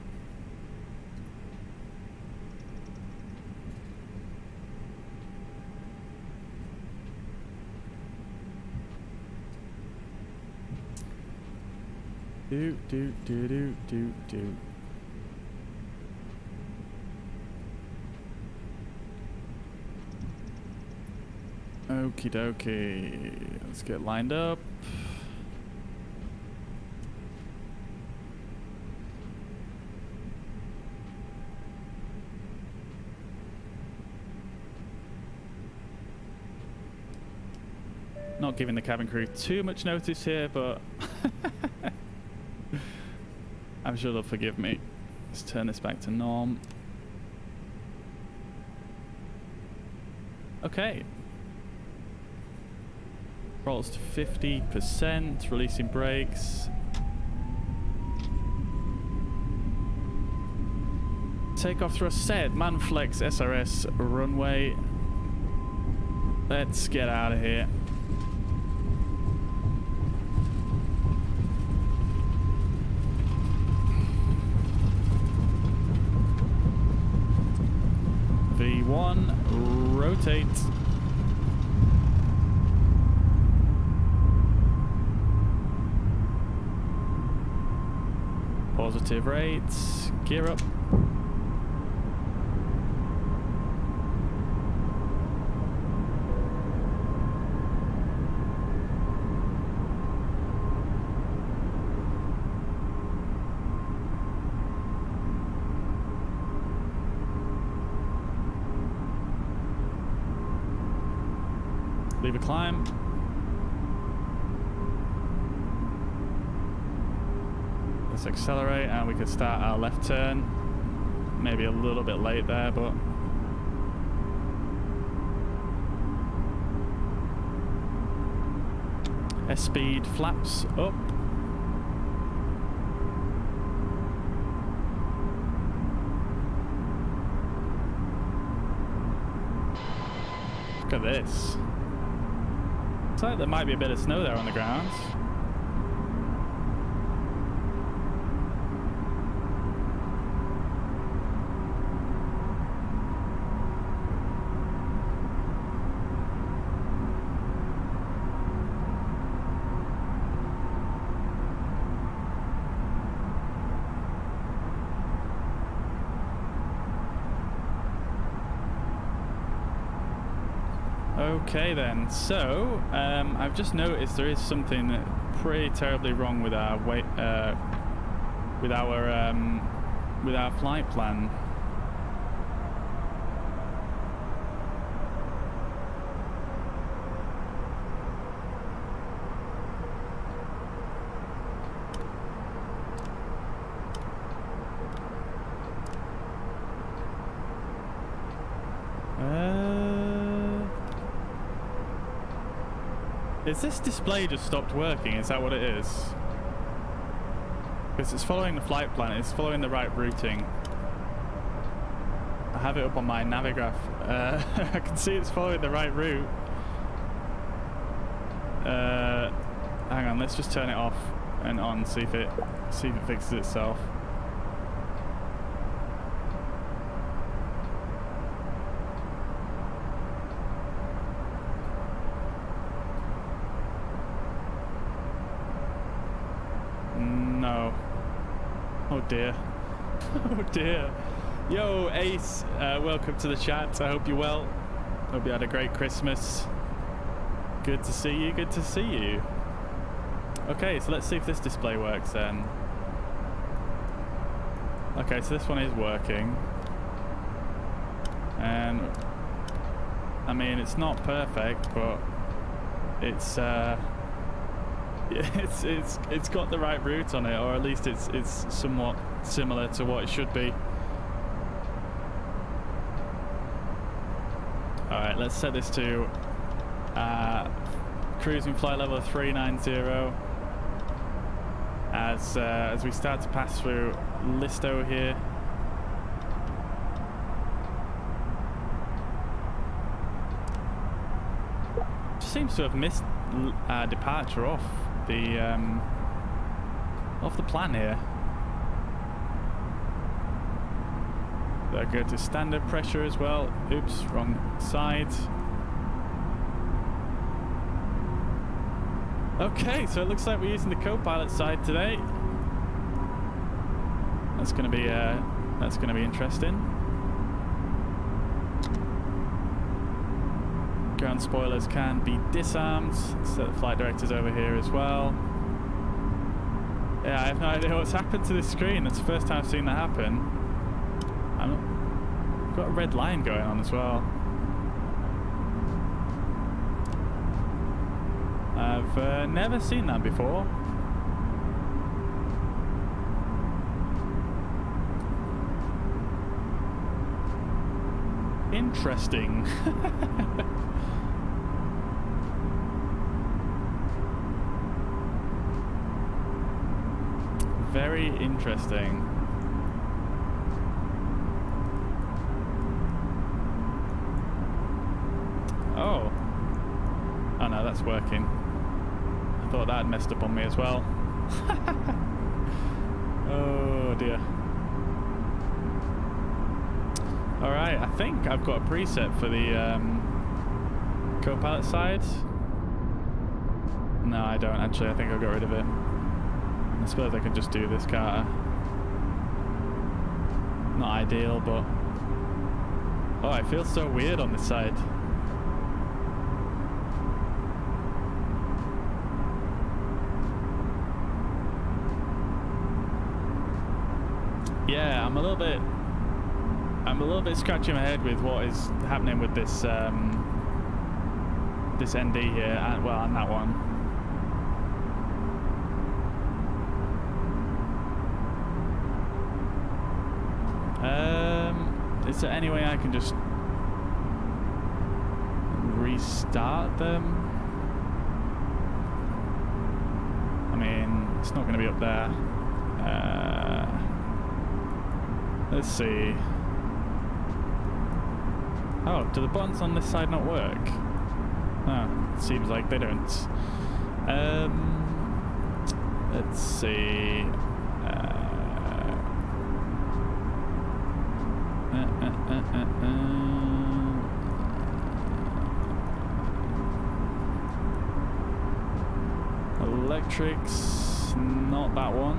Do. Okie dokie. Let's get lined up. Not giving the cabin crew too much notice here, but I'm sure they'll forgive me. Let's turn this back to norm. Okay. Throttles to 50%, releasing brakes. Takeoff thrust set, Manflex SRS runway. Let's get out of here. V1, rotate. Positive rates, gear up. Leave a climb. Let's accelerate, and we could start our left turn. Maybe a little bit late there, but S-speed flaps up. Look at this. Looks like there might be a bit of snow there on the ground. Okay then, so I've just noticed there is something pretty terribly wrong with our with our flight plan. Is this display just stopped working? Is that what it is? Because it's following the flight plan. It's following the right routing. I have it up on my navigraph. I can see it's following the right route. Hang on, let's just turn it off and on, see if it fixes itself. No. Oh dear. Oh dear. Yo, Ace, welcome to the chat. I hope you're well. Hope you had a great Christmas. Good to see you, good to see you. Okay, so let's see if this display works then. Okay, so this one is working. And I mean, it's not perfect, but it's it's got the right route on it, or at least it's somewhat similar to what it should be. Alright, let's set this to cruising flight level 390 as we start to pass through Listo here. Just seems to have missed departure off the plan here. They'll go to standard pressure as well. Oops, wrong side. Okay, so it looks like we're using the co-pilot side today. That's gonna be interesting. Ground spoilers can be disarmed. So the flight director's over here as well. Yeah, I have no idea what's happened to this screen. It's the first time I've seen that happen. I've got a red line going on as well. I've never seen that before. Interesting. Very interesting. Oh. Oh no, that's working. I thought that had messed up on me as well. Oh dear. Alright, I think I've got a preset for the co-pilot side. No, I don't actually. I think I'll get rid of it. I suppose I could just do this car. Not ideal, but... Oh, it feels so weird on this side. Yeah, I'm a little bit scratching my head with what is happening with this this ND here, and well, and that one. Is there any way I can just restart them? I mean, it's not going to be up there. Let's see. Oh, do the buttons on this side not work? Oh, it seems like they don't. Let's see. Electrics, not that one.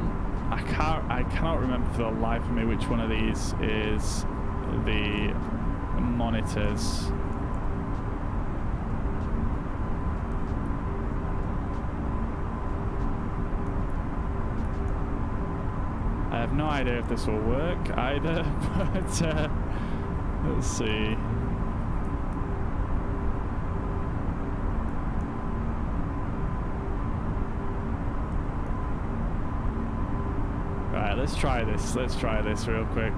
I cannot remember for the life of me which one of these is the monitors. I have no idea if this will work either, but let's see. Right, let's try this. Let's try this real quick.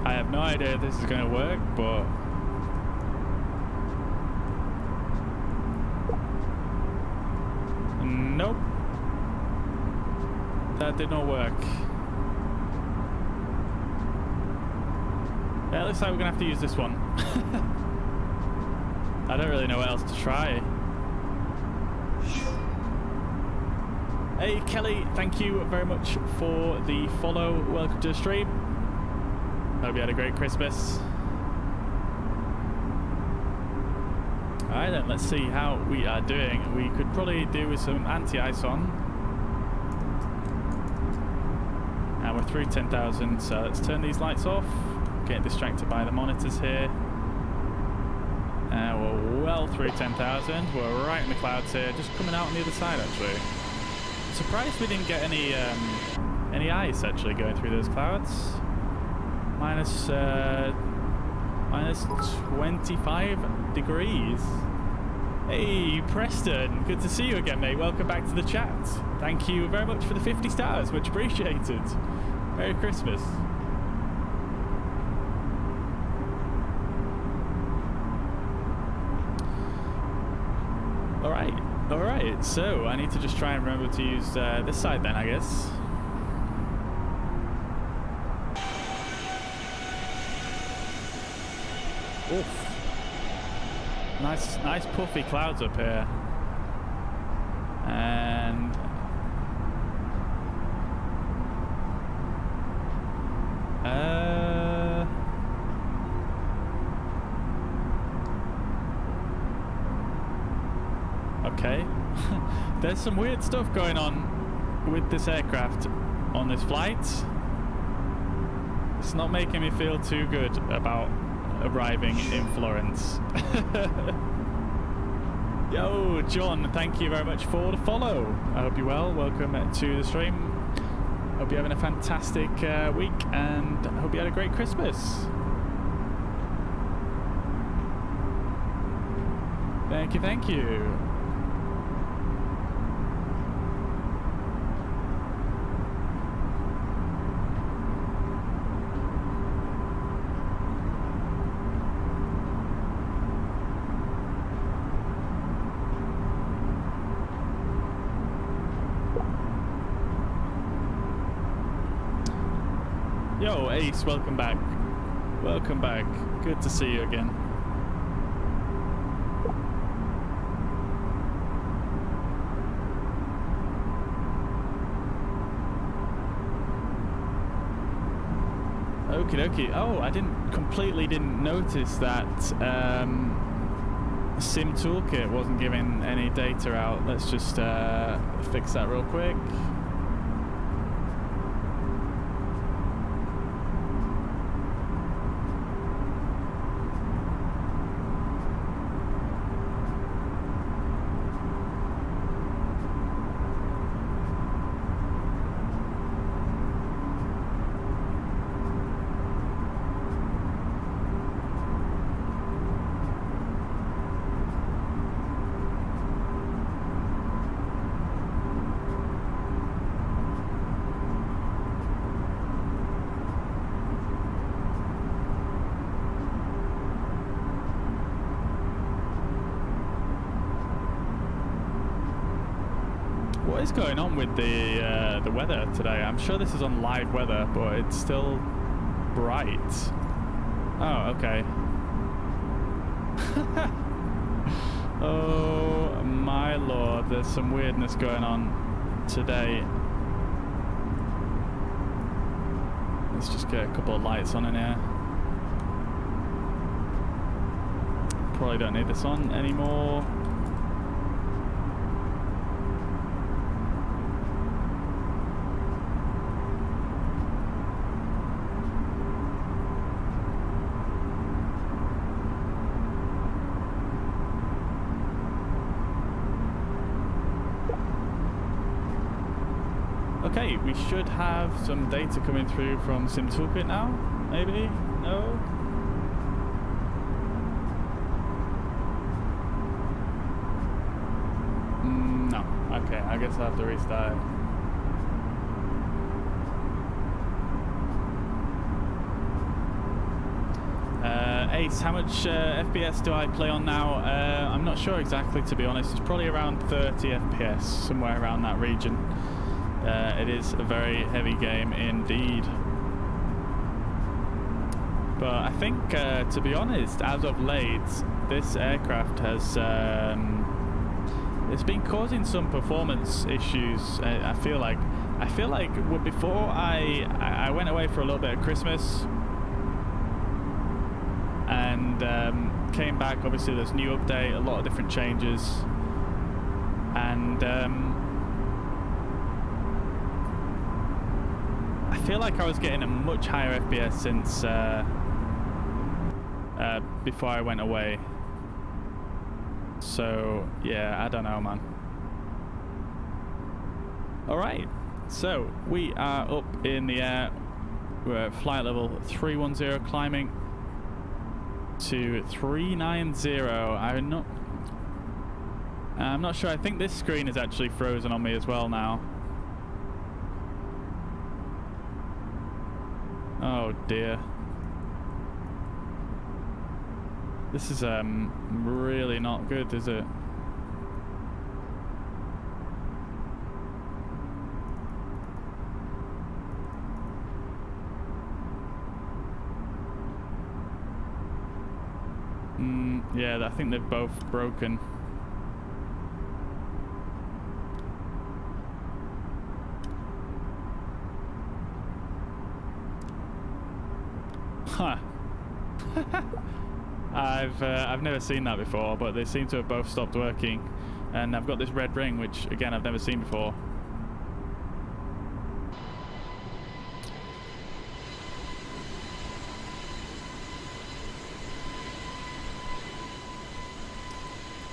I have no idea if this is going to work, but nope, that did not work. Yeah, it looks like we're gonna have to use this one. I don't really know what else to try. Hey Kelly, thank you very much for the follow. Welcome to the stream. Hope you had a great Christmas. Alright then, let's see how we are doing. We could probably do with some anti-ice on. And we're through 10,000, so let's turn these lights off. Getting distracted by the monitors here. We're well through 10,000. We're right in the clouds here, just coming out on the other side actually. Surprised we didn't get any ice actually going through those clouds. Minus 25 degrees. Hey Preston, good to see you again, mate. Welcome back to the chat. Thank you very much for the 50 stars, much appreciated. Merry Christmas. Alright, so I need to just try and remember to use this side then, I guess. Oof. Nice puffy clouds up here. And okay. There's some weird stuff going on with this aircraft on this flight. It's not making me feel too good about arriving in Florence. Yo, John, thank you very much for the follow. I hope you're well. Welcome to the stream. Hope you're having a fantastic week, and I hope you had a great Christmas. Thank you. Yo, Ace, welcome back. Welcome back. Good to see you again. Okie dokie. Oh, I completely didn't notice that Sim Toolkit wasn't giving any data out. Let's just fix that real quick. What is going on with the weather today? I'm sure this is on live weather, but it's still bright. Oh, okay. Oh my lord, there's some weirdness going on today. Let's just get a couple of lights on in here. Probably don't need this on anymore. Okay, we should have some data coming through from Sim Toolkit now, maybe? No? No. Okay, I guess I'll have to restart. Ace, how much FPS do I play on now? I'm not sure exactly, to be honest. It's probably around 30 FPS, somewhere around that region. It is a very heavy game indeed. But I think, to be honest, as of late, this aircraft has it's been causing some performance issues. I feel like before I went away for a little bit of Christmas and came back. Obviously, there's a new update, a lot of different changes, and I feel like I was getting a much higher FPS since before I went away. So yeah, I don't know, man. Alright, so we are up in the air. We're at flight level 310, climbing to 390. I'm not sure. I think this screen is actually frozen on me as well now. Oh dear. This is really not good, is it? Yeah, I think they've both broken. Huh. I've never seen that before, but they seem to have both stopped working, and I've got this red ring, which again I've never seen before.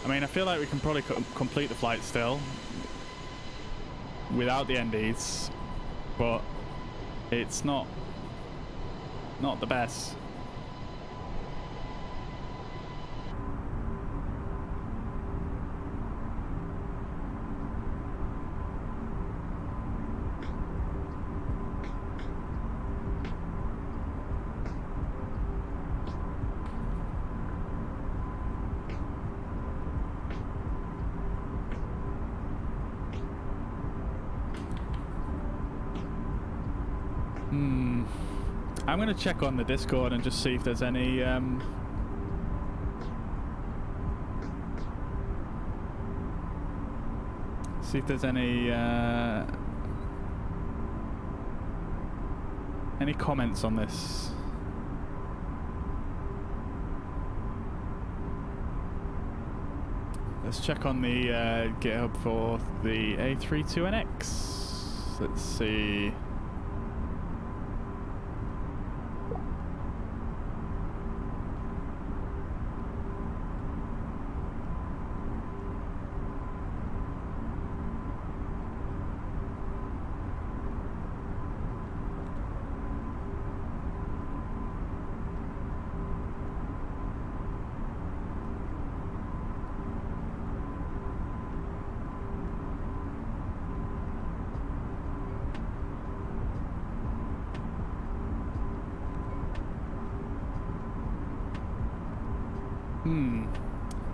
I mean, I feel like we can probably complete the flight still without the NDs, but it's not the best. I'm going to check on the Discord and just see if there's any comments on this. Let's check on the GitHub for the A32NX. Let's see.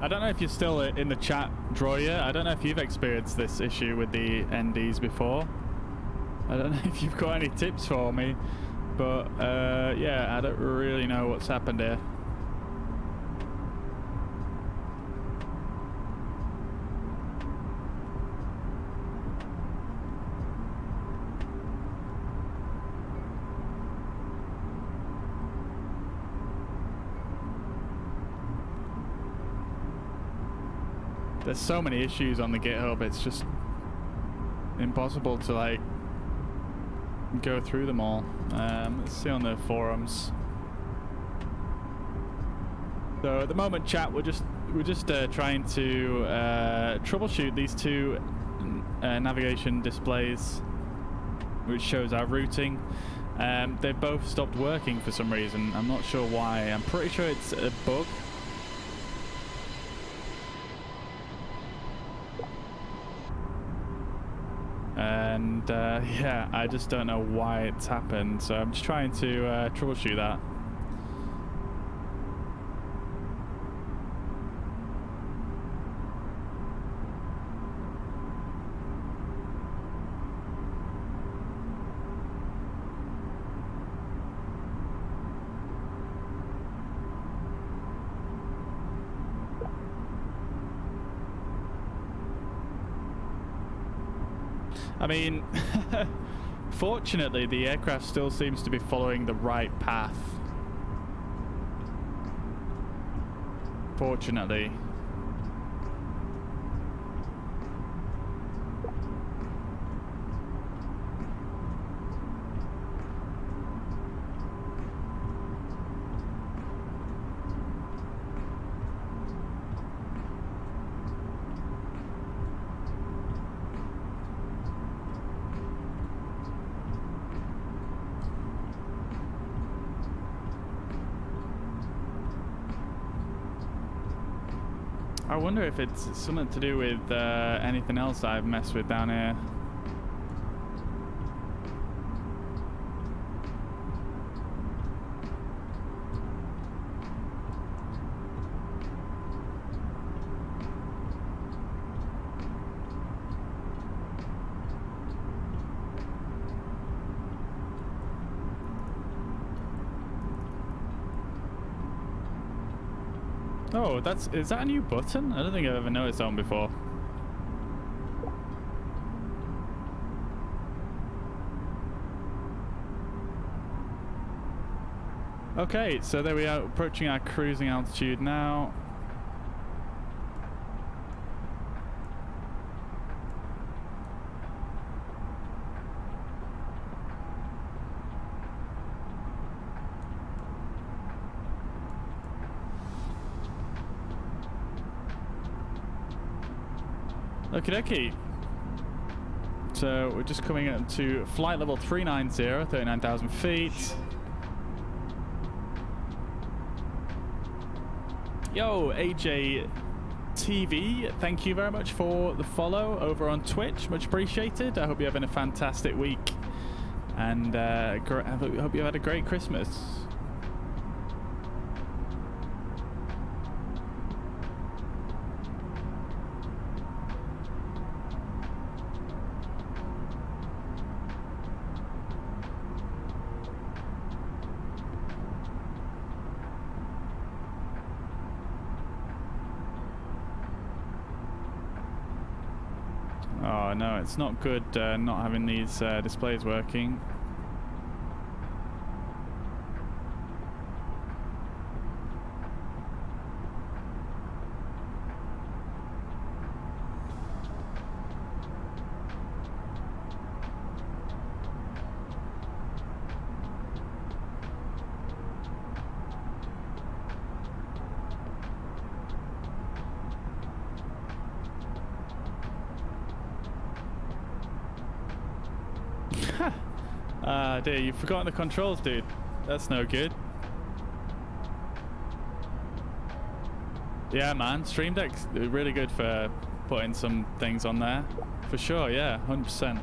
I don't know if you're still in the chat, Droya. I don't know if you've experienced this issue with the NDs before. I don't know if you've got any tips for me, but yeah, I don't really know what's happened here. There's so many issues on the GitHub, it's just impossible to like go through them all. Let's see on the forums. So at the moment, chat, we're just trying to troubleshoot these two navigation displays, which shows our routing. They've both stopped working for some reason. I'm not sure why. I'm pretty sure it's a bug. And yeah, I just don't know why it's happened, so I'm just trying to troubleshoot that. I mean, fortunately, the aircraft still seems to be following the right path. Fortunately. I wonder if it's something to do with anything else I've messed with down here. Oh, is that a new button? I don't think I've ever noticed that one before. Okay, so there we are, approaching our cruising altitude now. Okie dokie. So we're just coming up to flight level 390, 39,000 feet. Yo, AJ TV, thank you very much for the follow over on Twitch. Much appreciated. I hope you're having a fantastic week. And I hope you had a great Christmas. Oh no, it's not good not having these displays working. Dear, you've forgotten the controls, dude. That's no good. Yeah, man, Stream Deck's really good for putting some things on there. For sure, yeah, 100%.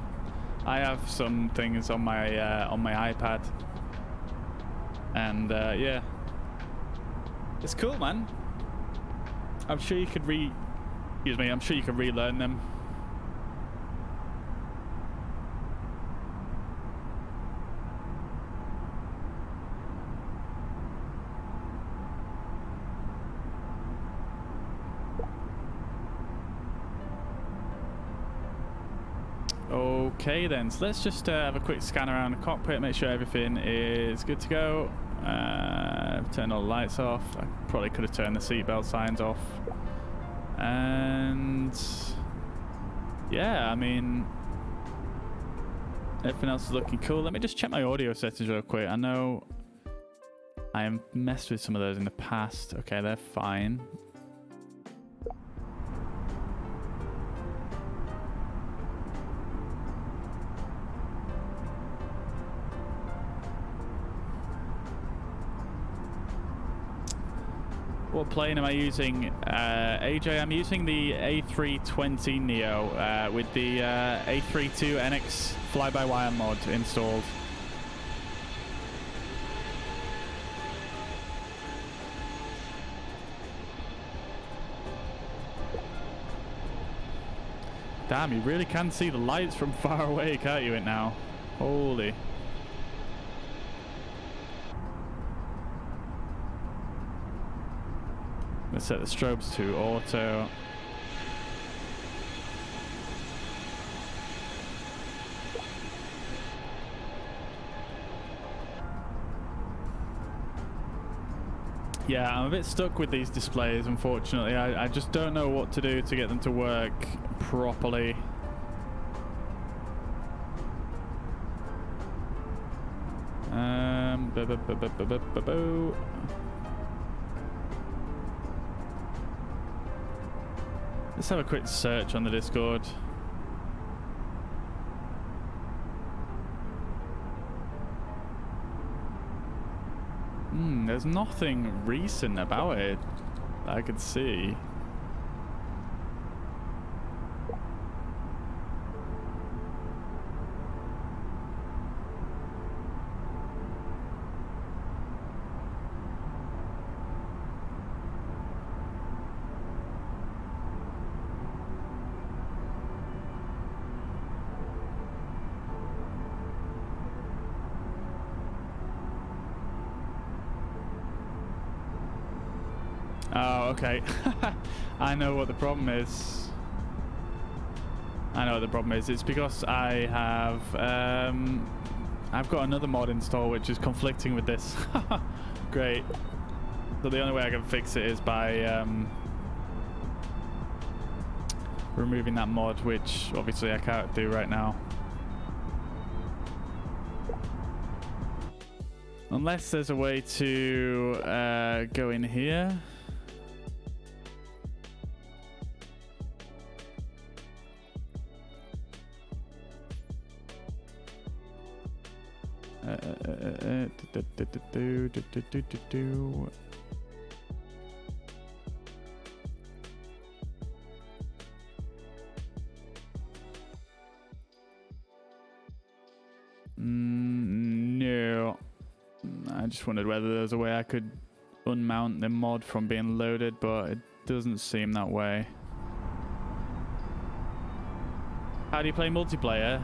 I have some things on my iPad. And yeah. It's cool, man. I'm sure you could I'm sure you can relearn them. Okay then, so let's just have a quick scan around the cockpit, make sure everything is good to go. Turn all the lights off. I probably could have turned the seatbelt signs off. And yeah, I mean, everything else is looking cool. Let me just check my audio settings real quick. I know I have messed with some of those in the past. Okay, they're fine. What plane am I using? AJ, I'm using the A320neo with the A32NX fly-by-wire mod installed. Damn, you really can see the lights from far away, can't you, it now? Holy. Let's set the strobes to auto. Yeah, I'm a bit stuck with these displays, unfortunately. I just don't know what to do to get them to work properly. Let's have a quick search on the Discord. There's nothing recent about it that I could see. Oh, okay. I know what the problem is. I know what the problem is. It's because I have I've got another mod installed which is conflicting with this. Great. So the only way I can fix it is by removing that mod, which obviously I can't do right now. Unless there's a way to go in here. No. I just wondered whether there was a way I could unmount the mod from being loaded, but it doesn't seem that way. How do you play multiplayer?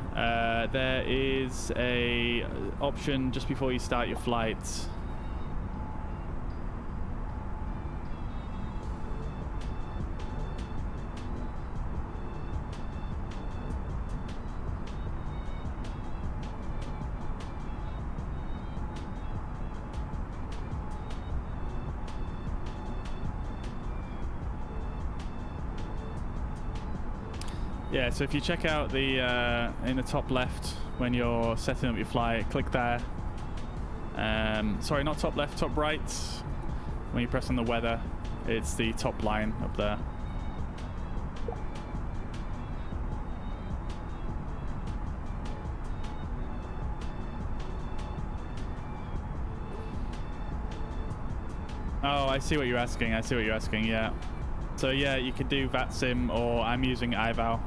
There is a option just before you start your flight. Yeah, so if you check out the in the top left when you're setting up your flight, click there. Sorry, not top left, top right. When you press on the weather, it's the top line up there. Oh, I see what you're asking. I see what you're asking, yeah. So yeah, you could do VAT Sim, or I'm using IVAO.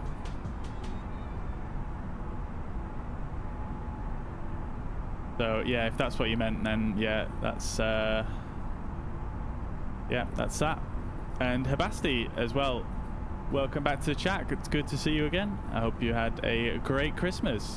So yeah, if that's what you meant, then yeah, that's that. And Habasti as well. Welcome back to the chat. It's good to see you again. I hope you had a great Christmas.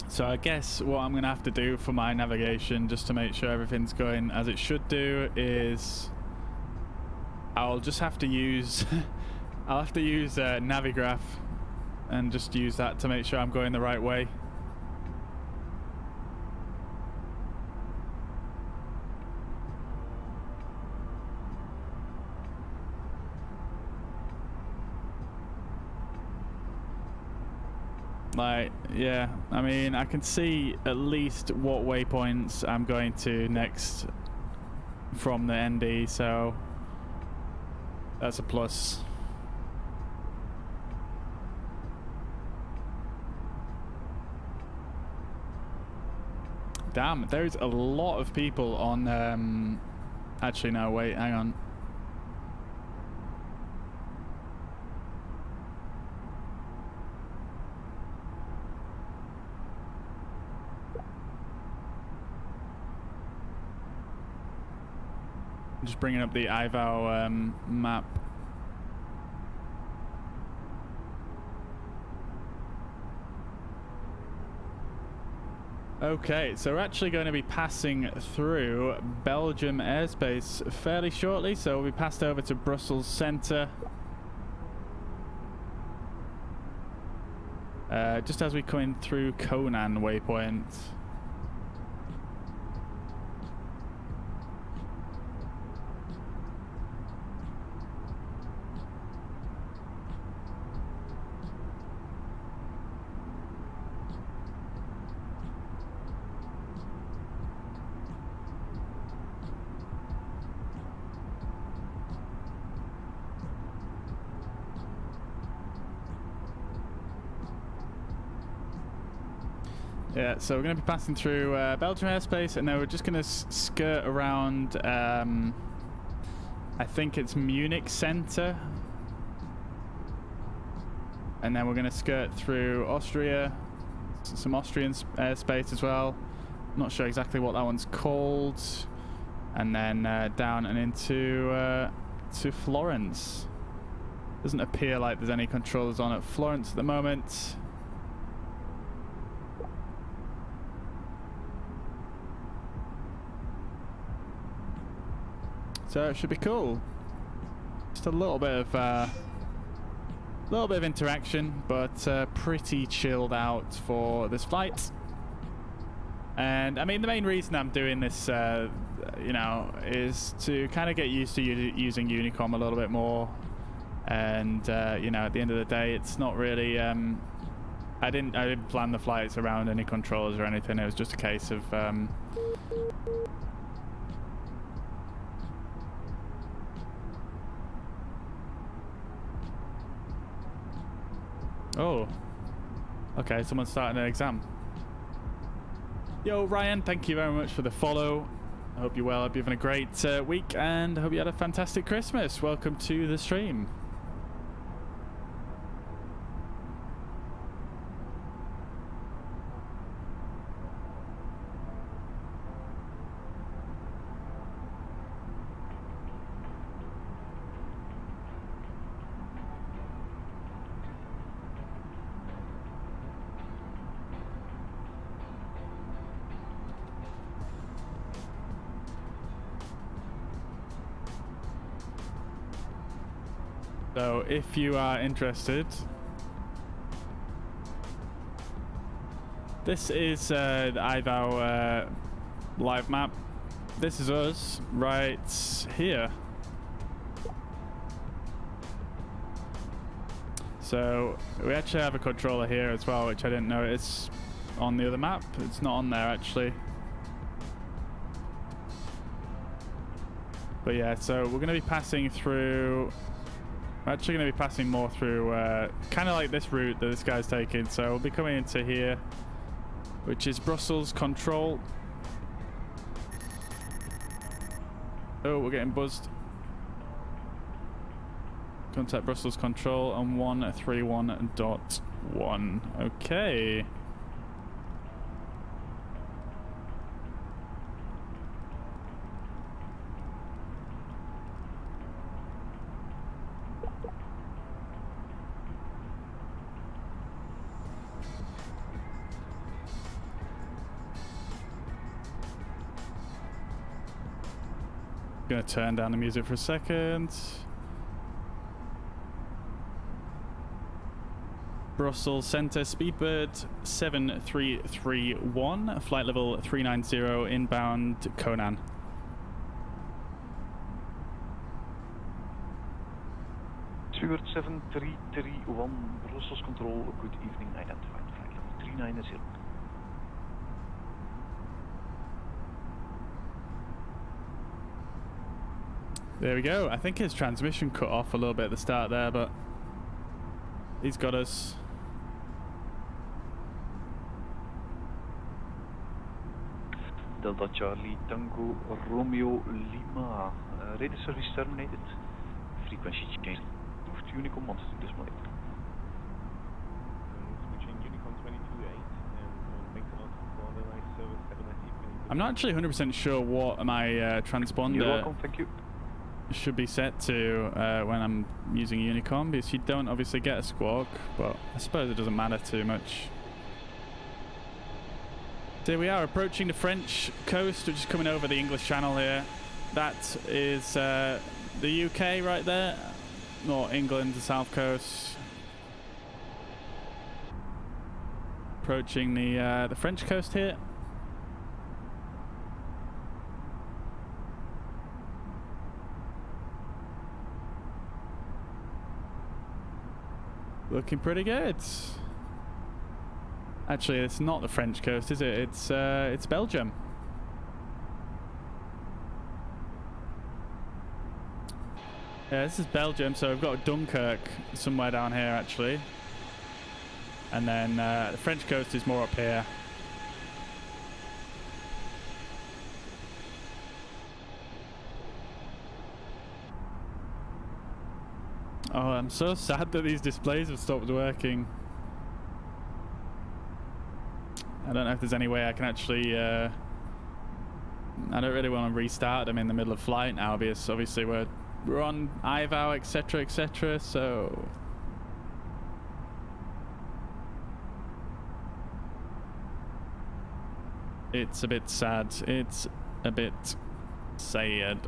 So I guess what I'm going to have to do for my navigation, just to make sure everything's going as it should do, is I'll just have to use I'll have to use Navigraph and just use that to make sure I'm going the right way. Like, yeah, I mean, I can see at least what waypoints I'm going to next from the ND, so that's a plus. Damn, there's a lot of people on, actually no, wait, hang on. Just bringing up the IVAO map. Okay, so we're actually going to be passing through Belgium airspace fairly shortly, so we'll be passed over to Brussels Centre. Just as we come in through Conan waypoint. Yeah, so we're going to be passing through Belgium airspace, and then we're just going to skirt around, I think it's Munich Centre. And then we're going to skirt through Austria, some Austrian airspace as well. Not sure exactly what that one's called. And then down and into to Florence. Doesn't appear like there's any controllers on at Florence at the moment. So it should be cool. Just a little bit of interaction, but pretty chilled out for this flight. And I mean, the main reason I'm doing this, you know, is to kind of get used to using Unicom a little bit more. And you know, at the end of the day, it's not really. I didn't plan the flights around any controllers or anything. It was just a case of. Oh, okay, someone's starting an exam. Yo, Ryan, thank you very much for the follow. I hope you're well. I hope you're having a great week, and I hope you had a fantastic Christmas. Welcome to the stream. So if you are interested, this is the IVAO live map. This is us right here. So we actually have a controller here as well, which I didn't notice on the other map. It's not on there actually. But yeah, so we're going to be passing through. We're actually going to be passing more through kind of like this route that this guy's taking. So we'll be coming into here, which is Brussels Control. Oh, we're getting buzzed. Contact Brussels Control on 131.1. Okay. Gonna turn down the music for a second. Brussels Centre, Speedbird 7331, flight level 390, inbound Conan. Fjords 7331, Brussels Control, good evening, identified flight level 390. There we go. I think his transmission cut off a little bit at the start there, but he's got us. Delta Charlie Tango Romeo Lima, radar service terminated, frequency change, Unicom 1 decimal 8. Switching Unicom 22.8 and thanks a lot for the nice service. Have a nice evening. I'm not actually 100% sure what my transponder. You're welcome, thank you. should be set to when I'm using Unicom, because you don't obviously get a squawk, but I suppose it doesn't matter too much. So we are approaching the French coast, which is coming over the English Channel here. That is the UK right there, or England, the south coast. Approaching the French coast here. Looking pretty good. Actually, it's not the French coast, is it? It's Belgium. Yeah, this is Belgium, so we've got Dunkirk somewhere down here, actually. And then the French coast is more up here. Oh, I'm so sad that these displays have stopped working. I don't know if there's any way I can actually... I don't really want to restart them in the middle of flight now, because obviously we're on IVAO, etc, etc, so... It's a bit sad. It's a bit sad.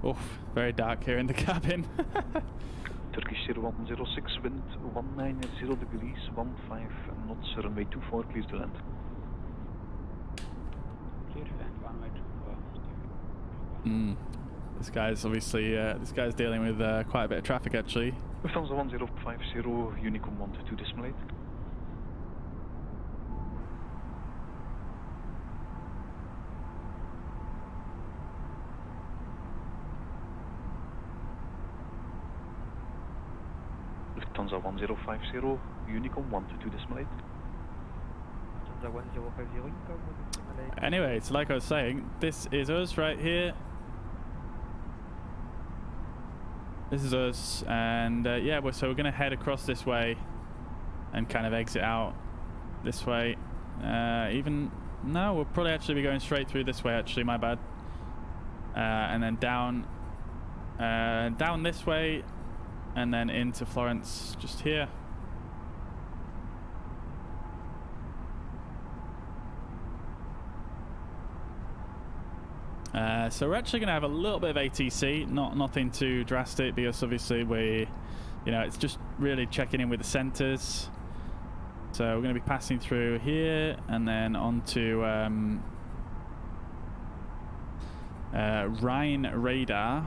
Oof, very dark here in the cabin. Turkish 0106, wind 190 degrees, 15 knots, runway 24, please to land. Clear to land, runway 24. This guy's obviously, this guy's dealing with quite a bit of traffic actually. Lufthansa 1050, Unicom 122 displayed. Lufthansa 1050, Unicom 122 displayed. Lufthansa 1050, Unicom 122 displayed. Anyway, so like I was saying, this is us right here. This is us, and yeah, so we're going to head across this way and kind of exit out this way. No, we'll probably actually be going straight through this way, actually, my bad. And then down this way, and then into Florence, just here. So we're actually going to have a little bit of ATC, nothing too drastic, because obviously it's just really checking in with the centers. So we're going to be passing through here and then onto Rhine radar,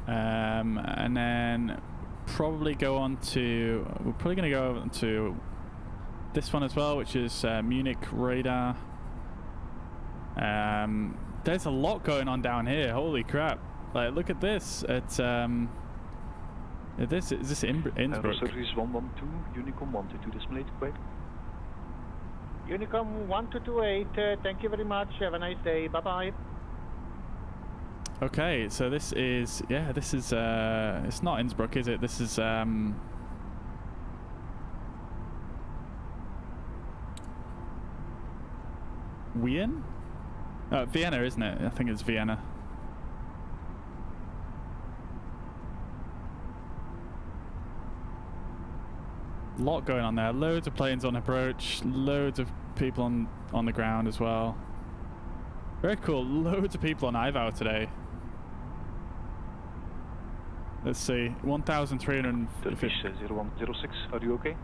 and then probably go on to. We're probably going to go over to this one as well, which is Munich radar. There's a lot going on down here. Holy crap! Like, look at this. It's is this Innsbruck? Service 112, Unicom 122 displayed. Quick. Unicom 1228, thank you very much. Have a nice day. Bye bye. Okay, so this is it's not Innsbruck, is it? This is Wien? Oh, Vienna, isn't it? I think it's Vienna. A lot going on there. Loads of planes on approach. Loads of people on the ground as well. Very cool. Loads of people on IVAO today. Let's see. 1,350. Turkish 0106, are you okay?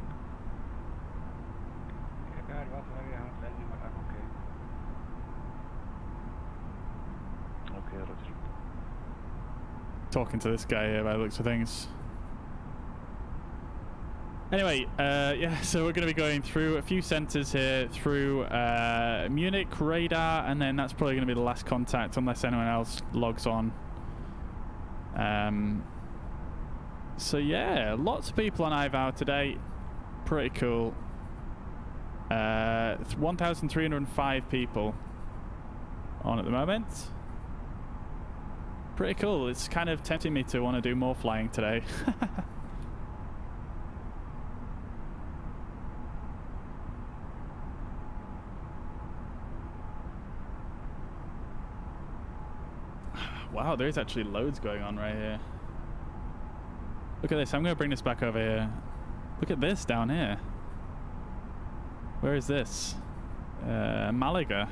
Yeah, it was very hard landing, but I'm okay. Okay, roger. Talking to this guy here by the looks of things. Anyway, yeah, so we're going to be going through a few centres here, through Munich radar, and then that's probably going to be the last contact unless anyone else logs on. So yeah, lots of people on IVAO today. Pretty cool. 1,305 people on at the moment. Pretty cool. It's kind of tempting me to want to do more flying today. Wow, there is actually loads going on right here. Look at this. I'm going to bring this back over here. Look at this down here. Where is this? Malaga.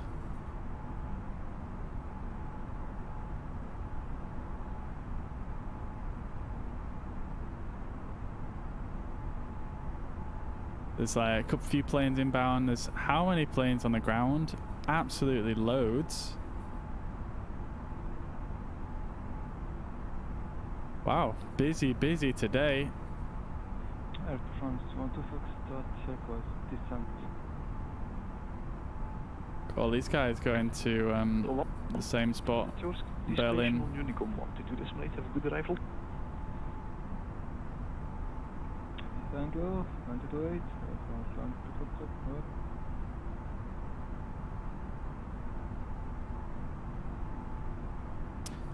There's like a few planes inbound. There's how many planes on the ground? Absolutely loads. Wow, busy today. Air France 12 check was descent. All these guys going to the same spot, Berlin. Unicom 122 display, have a good arrival. Tango, 928,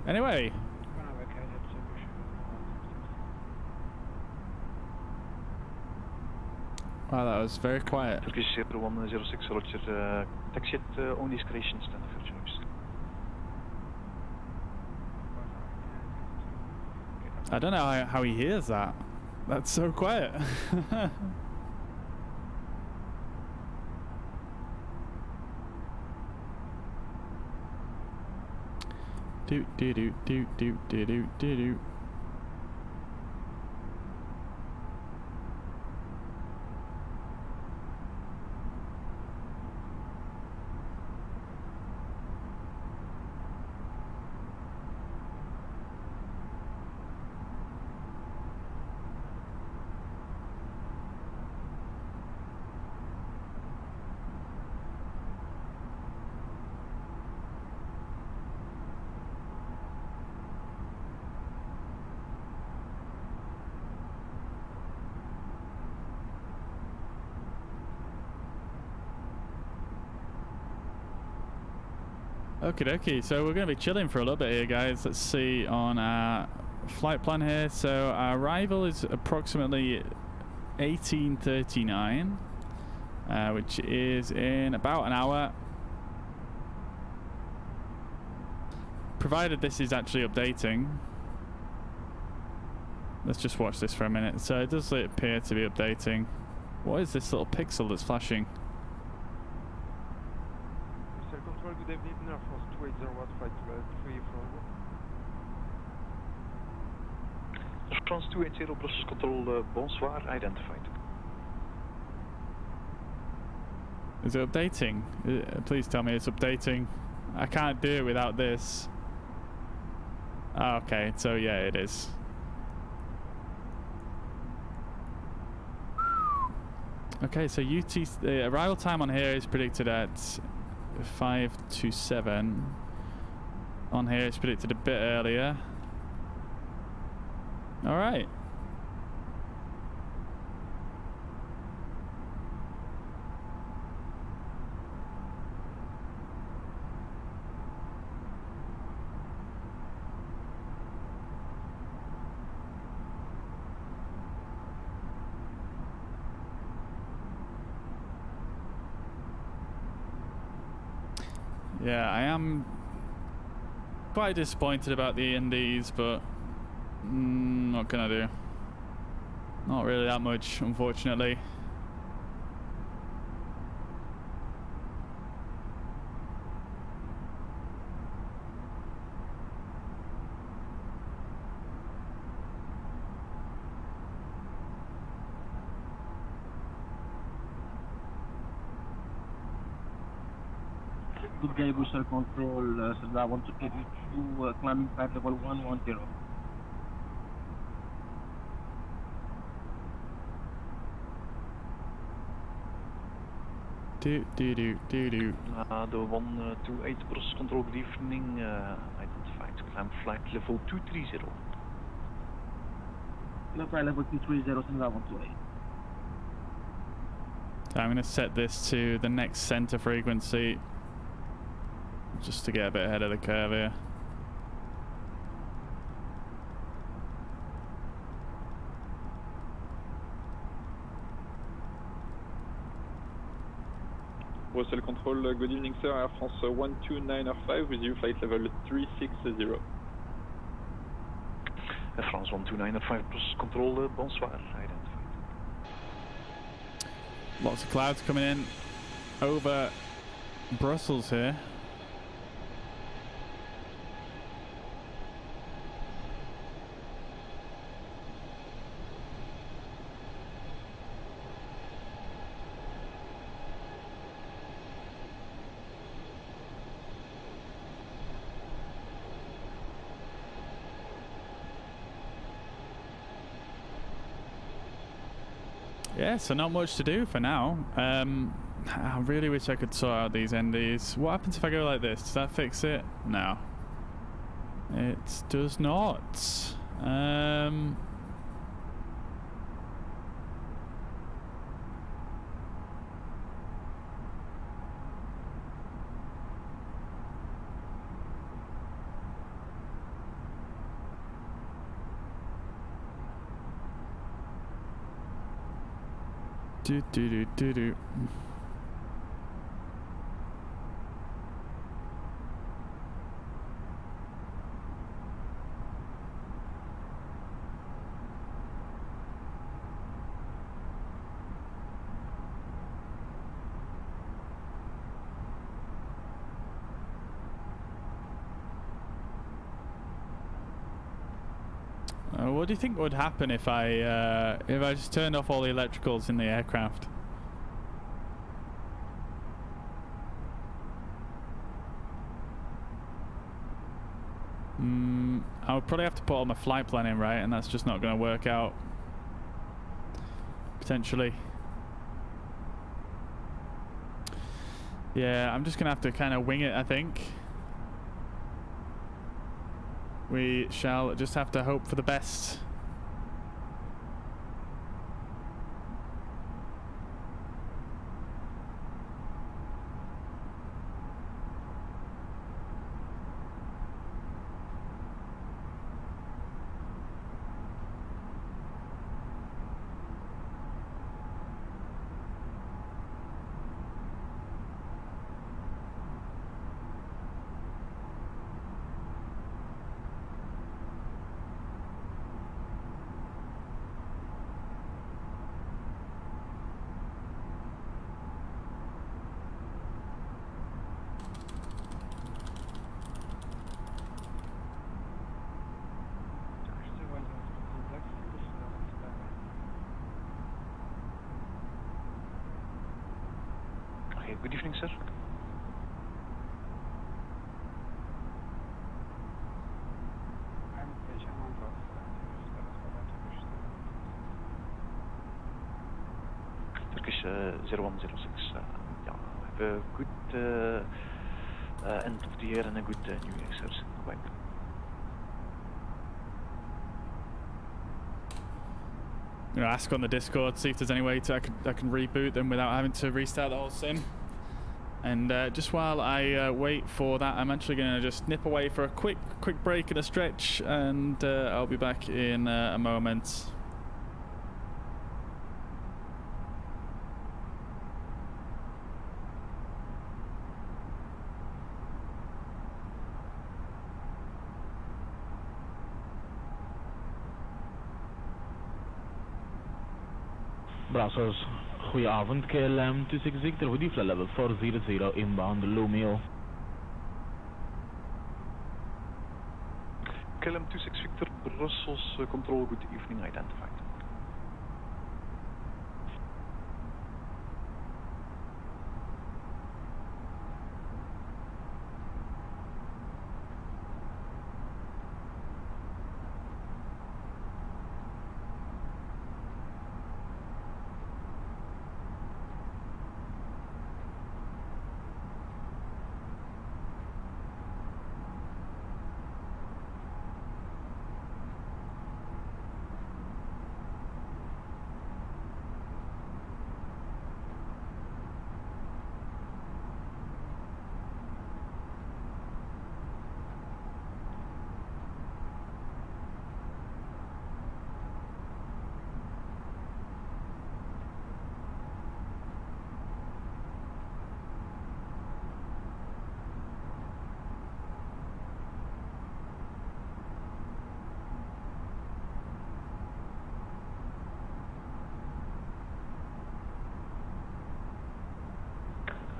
Anyway. Wow, that was very quiet. Turkish 0106, Roger, taxi at own discretion, stand for choice. I don't know how he hears that. That's so quiet. Do do do do do do do do do. Okie dokie, so we're going to be chilling for a little bit here, guys. Let's see on our flight plan here. So our arrival is approximately 18:39, which is in about an hour. Provided this is actually updating. Let's just watch this for a minute. So it does appear to be updating. What is this little pixel that's flashing? Control, good evening, Air France 2801, flight 3 from Air France 280, Brussels control, bonsoir, identified. Is it updating? Please tell me it's updating. I can't do it without this. Oh, okay, so yeah, it is. Okay, so the arrival time on here is predicted at 5 to 7. On here it's predicted a bit earlier. All right. Yeah, I am quite disappointed about the Indies, but what can I do? Not really that much, unfortunately. Good day, booster control, so I want to get you to climbing flight level 110. The 128 Brussels control, good evening, identified, climb flight level 230. Flight level 230, send that 128. So I'm going to set this to the next center frequency, just to get a bit ahead of the curve here. Brussels Control, good evening sir, Air France 129R5 with you, flight level 360. France 12905 plus control, bonsoir, identified. Lots of clouds coming in over Brussels here. Yeah, so not much to do for now. I really wish I could sort out these NDs. What happens if I go like this? Does that fix it? No. It does not. Do. What do you think would happen if I just turned off all the electricals in the aircraft? I would probably have to put all my flight plan in, right? And that's just not going to work out. Potentially. Yeah, I'm just going to have to kind of wing it, I think. We shall just have to hope for the best. Good evening, sir. Turkish 0106. Yeah, have a good end of the year and a good New Year, sir. Bye. I'm gonna ask on the Discord, see if there's any way I can reboot them without having to restart the whole sim. And just while I wait for that, I'm actually gonna just nip away for a quick break and a stretch, and I'll be back in a moment. Brussels, goedenavond, KLM 26 Victor, would you fly level 400 inbound Lumio? KLM 26 Victor, Brussels, control, good evening, identified.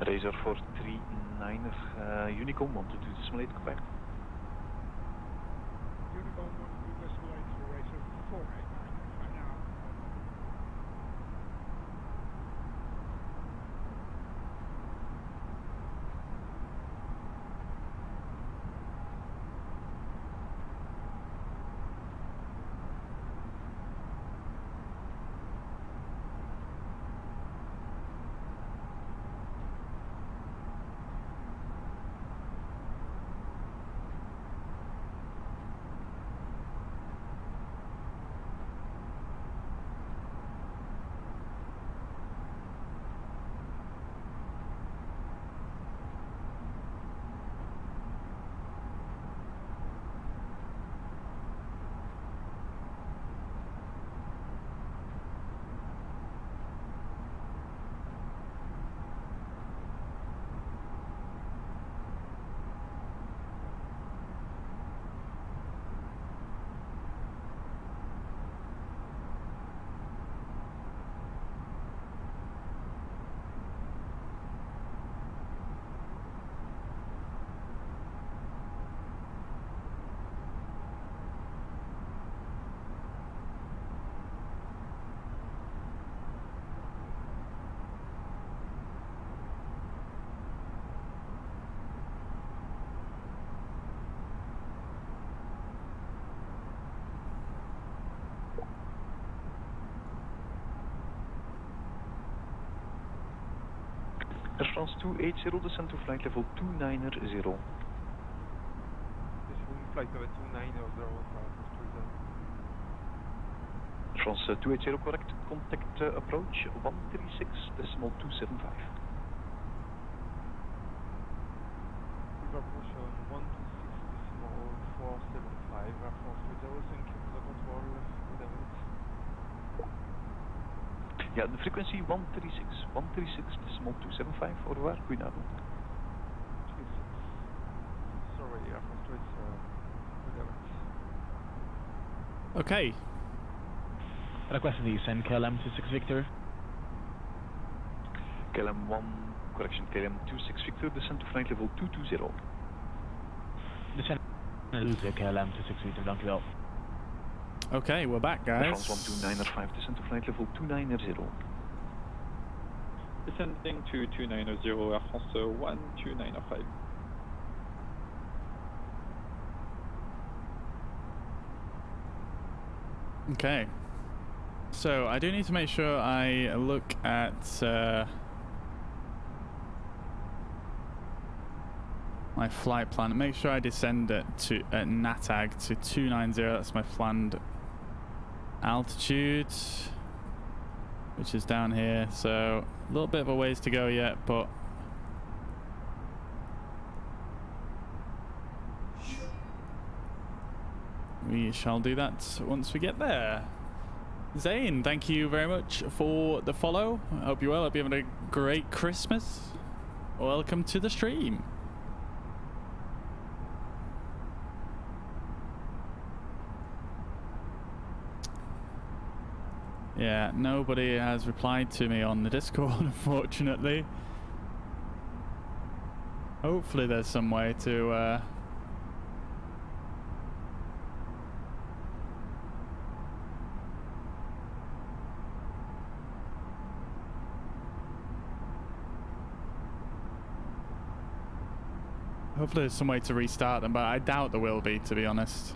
Razor 439er, Unicom 1228 Quebec. Unicom 1228 for Racer 489 right now. Air France 280, descend to flight level 290. This is flight level 290 Air France 280, correct, contact approach 136.275. approach on 126.475. Air France 20, thank you for the control. Good evening. Ja, de frequentie 136.275, au revoir, goedenavond. Sorry, Air France 2, good evening. Okay. Request descend KLM 26 Victor. KLM 1, correction, KLM 26 Victor, descend to flight level 220. Descend KLM 26 Victor, dankjewel. Okay, we're back, guys. France 12905, descend to flight level 290. Descending to 290, Air France 12905. Okay. So I do need to make sure I look at my flight plan. Make sure I descend at NATAG to 290. That's my planned altitude, which is down here. So a little bit of a ways to go yet, but we shall do that once we get there. Zane, thank you very much for the follow. I hope you're well. I hope you're having a great Christmas. Welcome to the stream. Yeah, nobody has replied to me on the Discord, unfortunately. Hopefully there's some way to hopefully there's some way to restart them, but I doubt there will be, to be honest.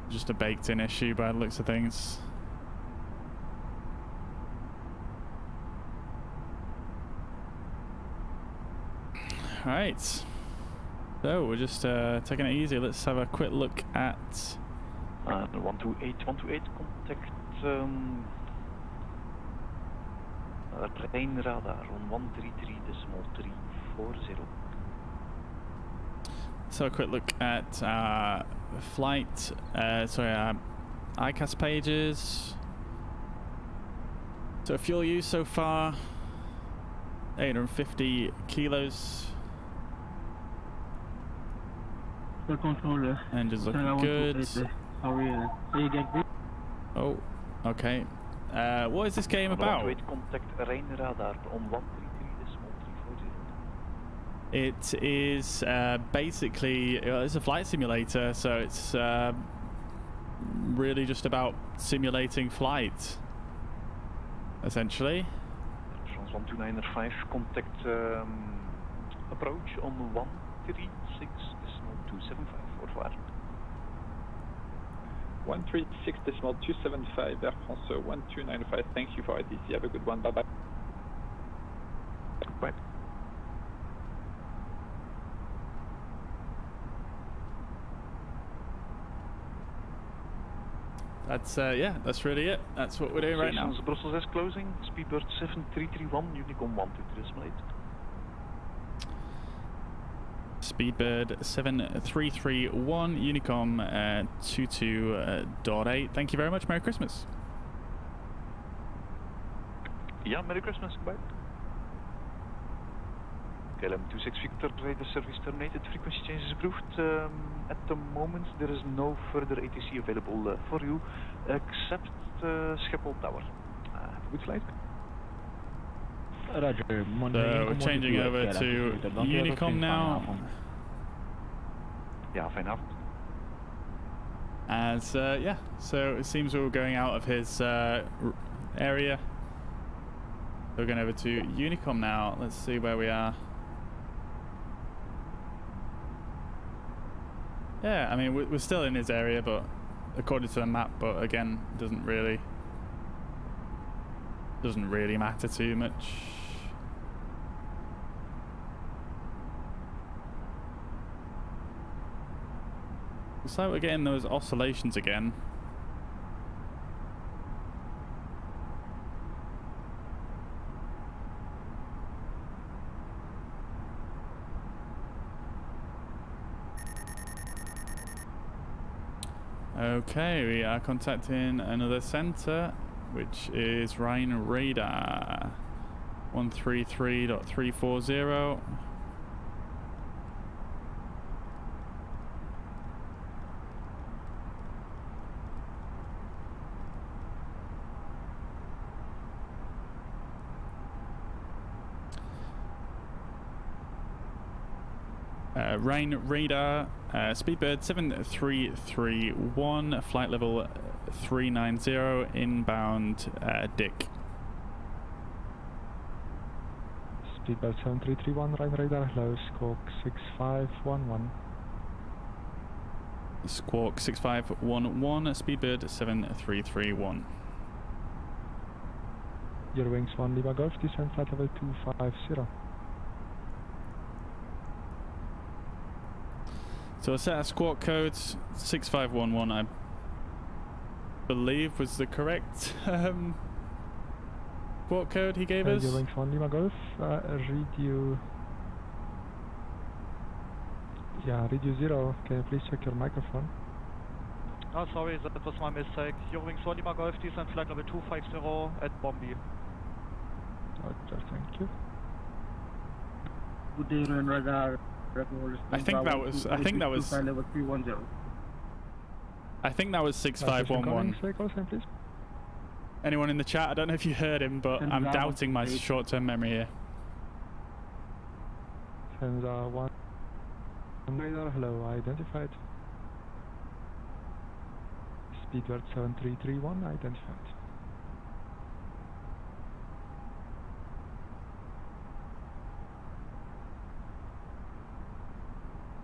Just a baked-in issue by the looks of things. Alright. So, we're just taking it easy. Let's have a quick look at... 128, contact train radar on 133.340. So a quick look at flight, ICAS pages. So fuel use so far, 850 kilos. The controller. Engines looking good. Sorry, Oh, okay. What is this game about? Contact rain radar on It is basically it's a flight simulator, so it's really just about simulating flight, essentially. France 129.5, contact approach on 136.275, au revoir. 136.275, Air France 1295. Thank you for ITC. Have a good one. Bye bye. Bye. That's yeah, that's really it. That's what we're doing right now. Brussels is closing. Speedbird 7331, Unicom 123 Slate. Speedbird 7331, Unicom 22.8. Thank you very much. Merry Christmas. Yeah, Merry Christmas. Goodbye. KLM 26 Victor, radar service terminated. Frequency change is approved. At the moment, there is no further ATC available for you, except Schiphol Tower. Have a good flight. Roger. So we're changing over to Unicom now. Yeah, fine avond. As yeah, so it seems we're going out of his area. We're going over to Unicom now. Let's see where we are. Yeah, I mean we're still in his area, but according to the map. But again, doesn't really matter too much. Looks like we're getting those oscillations again. Okay, we are contacting another center, which is Rhine Radar 133.340. Rhine Radar, Speedbird 7331, flight level 390, inbound Dick. Speedbird 7331, Rhine Radar, hello, squawk 6511. Squawk 6511, Speedbird 7331. Your wings 1 Lima Golf, descent flight level 250. So a set of squawk codes 6511, I believe was the correct squawk code he gave us. Your wings 1 Lima Golf, read you 0. Can you please check your microphone? Oh, sorry, that was my mistake. Your wings 1 Lima Golf, descent flight level 250 at Bombi. Roger, thank you. Good day, Rhine Radar. I think that was 6511. Anyone in the chat? I don't know if you heard him, but I'm doubting my short-term memory here. Senza 1 radar, hello, identified. Speedbird 7331, identified.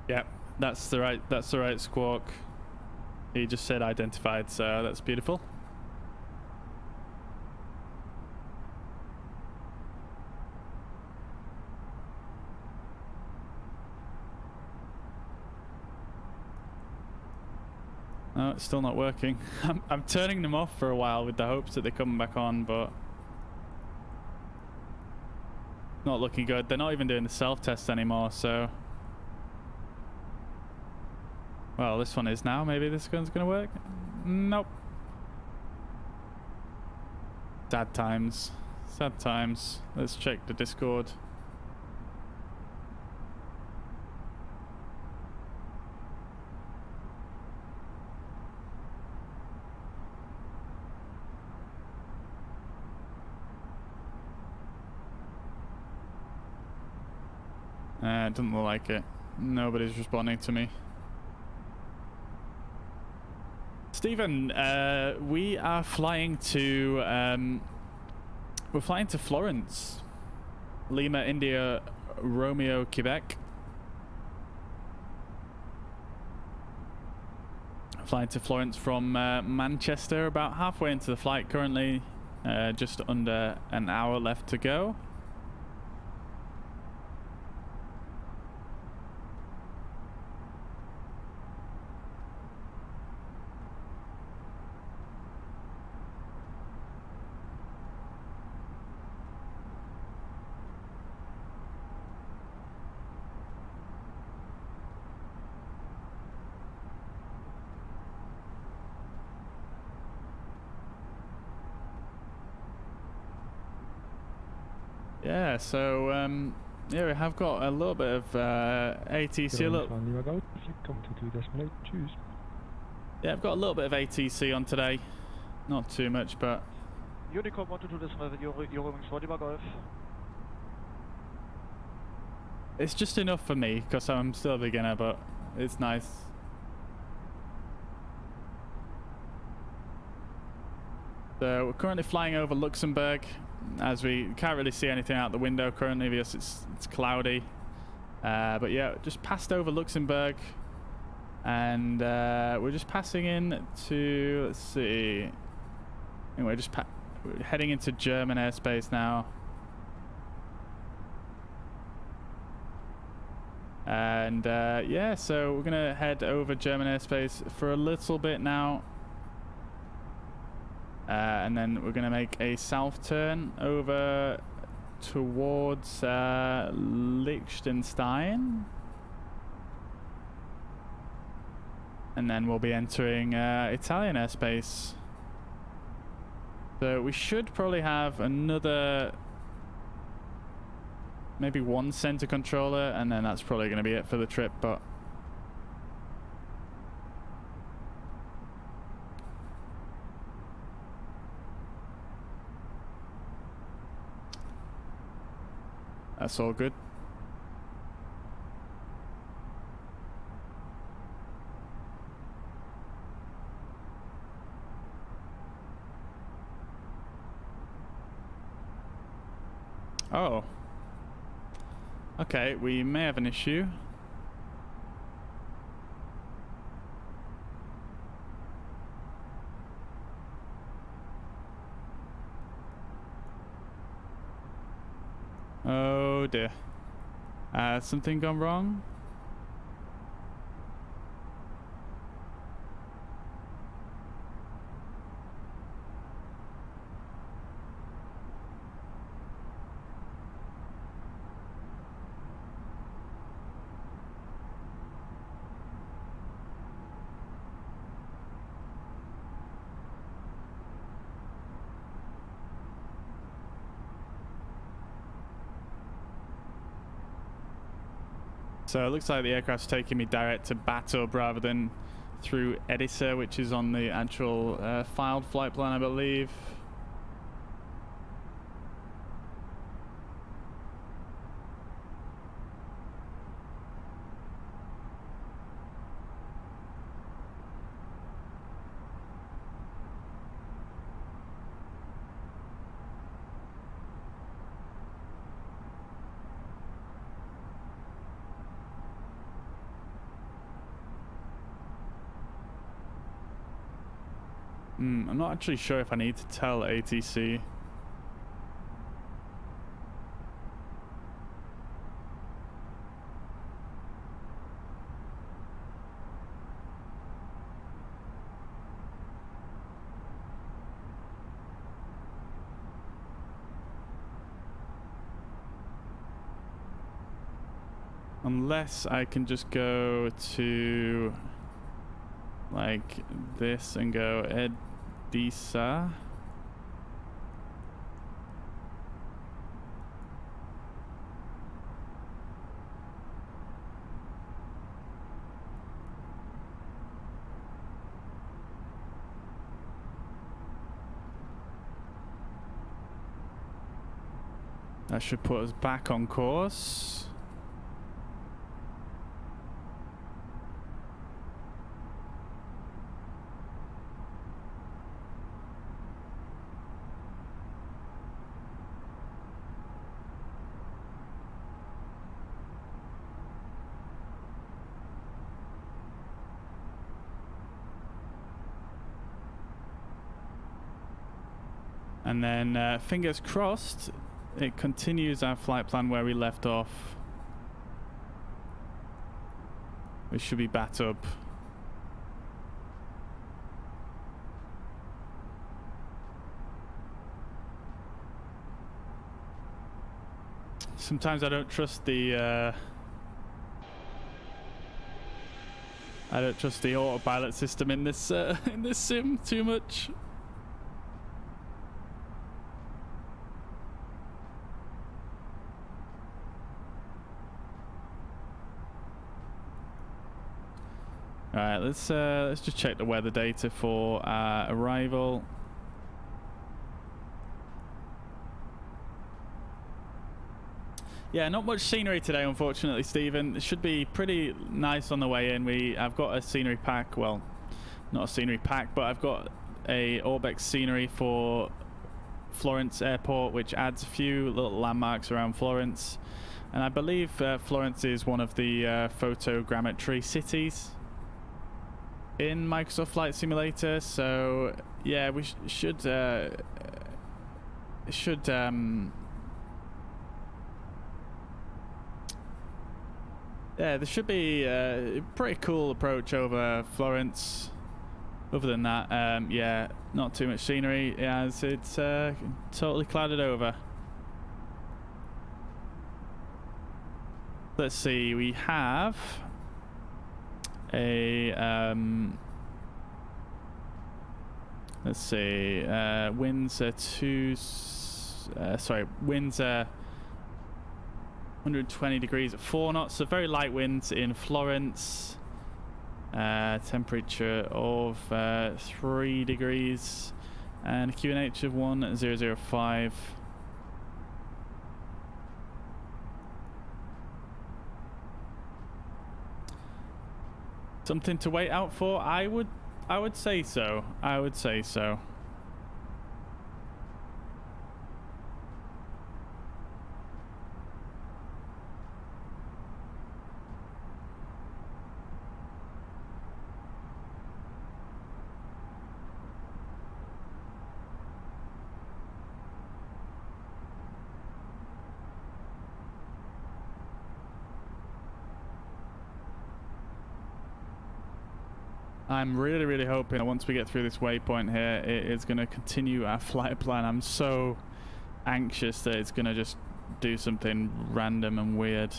Yeah, that's the right squawk. He just said identified, so that's beautiful. No, it's still not working. I'm turning them off for a while with the hopes that they come back on, but not looking good. They're not even doing the self-test anymore, so well, this one is now. Maybe this one's gonna work. Nope. Sad times. Sad times. Let's check the Discord. It doesn't look like it. Nobody's responding to me. Stephen, we are flying to we're flying to Florence. Lima, India, Romeo, Quebec. Flying to Florence from Manchester, about halfway into the flight currently. Just under an hour left to go. Yeah, so yeah, we have got a little bit of ATC. Yeah, I've got a little bit of ATC on today. Not too much, but Unicorn 122 Euro Wings 1 Lima Golf. it's just enough for me because I'm still a beginner, but it's nice. So we're currently flying over Luxembourg, as we can't really see anything out the window currently because it's cloudy. But yeah, just passed over Luxembourg, and we're just passing in to, let's see, anyway, we're heading into German airspace now. And yeah, so we're gonna head over German airspace for a little bit now. And then we're going to make a south turn over towards Liechtenstein. And then we'll be entering Italian airspace. So we should probably have another, maybe one center controller, and then that's probably going to be it for the trip. But that's all good. Oh. Okay, we may have an issue. Oh dear. Something gone wrong? So it looks like the aircraft's taking me direct to Batub rather than through Edessa, which is on the actual filed flight plan, I believe. I'm not actually sure if I need to tell ATC. Unless I can just go to like this and go Edessa. That should put us back on course. And then fingers crossed, it continues our flight plan where we left off. We should be backed up. Sometimes I don't trust the autopilot system in this sim too much. All right, let's just check the weather data for our arrival. Yeah, not much scenery today, unfortunately, Stephen. It should be pretty nice on the way in. I've got a scenery pack. Well, not a scenery pack, but I've got a ORBX scenery for Florence Airport, which adds a few little landmarks around Florence. And I believe Florence is one of the photogrammetry cities in Microsoft Flight Simulator. So yeah, we should yeah, there should be a pretty cool approach over Florence. Other than that, yeah, not too much scenery as it's totally clouded over. Let's see, we have a let's see, winds are winds are 120 degrees at 4 knots, so very light winds in Florence. Temperature of 3 degrees and a QNH of 1005. Something to wait out for? I would say so. I would say so. I'm really hoping that once we get through this waypoint here, it is going to continue our flight plan. I'm so anxious that it's going to just do something random and weird.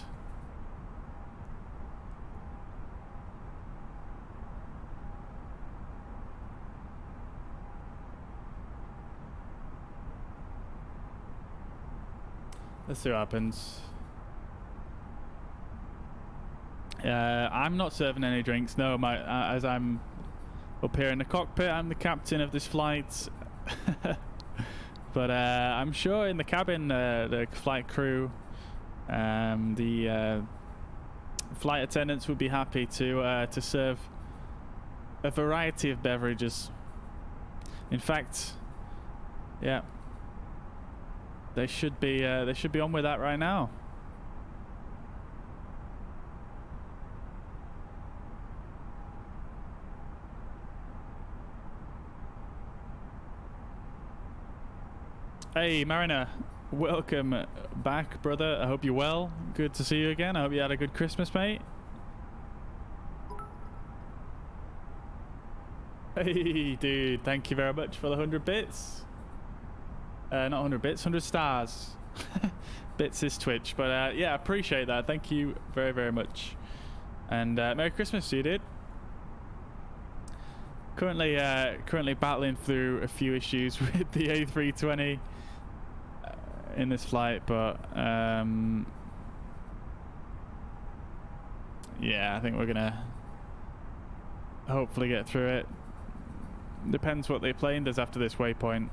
Let's see what happens. I'm not serving any drinks. No, as I'm up here in the cockpit, I'm the captain of this flight. But I'm sure in the cabin, the flight crew, the flight attendants would be happy to serve a variety of beverages. In fact, yeah, they should be on with that right now. Hey Mariner, welcome back, brother. I hope you're well. Good to see you again. I hope you had a good Christmas, mate. Hey dude, thank you very much for the 100 bits. Not 100 bits, 100 stars. Bits is Twitch, but yeah, appreciate that. Thank you very much. And Merry Christmas to you, dude. Currently battling through a few issues with the A320 in this flight, but yeah, I think we're gonna hopefully get through it. Depends what the plane does after this waypoint.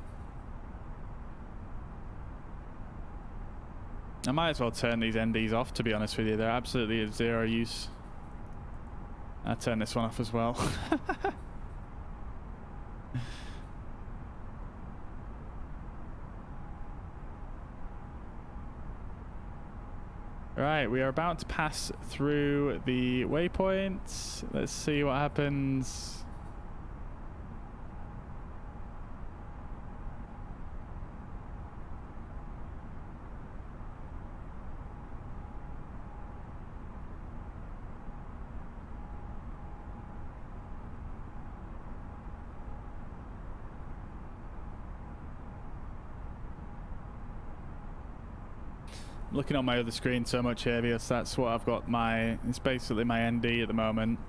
I might as well turn these NDs off, to be honest with you. They're absolutely of zero use. I'll turn this one off as well. Right, we are about to pass through the waypoint. Let's see what happens. looking on my other screen so much here because that's what I've got my... It's basically my ND at the moment.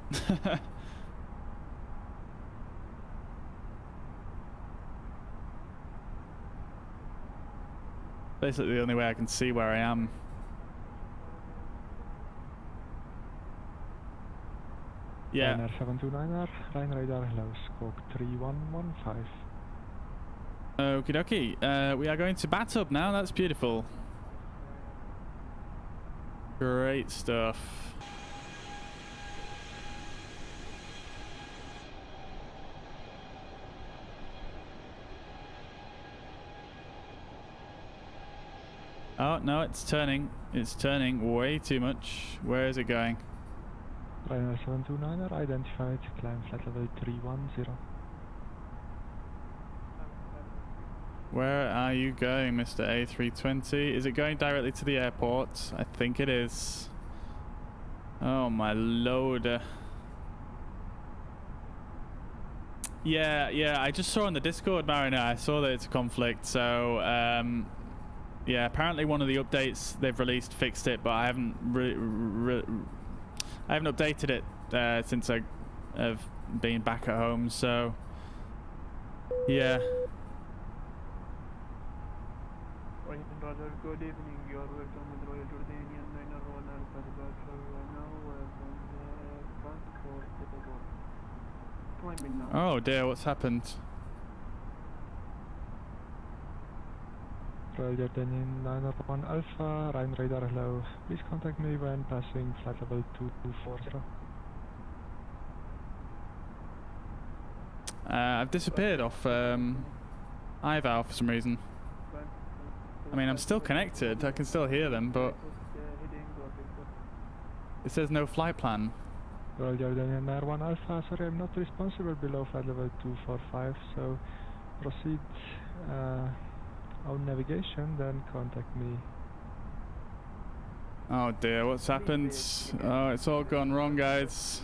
Basically the only way I can see where I am. Yeah. Ryanair 729er, Ryan radar, hello, squawk 3115. Okie dokie. We are going to Bathtub now. That's beautiful. Great stuff. Oh, no, it's turning. It's turning way too much. Where is it going? Ryanair 729er, identified, climb flight level 310. Where are you going, Mr. A320? Is it going directly to the airport? I think it is. Oh, my lord. Yeah, I just saw on the Discord, Mariner, I saw that it's a conflict, so, yeah, apparently one of the updates they've released fixed it, but I haven't I haven't updated it since I have been back at home, so, yeah. Roger, good evening. You are welcome with Royal Jordanian 901 Alpha departure now from Frankfurt. Climbing now. Oh dear, what's happened? Royal Jordanian 901 Alpha, Ryan radar, hello. Please contact me when passing flight level 2240. I've disappeared off IVAO for some reason. I mean, I'm still connected. I can still hear them, but it says no flight plan. Royal Jordanian 901 Alpha, sorry, I'm not responsible below flight level 245, so proceed on navigation, then contact me. Oh dear, what's happened? Oh, it's all gone wrong, guys.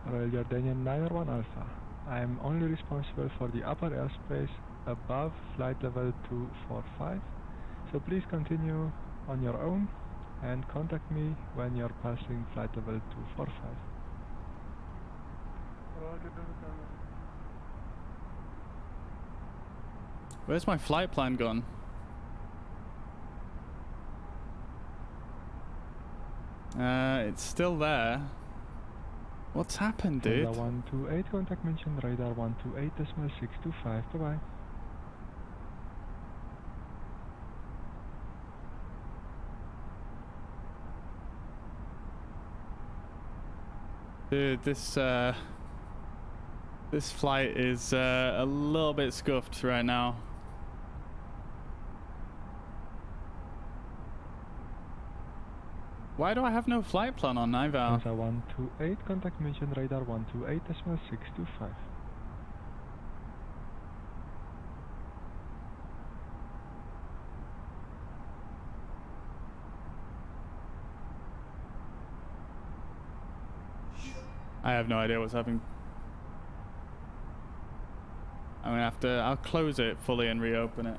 Royal Jordanian 901 Alpha, I am only responsible for the upper airspace above flight level 245, so please continue on your own and contact me when you're passing flight level 245. Where's my flight plan gone? It's still there. What's happened, dude? Radar 128, contact mention radar 128.625, bye-bye. Dude, this flight is a little bit scuffed right now. Why do I have no flight plan on IVAO? Radar 128, contact mention radar 128.625. I have no idea what's happening. I'm gonna have to, I'll close it fully and reopen it.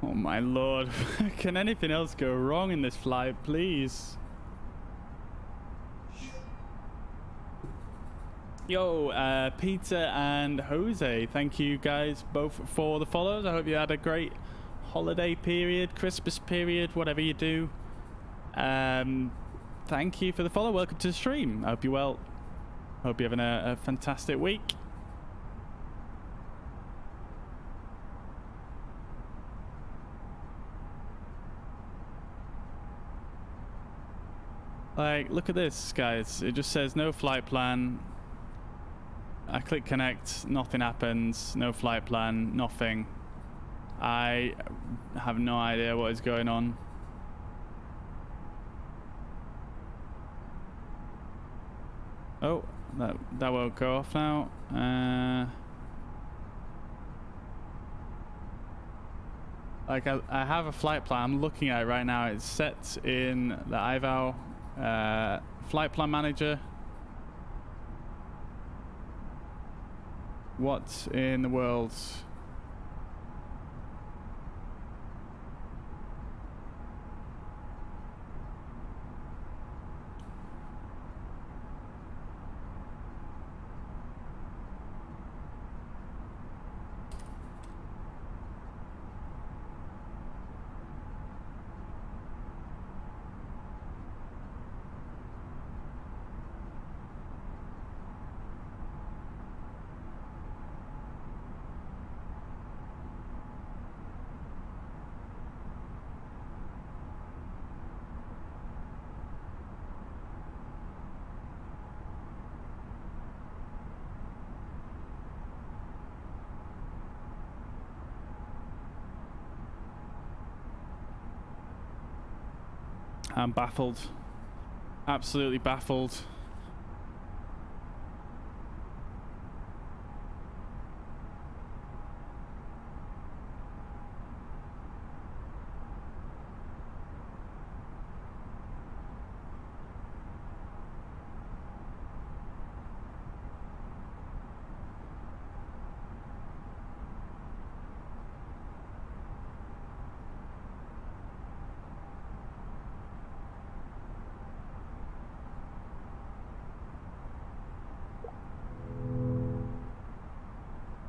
Oh my lord, can anything else go wrong in this flight, please? Yo, Peter and Jose, thank you guys both for the follows. I hope you had a great holiday period, Christmas period, whatever you do. Thank you for the follow. Welcome to the stream. I hope you're well. Hope you're having a fantastic week. Like, look at this, guys. It just says no flight plan. I click connect, nothing happens. No flight plan, nothing. I have no idea what is going on. Oh, that won't go off now. Like I have a flight plan. I'm looking at it right now. It's set in the IVAO flight plan manager. What in the world? I'm baffled. Absolutely baffled.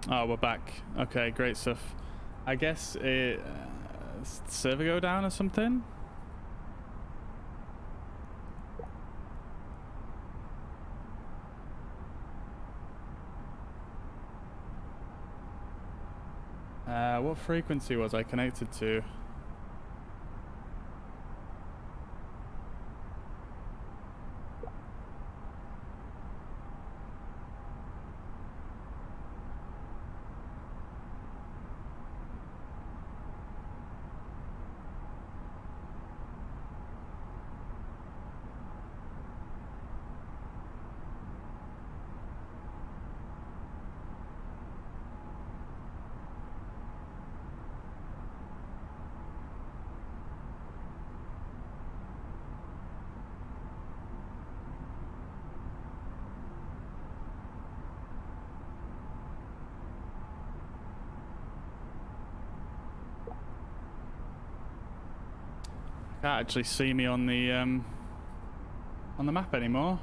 Oh, we're back. Okay, great stuff. I guess it server go down or something. What frequency was I connected to? Can't actually see me on the map anymore.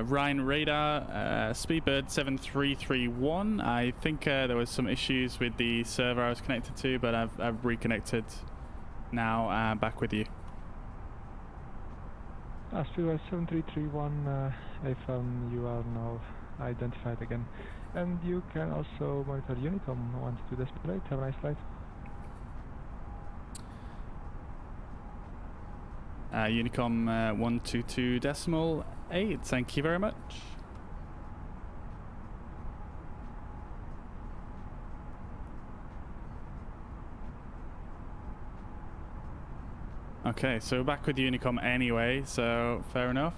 Rhine radar, Speedbird 7331. I think there was some issues with the server I was connected to, but I've reconnected now. Back with you. Speedbird 7331, you are now identified again. And you can also monitor Unicom 122.8. Have a nice flight. Unicom 122.8. Thank you very much. Okay, so we're back with Unicom anyway, so fair enough.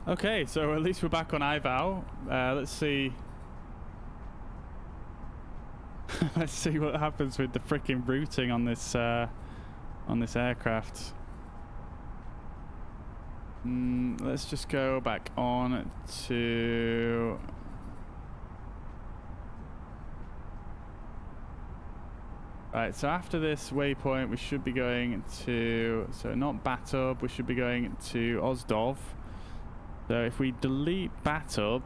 Okay, so at least we're back on IVAO. Let's see. Let's see what happens with the freaking routing on this aircraft. Let's just go back on to. Right, so after this waypoint, we should be going to, so not Batub, we should be going to Oslo. So if we delete Batub,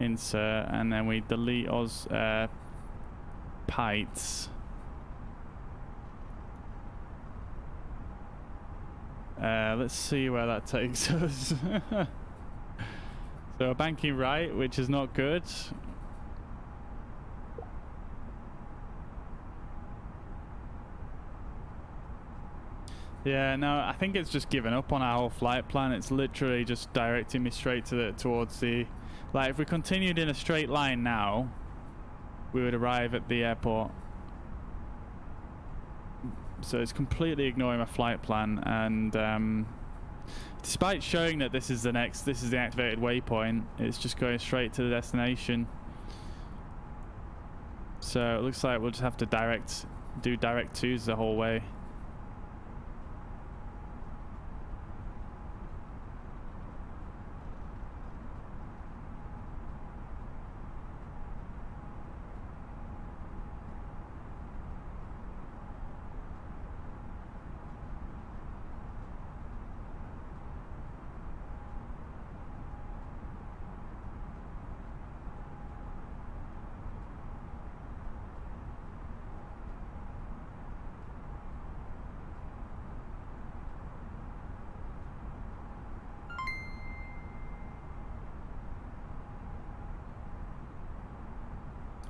insert, and then we delete Pites. Let's see where that takes us. So banking right, which is not good. Yeah, no, I think it's just given up on our whole flight plan. It's literally just directing me straight to towards the, like, if we continued in a straight line now, we would arrive at the airport. So it's completely ignoring my flight plan, and despite showing that this is the activated waypoint, it's just going straight to the destination. So it looks like we'll just have to do direct twos the whole way.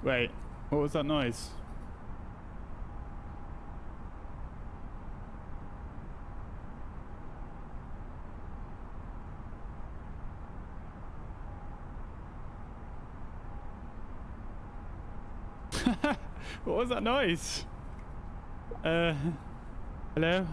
Wait, what was that noise? What was that noise? Hello?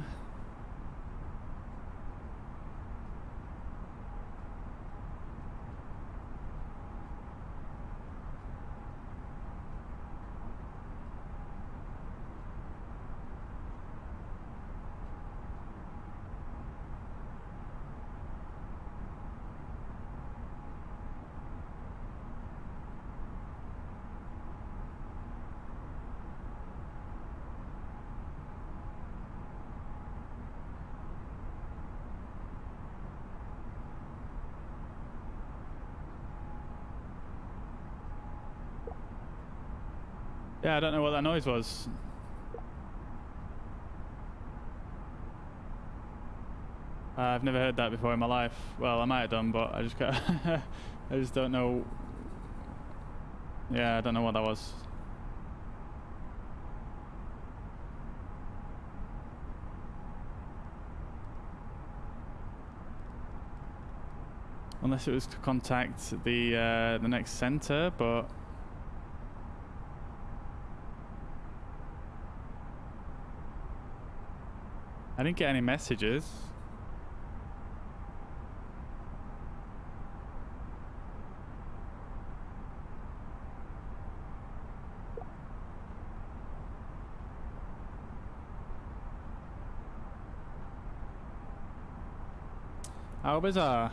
Yeah, I don't know what that noise was. I've never heard that before in my life. Well, I might have done, but I just got I just don't know. Yeah, I don't know what that was. Unless it was to contact the next center, but I didn't get any messages. How bizarre.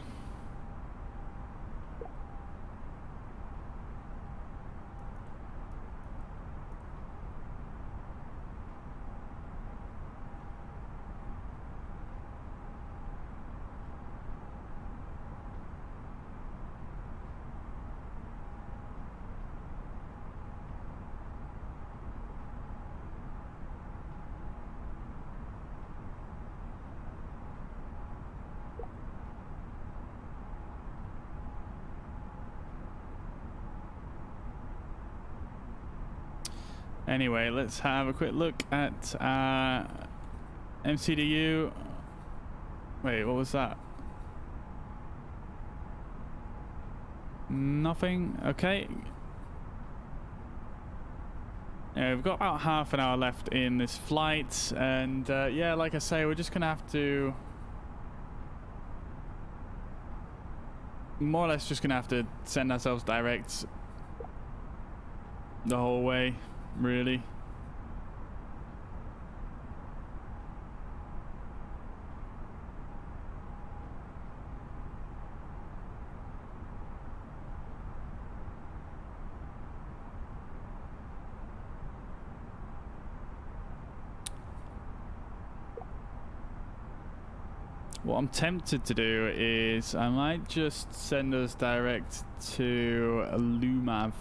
Anyway, let's have a quick look at MCDU. Wait, what was that? Nothing. Okay. Yeah, we've got about half an hour left in this flight, and yeah, like I say, we're just gonna have to more or less just gonna have to send ourselves direct the whole way, really. What I'm tempted to do is I might just send us direct to Lumav.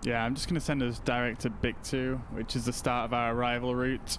Yeah, I'm just going to send us direct to Big 2, which is the start of our arrival route.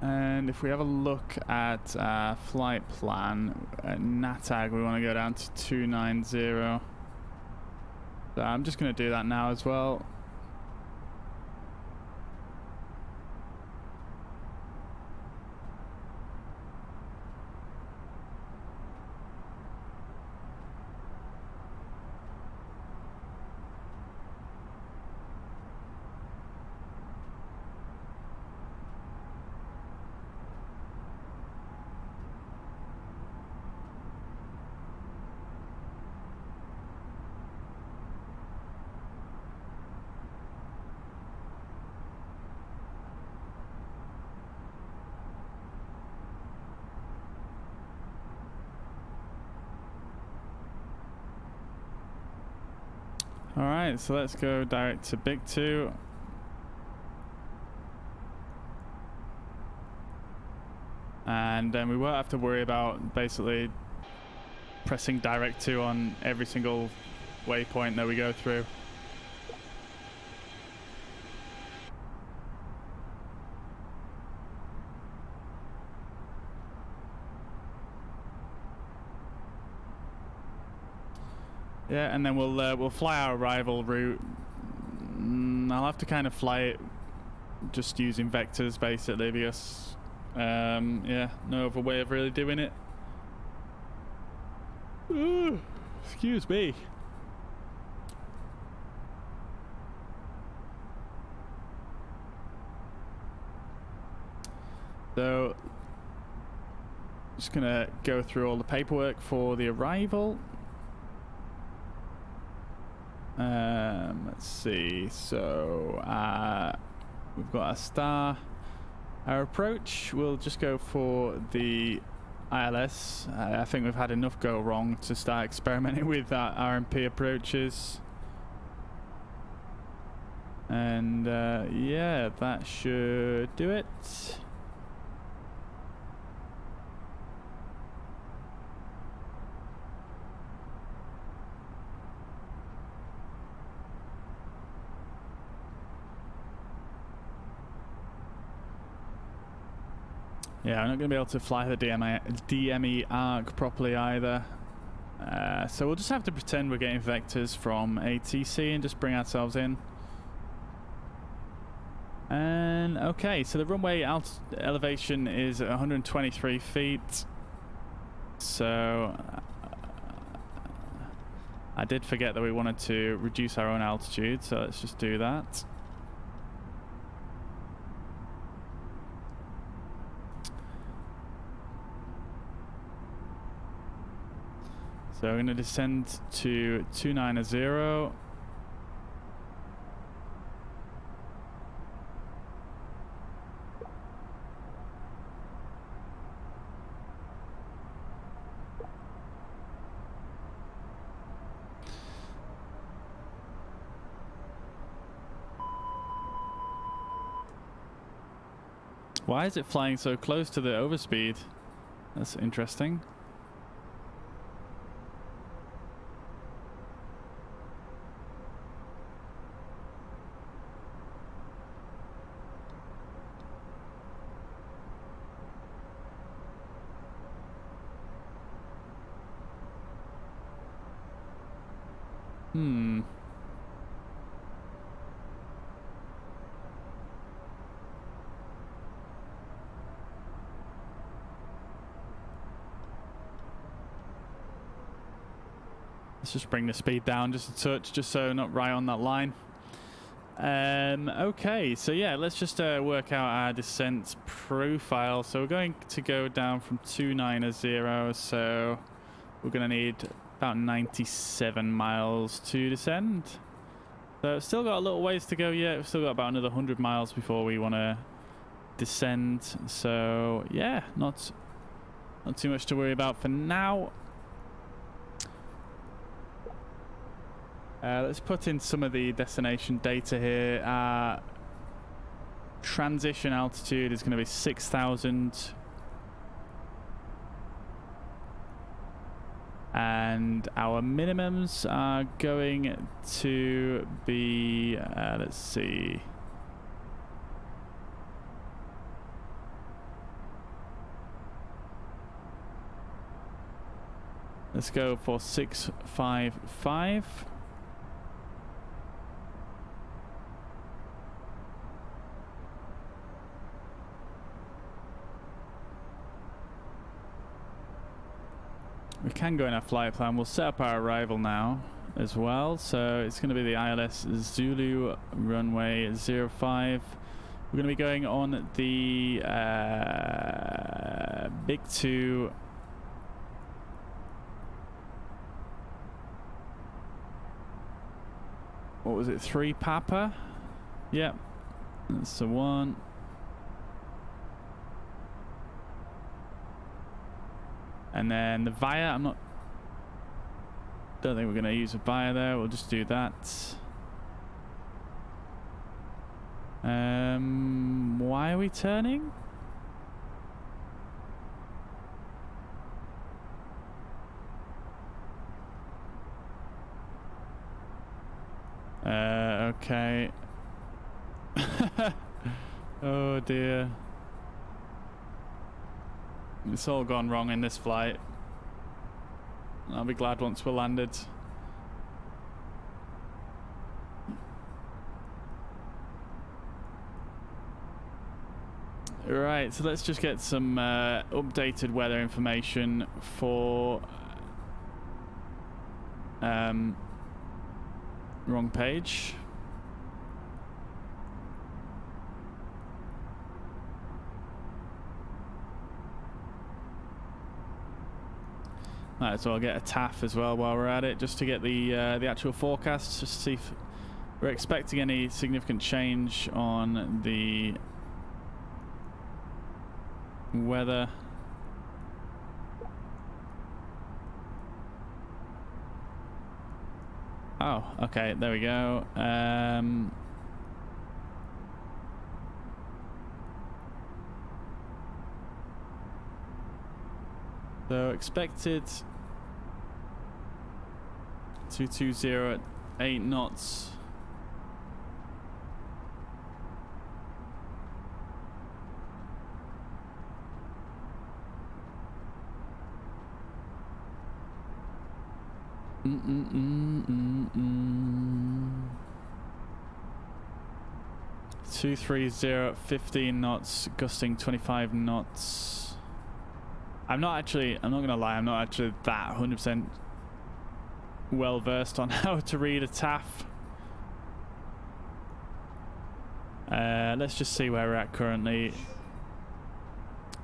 And if we have a look at our flight plan, at NATAG we want to go down to 290. So I'm just going to do that now as well. Alright, so let's go direct to Big 2. And then we won't have to worry about basically pressing direct 2 on every single waypoint that we go through. Yeah, and then we'll fly our arrival route. I'll have to kind of fly it just using vectors basically because yeah, no other way of really doing it. Ooh, excuse me. So just gonna go through all the paperwork for the arrival. Let's see, so we've got a star. Our approach, we'll just go for the ILS. I think we've had enough go wrong to start experimenting with RMP approaches. And yeah, that should do it. Yeah, I'm not going to be able to fly the DME arc properly either. So we'll just have to pretend we're getting vectors from ATC and just bring ourselves in. And okay, so the runway elevation is 123 feet. So I did forget that we wanted to reduce our own altitude, so let's just do that. So I'm going to descend to 290. Why is it flying so close to the overspeed? That's interesting. Let's just bring the speed down just a touch, just so not right on that line. Okay, so yeah, let's just work out our descent profile. So we're going to go down from 290, so we're going to need about 97 miles to descend. So still got a little ways to go yet. We've still got about another 100 miles before we want to descend. So yeah, not too much to worry about for now. Let's put in some of the destination data here. Transition altitude is going to be 6,000. And our minimums are going to be, let's see. Let's go for 655. We can go in our flight plan. We'll set up our arrival now as well. So it's going to be the ILS Zulu runway 05. We're going to be going on the Big 2. What was it? 3 Papa? Yep. That's the one. And then the VIA, don't think we're going to use a VIA there. We'll just do that. Why are we turning? Okay. Oh dear. It's all gone wrong in this flight. I'll be glad once we're landed. Right, so let's just get some updated weather information for wrong page. Alright, so I'll get a TAF as well while we're at it, just to get the actual forecast, just to see if we're expecting any significant change on the weather. Oh, okay, there we go. So expected 220 at 8 knots. Two 230 15 knots, gusting 25 knots. I'm not gonna lie, I'm not actually that 100% well versed on how to read a TAF. Let's just see where we're at currently.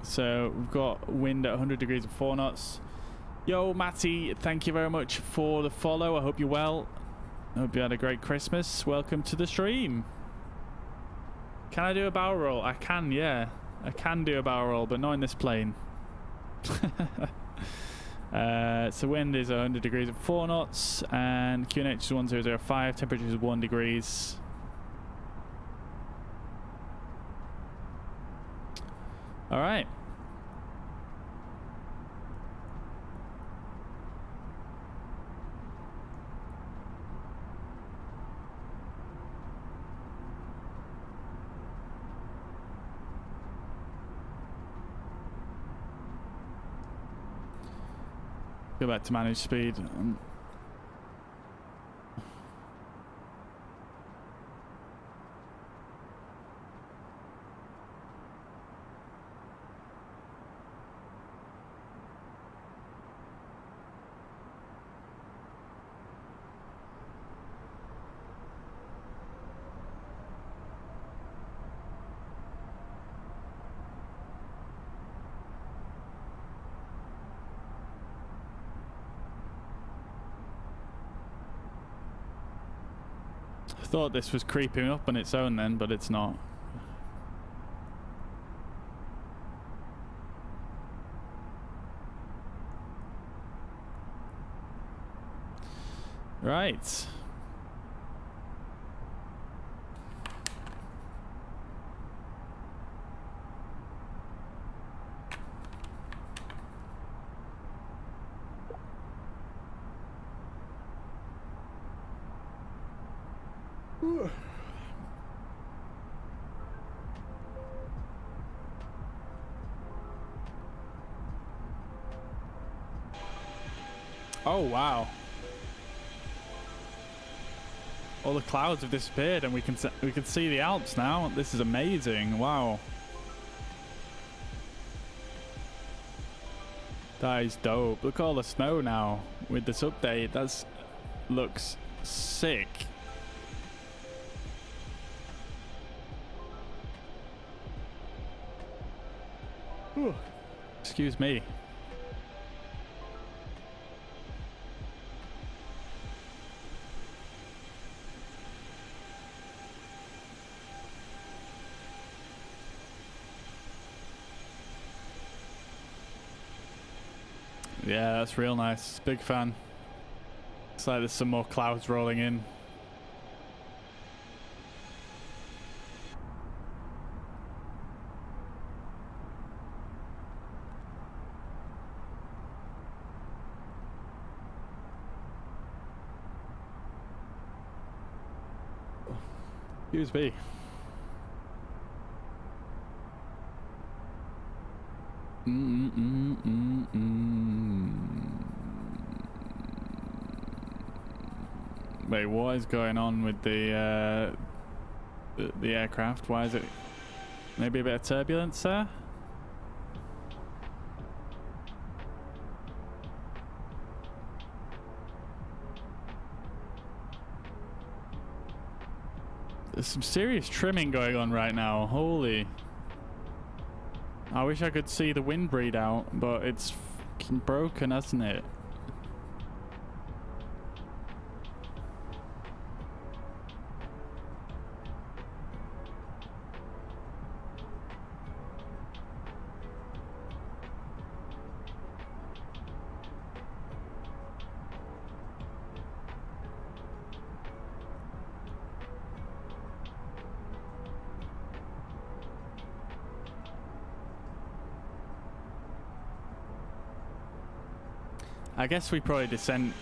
So we've got wind at 100 degrees and 4 knots. Yo, Matty, thank you very much for the follow. I hope you're well. I hope you had a great Christmas. Welcome to the stream. Can I do a barrel roll? I can, yeah. I can do a barrel roll, but not in this plane. So wind is 100 degrees and 4 knots, and QNH is 1005, temperature is 1 degrees. All right. Go back to manage speed. Thought this was creeping up on its own then, but it's not. Right. Oh wow. All the clouds have disappeared and we can see the Alps now. This is amazing. Wow. That is dope. Look at all the snow now with this update. That looks sick. Whew. Excuse me. Yeah, that's real nice. Big fan. Looks like there's some more clouds rolling in. Excuse me. Wait, what is going on with the aircraft? Why is it maybe a bit of turbulence there? There's some serious trimming going on right now. Holy. I wish I could see the wind breed out, but it's fucking broken, hasn't it? I guess we probably descended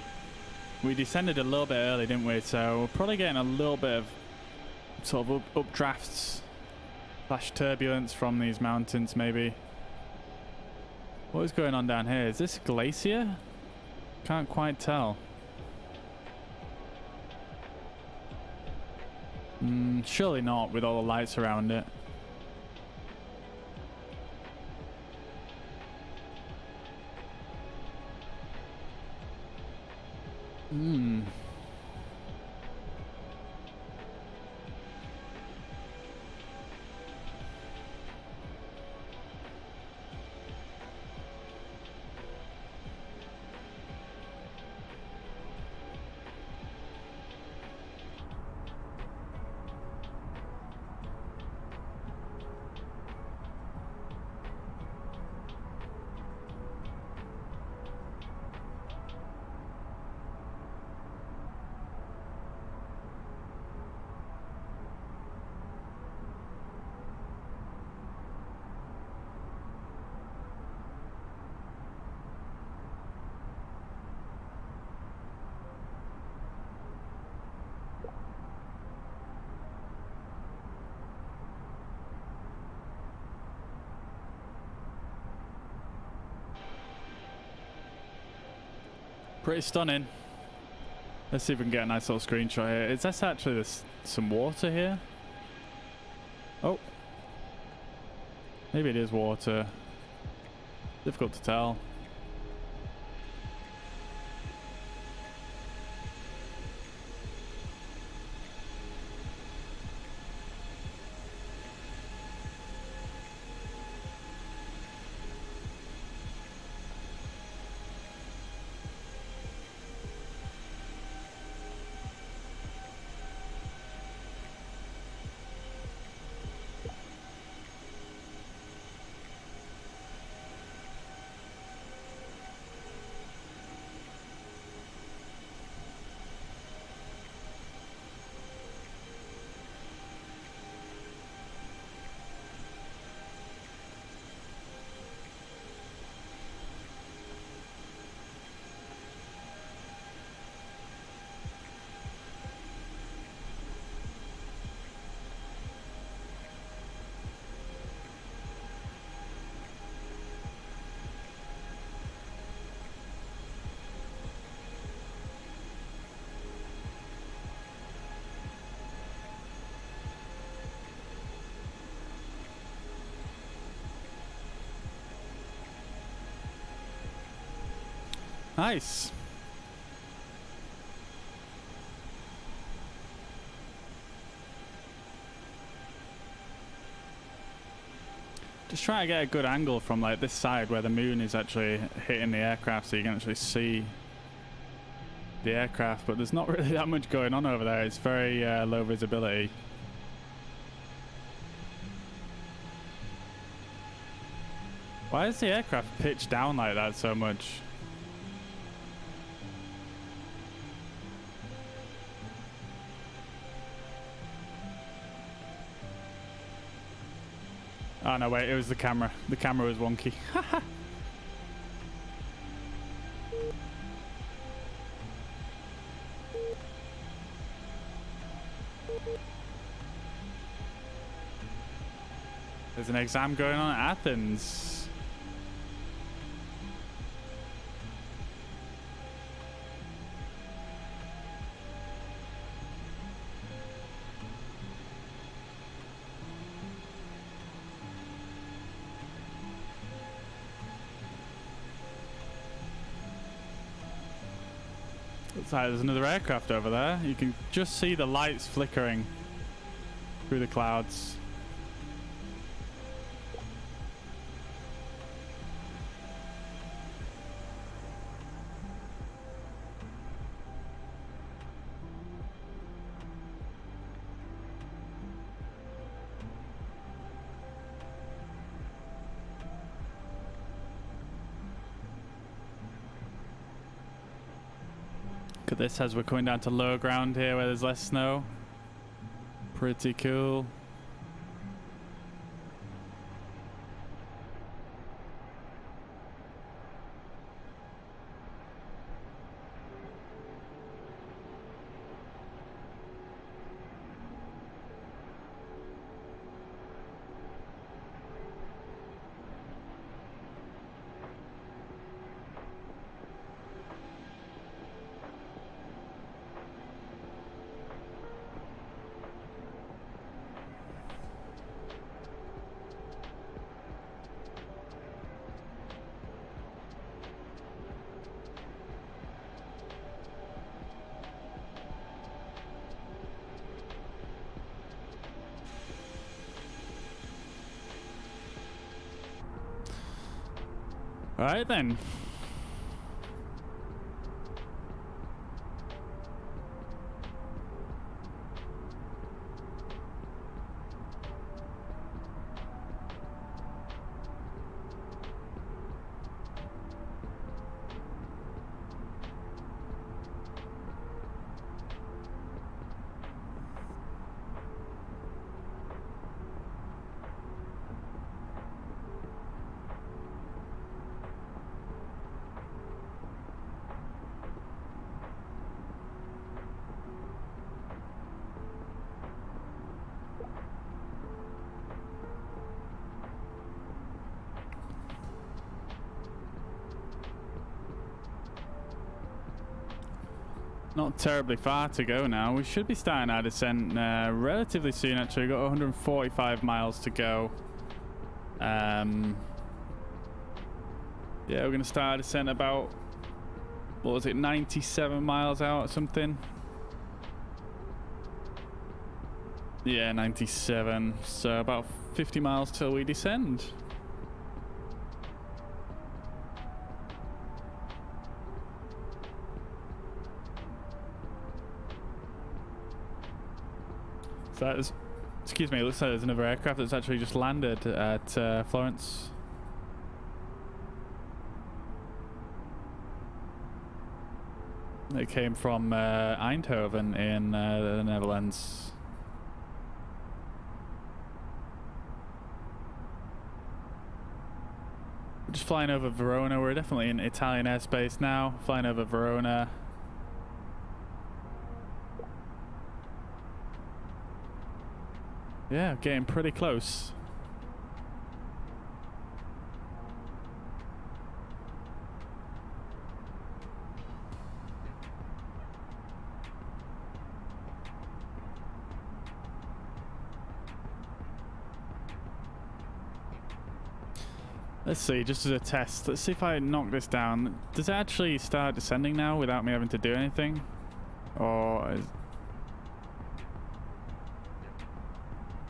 a little bit early, didn't we? So we're probably getting a little bit of sort of updrafts / turbulence from these mountains, maybe. What is going on down here? Is this a glacier? Can't quite tell. Surely not, with all the lights around it. Pretty stunning. Let's see if we can get a nice little screenshot here. Is this actually some water here? Oh. Maybe it is water. Difficult to tell. Nice. Just try to get a good angle from like this side where the moon is actually hitting the aircraft so you can actually see the aircraft, but there's not really that much going on over there. It's very low visibility. Why is the aircraft pitched down like that so much? Oh no, wait, it was the camera. The camera was wonky. There's an exam going on at Athens. Looks like there's another aircraft over there. You can just see the lights flickering through the clouds. Look at this as we're coming down to lower ground here where there's less snow. Pretty cool. All right then. not terribly far to go now. We should be starting our descent relatively soon, actually. We've got 145 miles to go. Yeah, we're going to start our descent about, what was it, 97 miles out or something? Yeah, 97. So about 50 miles till we descend. So that is, excuse me, it looks like there's another aircraft that's actually just landed at Florence. It came from Eindhoven in the Netherlands. We're just flying over Verona. We're definitely in Italian airspace now. Flying over Verona. Yeah, getting pretty close. Let's see, just as a test, let's see if I knock this down. Does it actually start descending now without me having to do anything? Or is...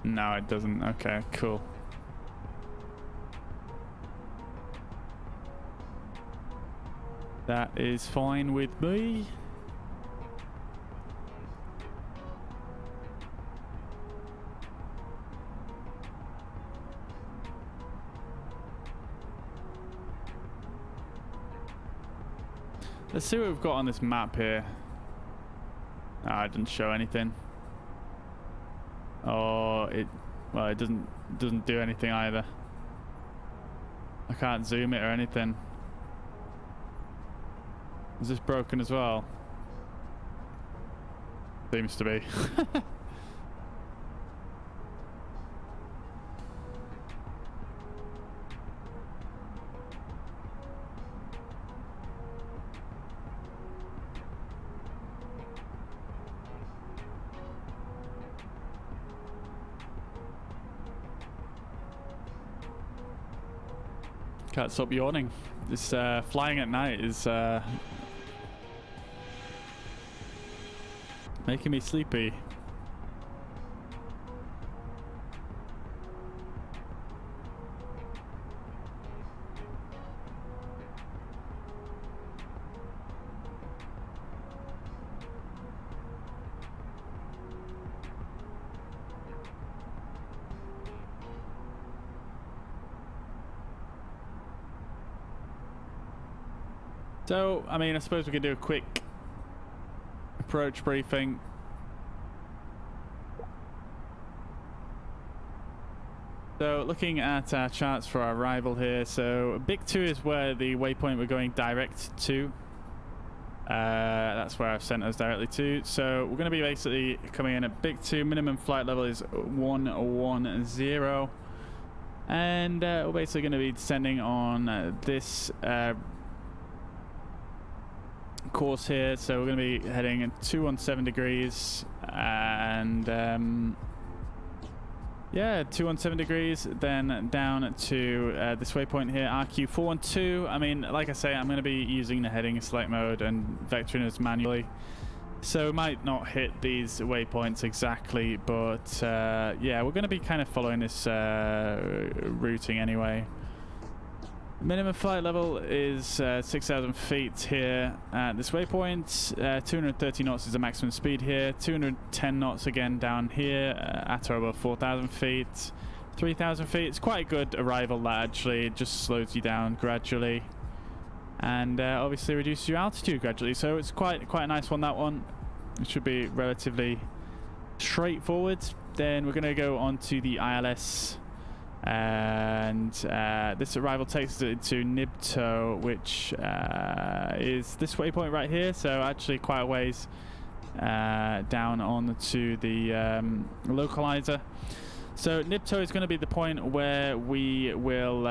No, it doesn't. Okay, cool. That is fine with me. Let's see what we've got on this map here. Ah, it didn't show anything. Oh, it doesn't do anything either. I can't zoom it or anything. Is this broken as well? Seems to be. Can't stop yawning. This flying at night is making me sleepy. So, I mean, I suppose we could do a quick approach briefing. So, looking at our charts for our arrival here, so Big 2 is where the waypoint we're going direct to. That's where I've sent us directly to. So, we're going to be basically coming in at Big 2. Minimum flight level is 110. And we're basically going to be descending on this course here, so we're going to be heading at 217 degrees and yeah, 217 degrees, then down to this waypoint here, RQ412. I mean, like I say, I'm going to be using the heading select mode and vectoring us manually, so we might not hit these waypoints exactly, but yeah, we're going to be kind of following this routing anyway. Minimum flight level is 6,000 feet here at this waypoint. 230 knots is the maximum speed here. 210 knots again down here at or above 4,000 feet. 3,000 feet. It's quite a good arrival, that actually. It just slows you down gradually. And obviously reduces your altitude gradually. So it's quite a nice one, that one. It should be relatively straightforward. Then we're going to go on to the ILS. And this arrival takes us to Nibto, which is this waypoint right here, so actually quite a ways down on to the localizer. So Nibto is going to be the point where we will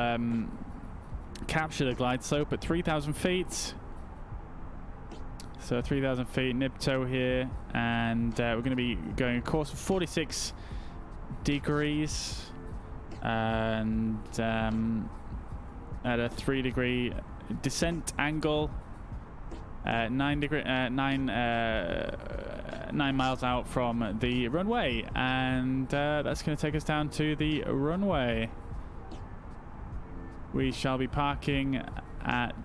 capture the glide slope at 3,000 feet. So 3,000 feet, nib-toe here, and we're going to be going a course of 46 degrees, and at a 3-degree descent angle, 9 miles out from the runway, and that's going to take us down to the runway. We shall be parking at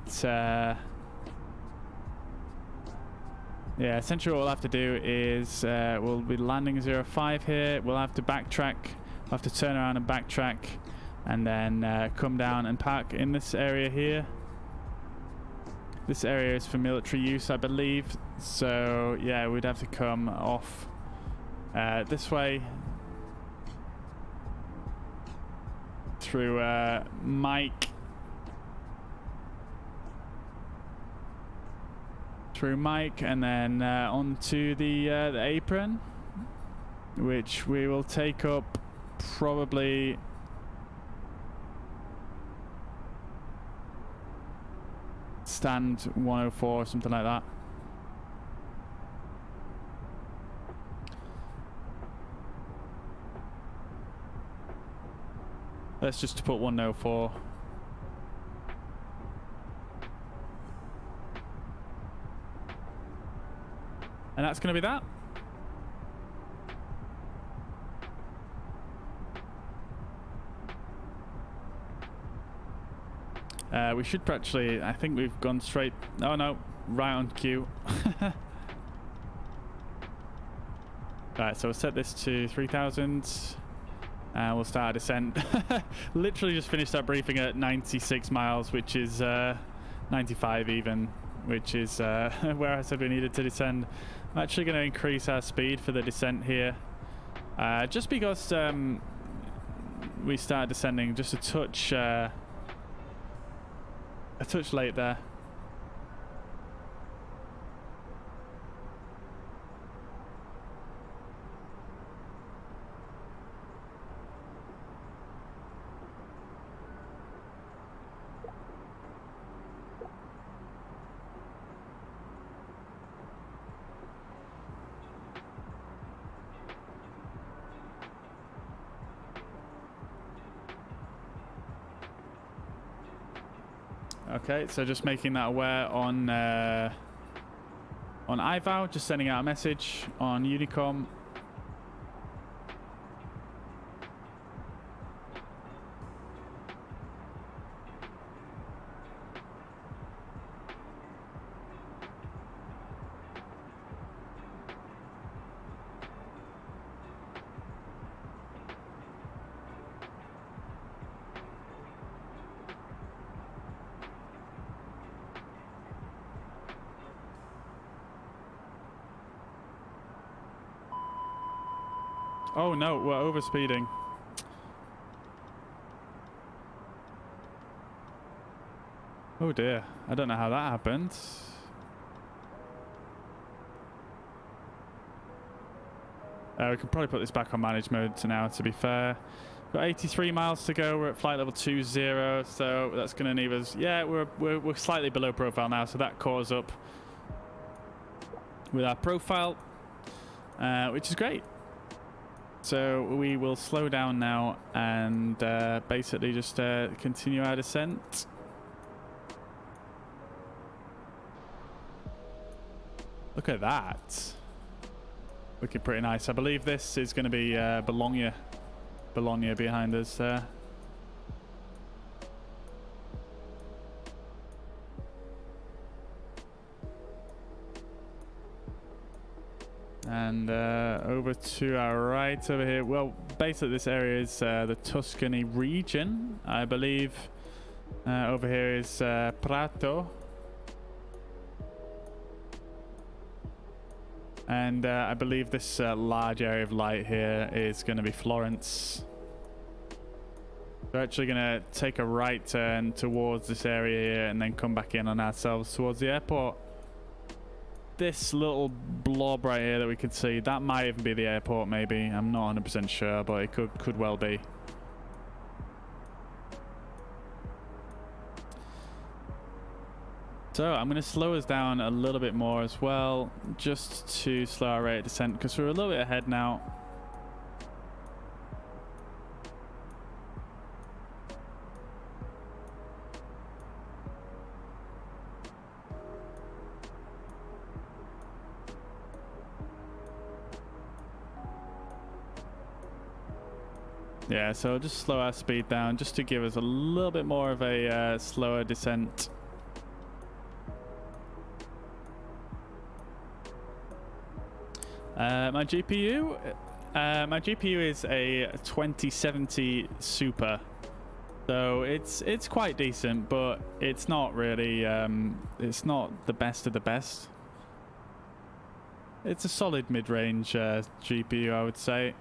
yeah, essentially what we'll have to do is we'll be landing 05 here. We'll have to backtrack. We'll have to turn around and backtrack, and then come down and park in this area here. This area is for military use, I believe. So yeah, we'd have to come off this way through Mike. Through Mike, and then onto the apron, which we will take up probably stand 104 or something like that. Let's just put 104. And that's going to be that. We should actually, I think we've gone straight, oh no, right on cue. Alright, so we'll set this to 3,000 and we'll start our descent. Literally just finished our briefing at 96 miles, which is 95 even, which is where I said we needed to descend. I'm actually going to increase our speed for the descent here, just because we started descending just a touch late there. Okay, so just making that aware on IVAO, just sending out a message on Unicom. Oh no, we're overspeeding. Oh dear, I don't know how that happened. We can probably put this back on manage mode now, to be fair. Got 83 miles to go, we're at flight level 20, so that's going to leave us, yeah, we're slightly below profile now, so that caught us up with our profile, which is great. So we will slow down now and basically just continue our descent. Look at that. Looking pretty nice. I believe this is going to be Bologna behind us there. And over to our right over here. Well, basically this area is the Tuscany region, I believe. Over here is Prato. And I believe this large area of light here is going to be Florence. We're actually going to take a right turn towards this area here and then come back in on ourselves towards the airport. This little blob right here that we can see, that might even be the airport, maybe. I'm not 100% sure, but it could well be. So I'm going to slow us down a little bit more as well, just to slow our rate of descent, because we're a little bit ahead now. Yeah, so I'll just slow our speed down just to give us a little bit more of a slower descent. My GPU is a 2070 Super, so it's quite decent, but it's not really it's not the best of the best. It's a solid mid-range GPU, I would say.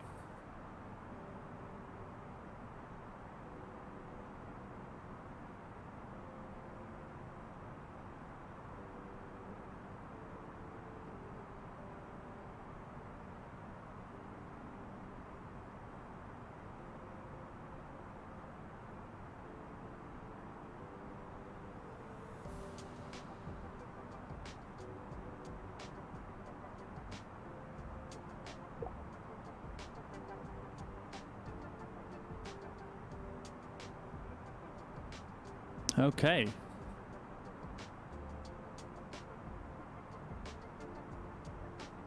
Okay.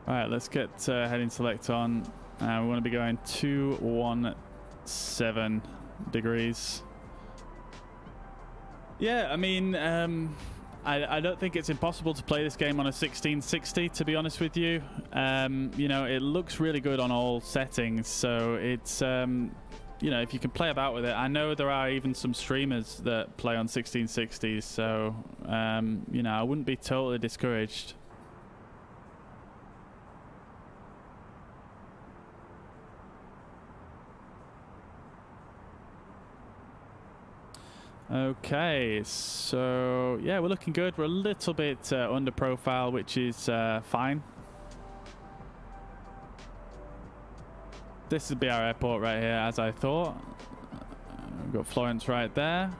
All right, let's get heading select on. We want to be going 217 degrees. Yeah, I mean, I don't think it's impossible to play this game on a 1660, to be honest with you. You know, it looks really good on all settings, so it's you know, if you can play about with it. I know there are even some streamers that play on 1660s, so you know, I wouldn't be totally discouraged. Okay, so yeah, we're looking good. We're a little bit under profile, which is fine. This would be our airport right here, as I thought. We've got Florence right there.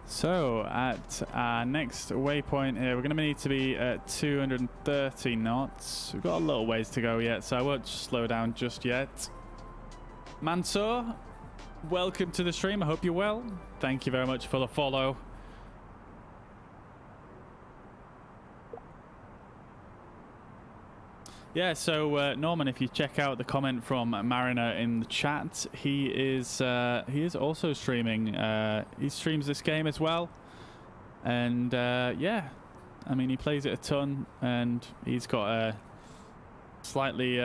So at our next waypoint here, we're going to need to be at 230 knots. We've got a little ways to go yet, so I won't slow down just yet. Mansour, welcome to the stream. I hope you're well. Thank you very much for the follow. Yeah, so Norman, if you check out the comment from Mariner in the chat, he is also streaming. He streams this game as well, and yeah, I mean, he plays it a ton, and he's got a slightly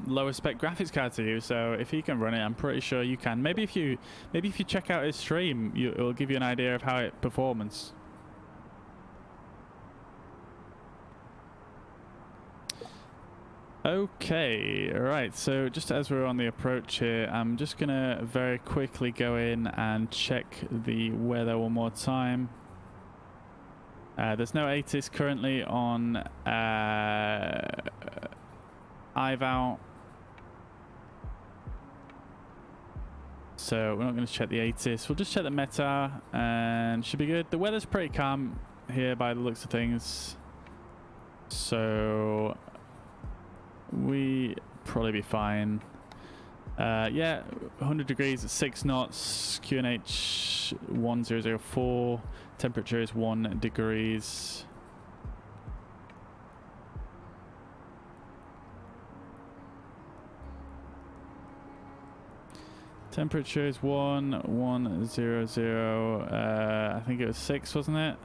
lower spec graphics card to you. So if he can run it, I'm pretty sure you can. Maybe if you check out his stream, it will give you an idea of how it performs. Okay, all right, so just as we're on the approach here, I'm just gonna very quickly go in and check the weather one more time. There's no ATIS currently on IVAO, so we're not going to check the ATIS. We'll just check the METAR and should be good. The weather's pretty calm here by the looks of things, so we probably be fine. Yeah, 100 degrees at 6 knots, QNH 1004, temperature is 1 degrees. Temperature is 110. I think it was 6, wasn't it?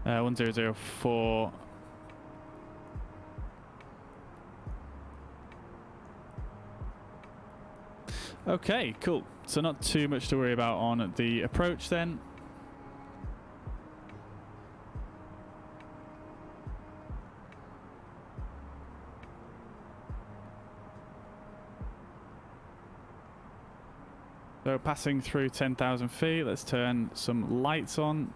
1004. Okay, cool. So not too much to worry about on the approach then. So passing through 10,000 feet, let's turn some lights on.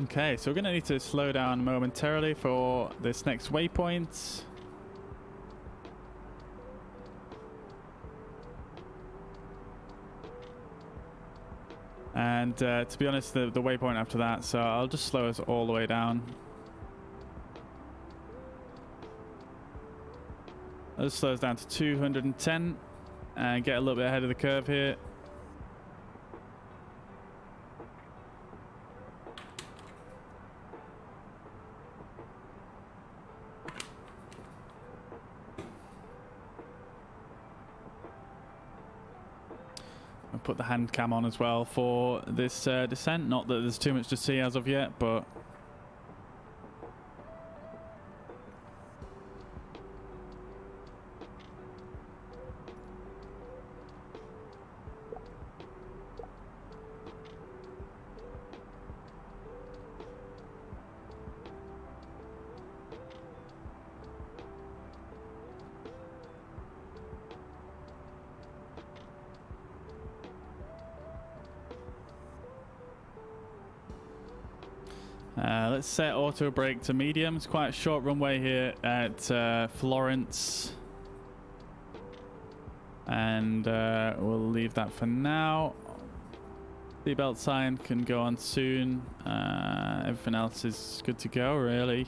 Okay, so we're going to need to slow down momentarily for this next waypoint. And to be honest, the waypoint after that, so I'll just slow us all the way down. I'll just slow us down to 210 and get a little bit ahead of the curve here. I'll put the hand cam on as well for this descent. Not that there's too much to see as of yet, but let's set auto brake to medium. It's quite a short runway here at Florence. And we'll leave that for now. Seatbelt sign can go on soon. Everything else is good to go, really.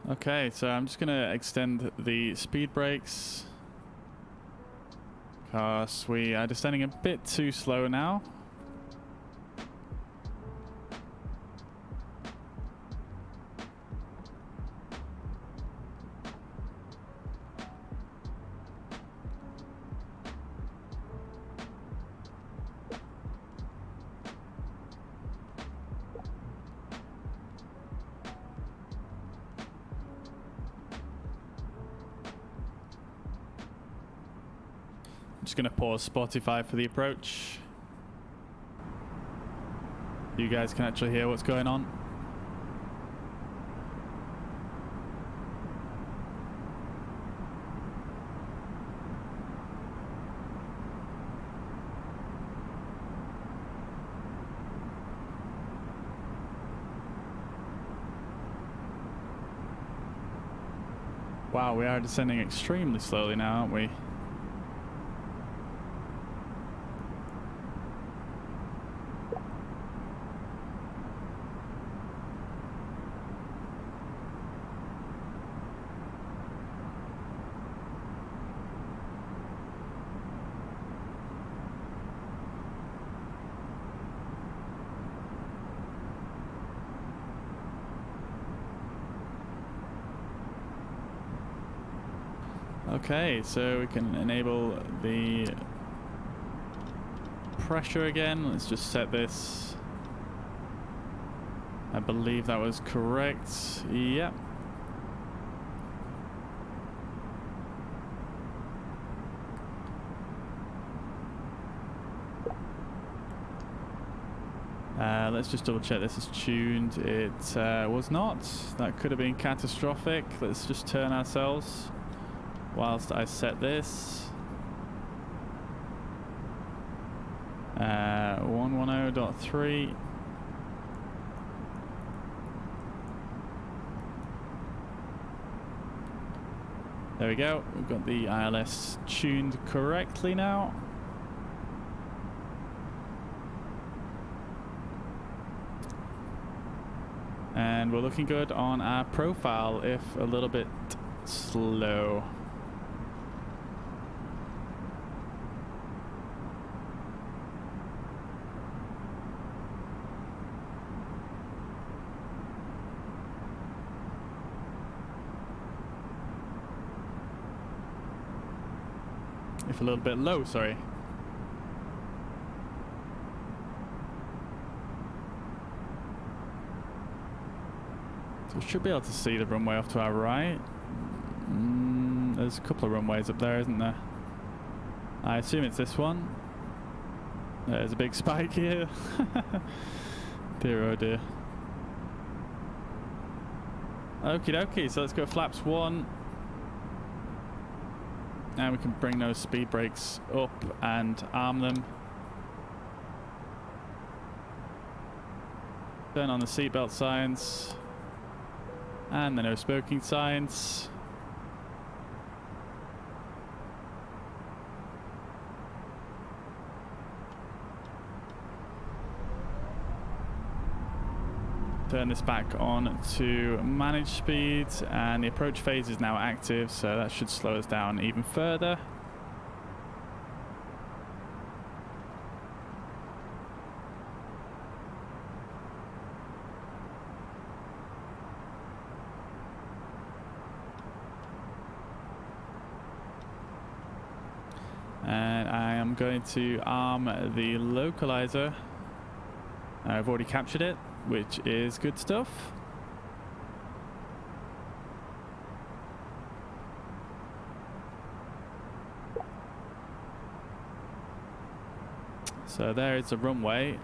Okay, so I'm just going to extend the speed brakes because we are descending a bit too slow now. Just gonna pause Spotify for the approach. You guys can actually hear what's going on. Wow, we are descending extremely slowly now, aren't we? Okay, so we can enable the pressure again. Let's just set this. I believe that was correct. Yep. Let's just double check this is tuned. It was not. That could have been catastrophic. Let's just turn ourselves whilst I set this. 110.3. There we go. We've got the ILS tuned correctly now. And we're looking good on our profile, if a little bit slow. If a little bit low, sorry. So we should be able to see the runway off to our right. There's a couple of runways up there, isn't there? I assume it's this one. There's a big spike here. Dear oh dear. Okie dokie, so let's go flaps 1. Now we can bring those speed brakes up and arm them. Turn on the seatbelt signs. And the no smoking signs. Turn this back on to manage speed, and the approach phase is now active, so that should slow us down even further. And I am going to arm the localizer. I've already captured it, which is good stuff. So there is the runway.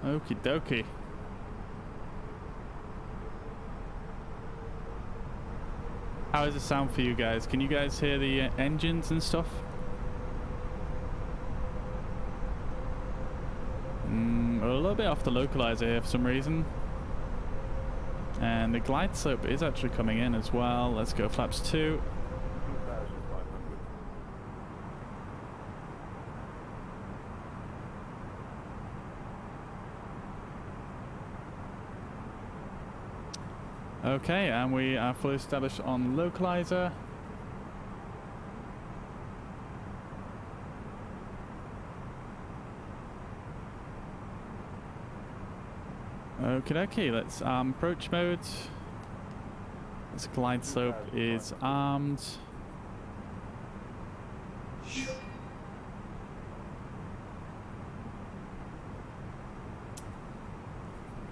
Okie dokie. How does it sound for you guys? Can you guys hear the engines and stuff? A little bit off the localizer here for some reason. And the glide slope is actually coming in as well. Let's go flaps 2. 2,500. Okay, and we are fully established on localizer. Okay, let's approach mode. This glide slope is armed.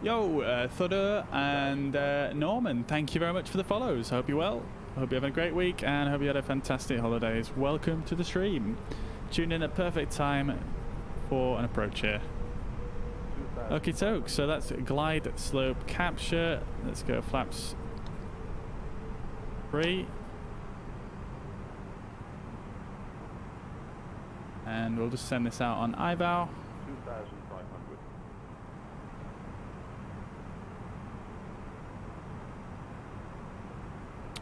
Yo, Thudder and Norman, thank you very much for the follows. Hope you're well. Hope you're having a great week and hope you had a fantastic holidays. Welcome to the stream. Tune in at perfect time for an approach here. Okay, so that's glide slope capture. Let's go flaps 3. And we'll just send this out on IVAO. 2,500.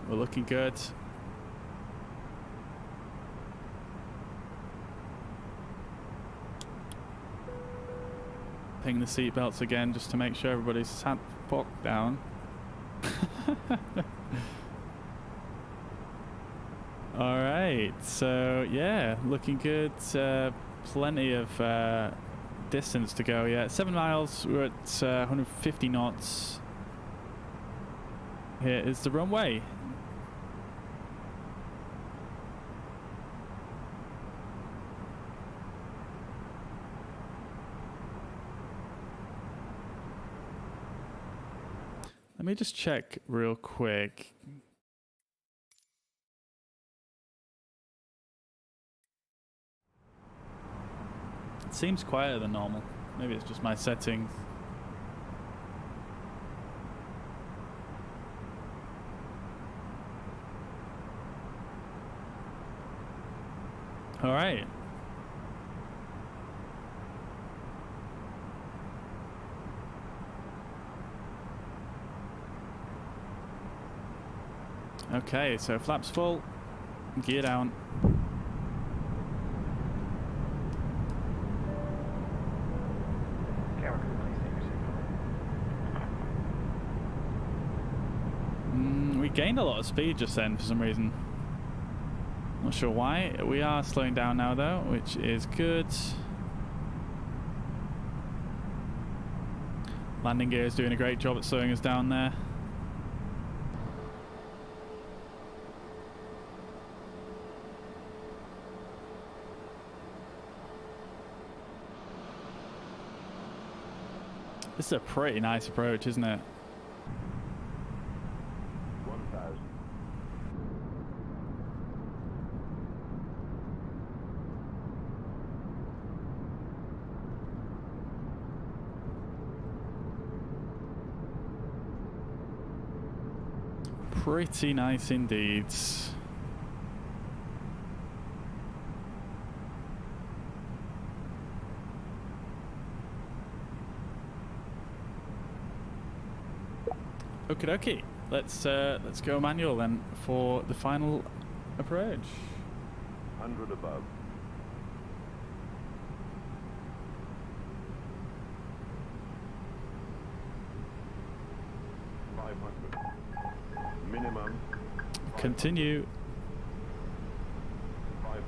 We're looking good. Ping the seatbelts again just to make sure everybody's sat fuck down. Alright, so yeah, looking good. Plenty of distance to go. Yeah, 7 miles, we're at 150 knots. Here is the runway. Let me just check real quick. seems quieter than normal. Maybe it's just my settings. All right. Okay, so flaps full, gear down. We gained a lot of speed just then for some reason. Not sure why. We are slowing down now though, which is good. Landing gear is doing a great job at slowing us down there. This is a pretty nice approach, isn't it? 1000. Pretty nice indeed. Okie dokie. Let's go manual then for the final approach. 100 above. Minimum. Continue. 500.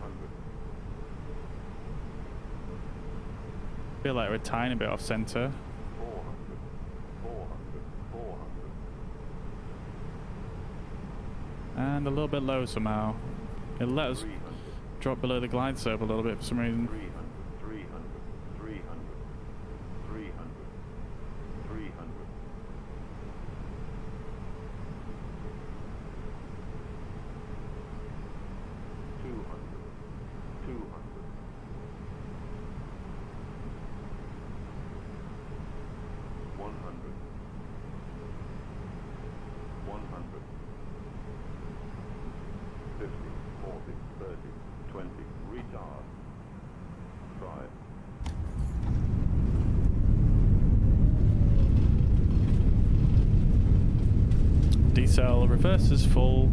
Feel like we're a tiny bit off center. 400. 400. 400. And a little bit low somehow. It'll let us drop below the glide slope a little bit for some reason. 300. 300. 300. 300. 300. 200. 200. 100. 100. 50, 40, 30, 20, retard. Try. Decel reverses full.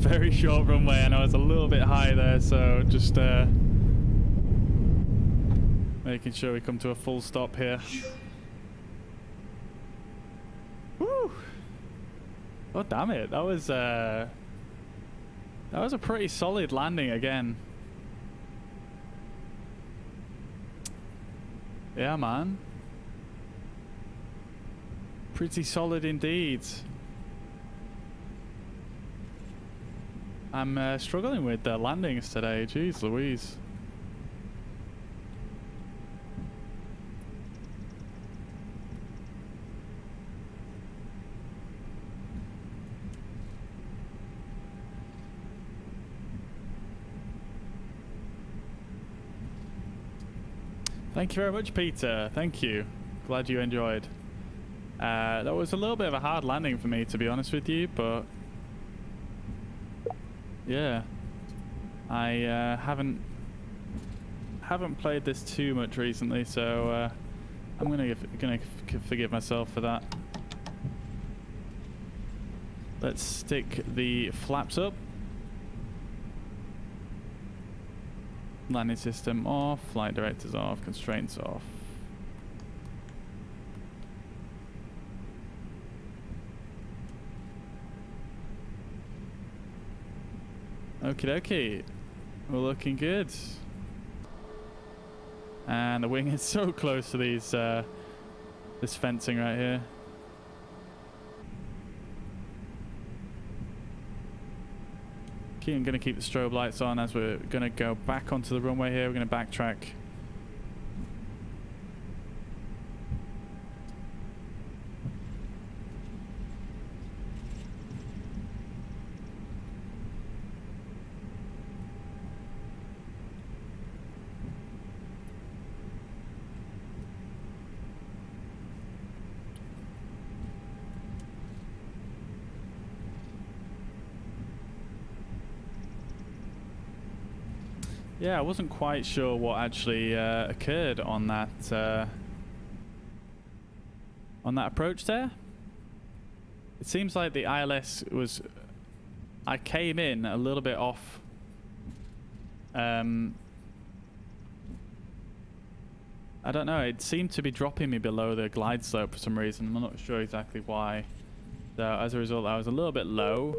Very short runway. I know it's a little bit high there, so just making sure we come to a full stop here. Woo! Oh damn it! That was a pretty solid landing again. Yeah, man. Pretty solid indeed. I'm struggling with the landings today. Jeez Louise. Thank you very much, Peter. Thank you. Glad you enjoyed. That was a little bit of a hard landing for me, to be honest with you, but yeah, I haven't played this too much recently, so I'm gonna forgive myself for that. Let's stick the flaps up. Landing system off, flight directors off, constraints off. Okie dokie, we're looking good. And the wing is so close to these this fencing right here. I'm going to keep the strobe lights on as we're going to go back onto the runway here. We're going to backtrack. Yeah, I wasn't quite sure what actually occurred on that approach there. It seems like the ILS was... I came in a little bit off. I don't know, it seemed to be dropping me below the glide slope for some reason. I'm not sure exactly why. So as a result, I was a little bit low.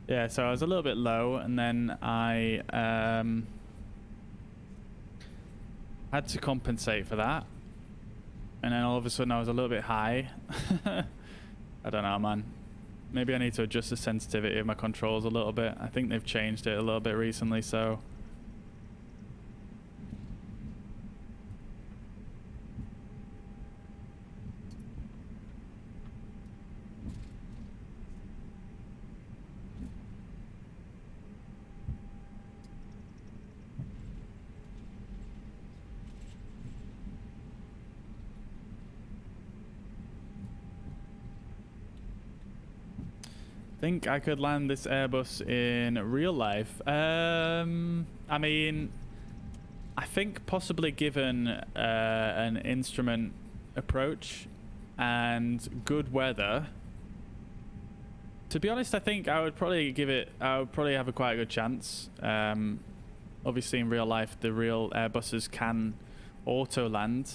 Yeah, so I was a little bit low, and then I had to compensate for that. And then all of a sudden I was a little bit high. I don't know, man. Maybe I need to adjust the sensitivity of my controls a little bit. I think they've changed it a little bit recently, so... think I could land this Airbus in real life. I mean, I think possibly given an instrument approach and good weather, to be honest, I think I would probably have a quite good chance. Obviously in real life, the real Airbuses can auto land.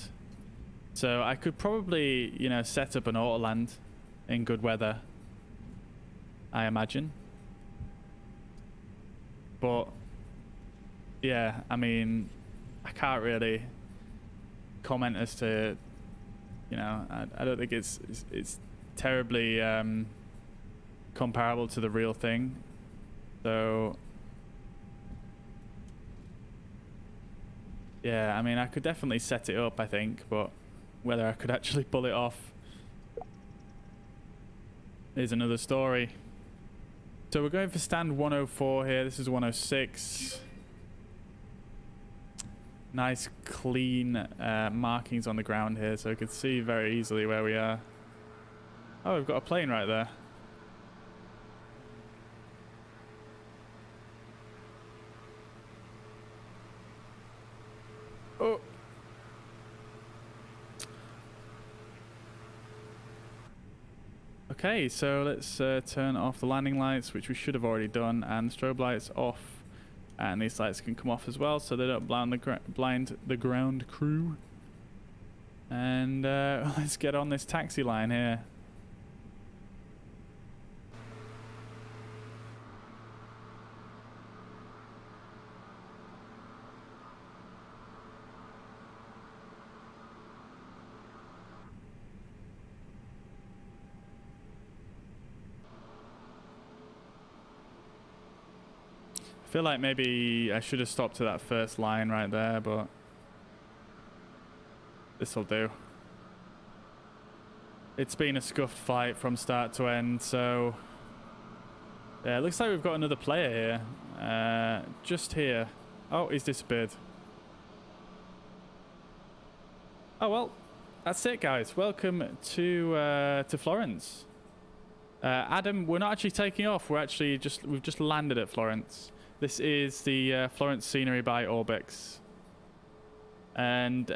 So I could probably, you know, set up an auto land in good weather, I imagine. But yeah, I mean, I can't really comment as to, you know, I don't think it's terribly comparable to the real thing. So yeah, I mean, I could definitely set it up, I think, but whether I could actually pull it off is another story. So we're going for stand 104 here. This is 106. Nice clean markings on the ground here, so we can see very easily where we are. Oh, we've got a plane right there. Oh. Okay, so let's turn off the landing lights, which we should have already done, and the strobe lights off, and these lights can come off as well, so they don't blind the ground crew. And let's get on this taxi line here. I feel like maybe I should have stopped to that first line right there, but this'll do. It's been a scuffed flight from start to end, so yeah, it looks like we've got another player here. Just here. Oh, he's disappeared. Oh well, that's it, guys. Welcome to Florence. Adam, we're not actually taking off. We've just landed at Florence. This is the Florence scenery by ORBX. And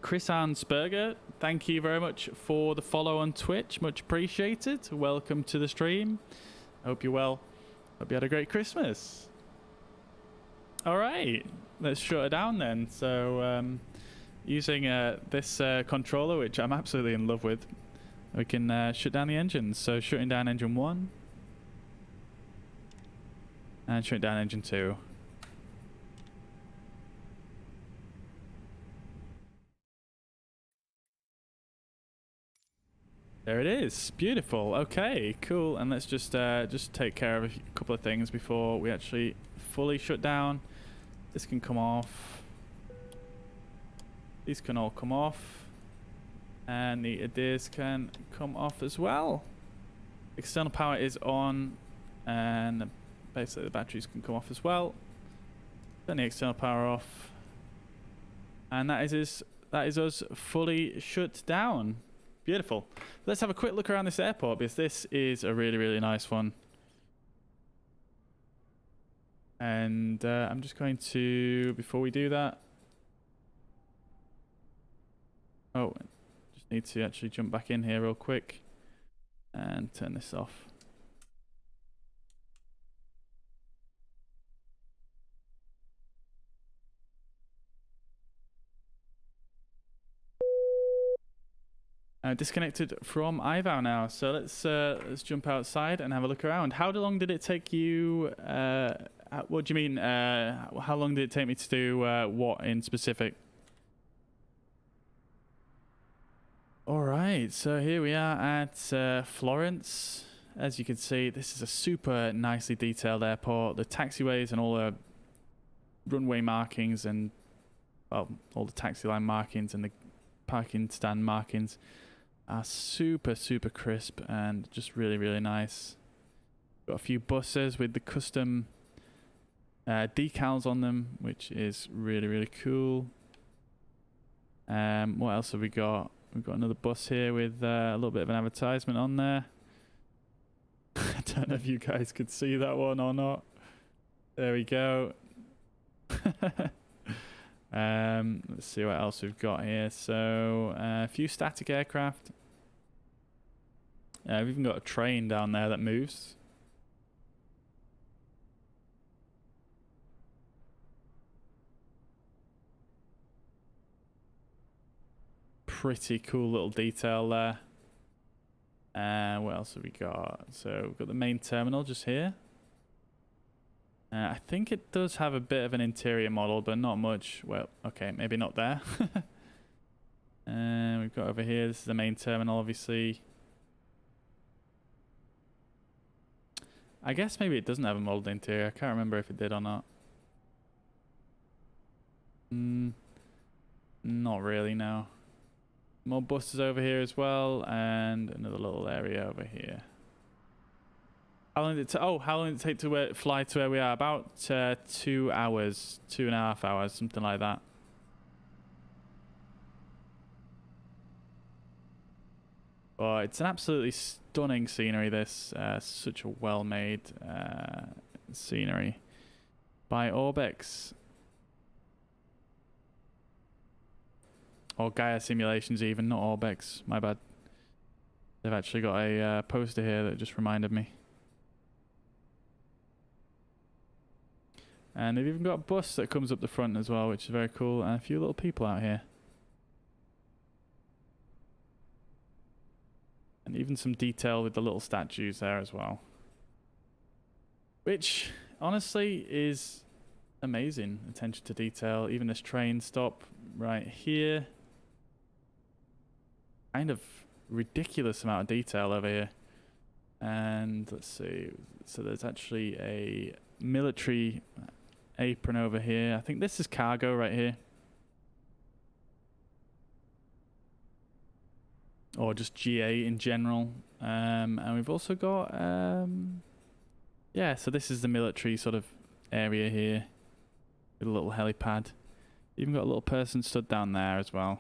Chris Arnsberger, thank you very much for the follow on Twitch. Much appreciated. Welcome to the stream. Hope you're well. Hope you had a great Christmas. All right, let's shut it down then. So using this controller, which I'm absolutely in love with, we can shut down the engines. So shutting down engine 1. And shutting down engine 2. There it is. Beautiful. Okay, cool. And let's just take care of a couple of things before we actually fully shut down. This can come off. These can all come off. And the ADIRs can come off as well. External power is on, and basically the batteries can come off as well. Turn the external power off, and that is us fully shut down. Beautiful. Let's have a quick look around this airport, because this is a really, really nice one. And I'm just going to, before we do that, oh, just need to actually jump back in here real quick and turn this off. Disconnected from IVAO now, so let's jump outside and have a look around. How long did it take you? What do you mean? How long did it take me to do what in specific? All right, so here we are at Florence. As you can see, this is a super nicely detailed airport. The taxiways and all the runway markings and well, all the taxi line markings and the parking stand markings are super crisp and just really nice. Got a few buses with the custom decals on them, which is really cool. What else have we got? We've got another bus here with a little bit of an advertisement on there. I don't know if you guys could see that one or not. There we go. Let's see what else we've got here. So a few static aircraft. We've even got a train down there that moves. Pretty cool little detail there. What else have we got? So we've got the main terminal just here. I think it does have a bit of an interior model, but not much. Well, okay, maybe not there. We've got over here, this is the main terminal, obviously. I guess maybe it doesn't have a modeled interior. I can't remember if it did or not. Not really, no. More buses over here as well, and another little area over here. How long did it how long did it take to fly to where we are? About 2 hours, 2.5 hours, something like that. Oh, it's an absolutely stunning scenery, this. Such a well-made scenery by ORBX. Or Gaia Simulations even, not ORBX, my bad. They've actually got a poster here that just reminded me. And they've even got a bus that comes up the front as well, which is very cool, and a few little people out here. And even some detail with the little statues there as well. Which, honestly, is amazing. Attention to detail. Even this train stop right here. Kind of ridiculous amount of detail over here. And let's see. So there's actually a military apron over here. I think this is cargo right here. Or just GA in general. And we've also got yeah, so this is the military sort of area here with a little helipad. Even got a little person stood down there as well.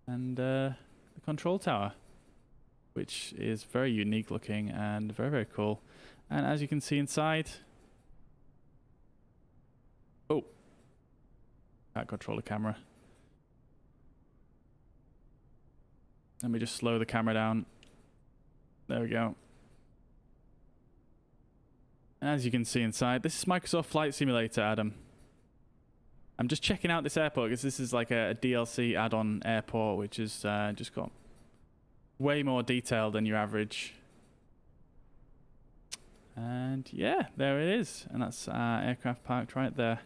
And the control tower, which is very unique looking and very cool. And as you can see inside, oh, can't control the camera. Let me just slow the camera down. There we go. As you can see inside, this is Microsoft Flight Simulator, Adam. I'm just checking out this airport because this is like a DLC add-on airport, which is just got way more detail than your average. And yeah, there it is. And that's aircraft parked right there.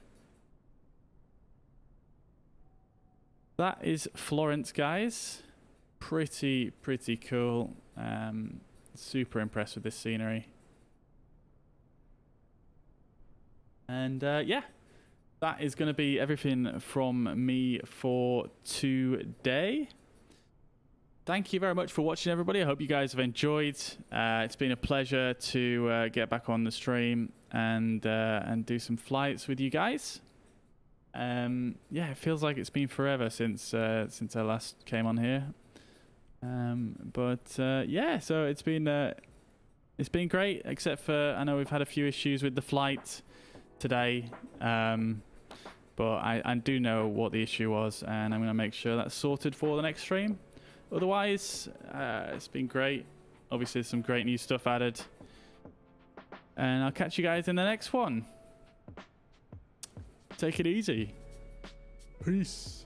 That is Florence, guys. Pretty cool. Super impressed with this scenery. And yeah, that is going to be everything from me for today. Thank you very much for watching, everybody. I hope you guys have enjoyed. It's been a pleasure to get back on the stream and do some flights with you guys. Yeah, it feels like it's been forever since I last came on here. But yeah, so it's been it's been great, except for I know we've had a few issues with the flight today. But I do know what the issue was, and I'm going to make sure that's sorted for the next stream. Otherwise, it's been great. Obviously, some great new stuff added. And I'll catch you guys in the next one. Take it easy. Peace.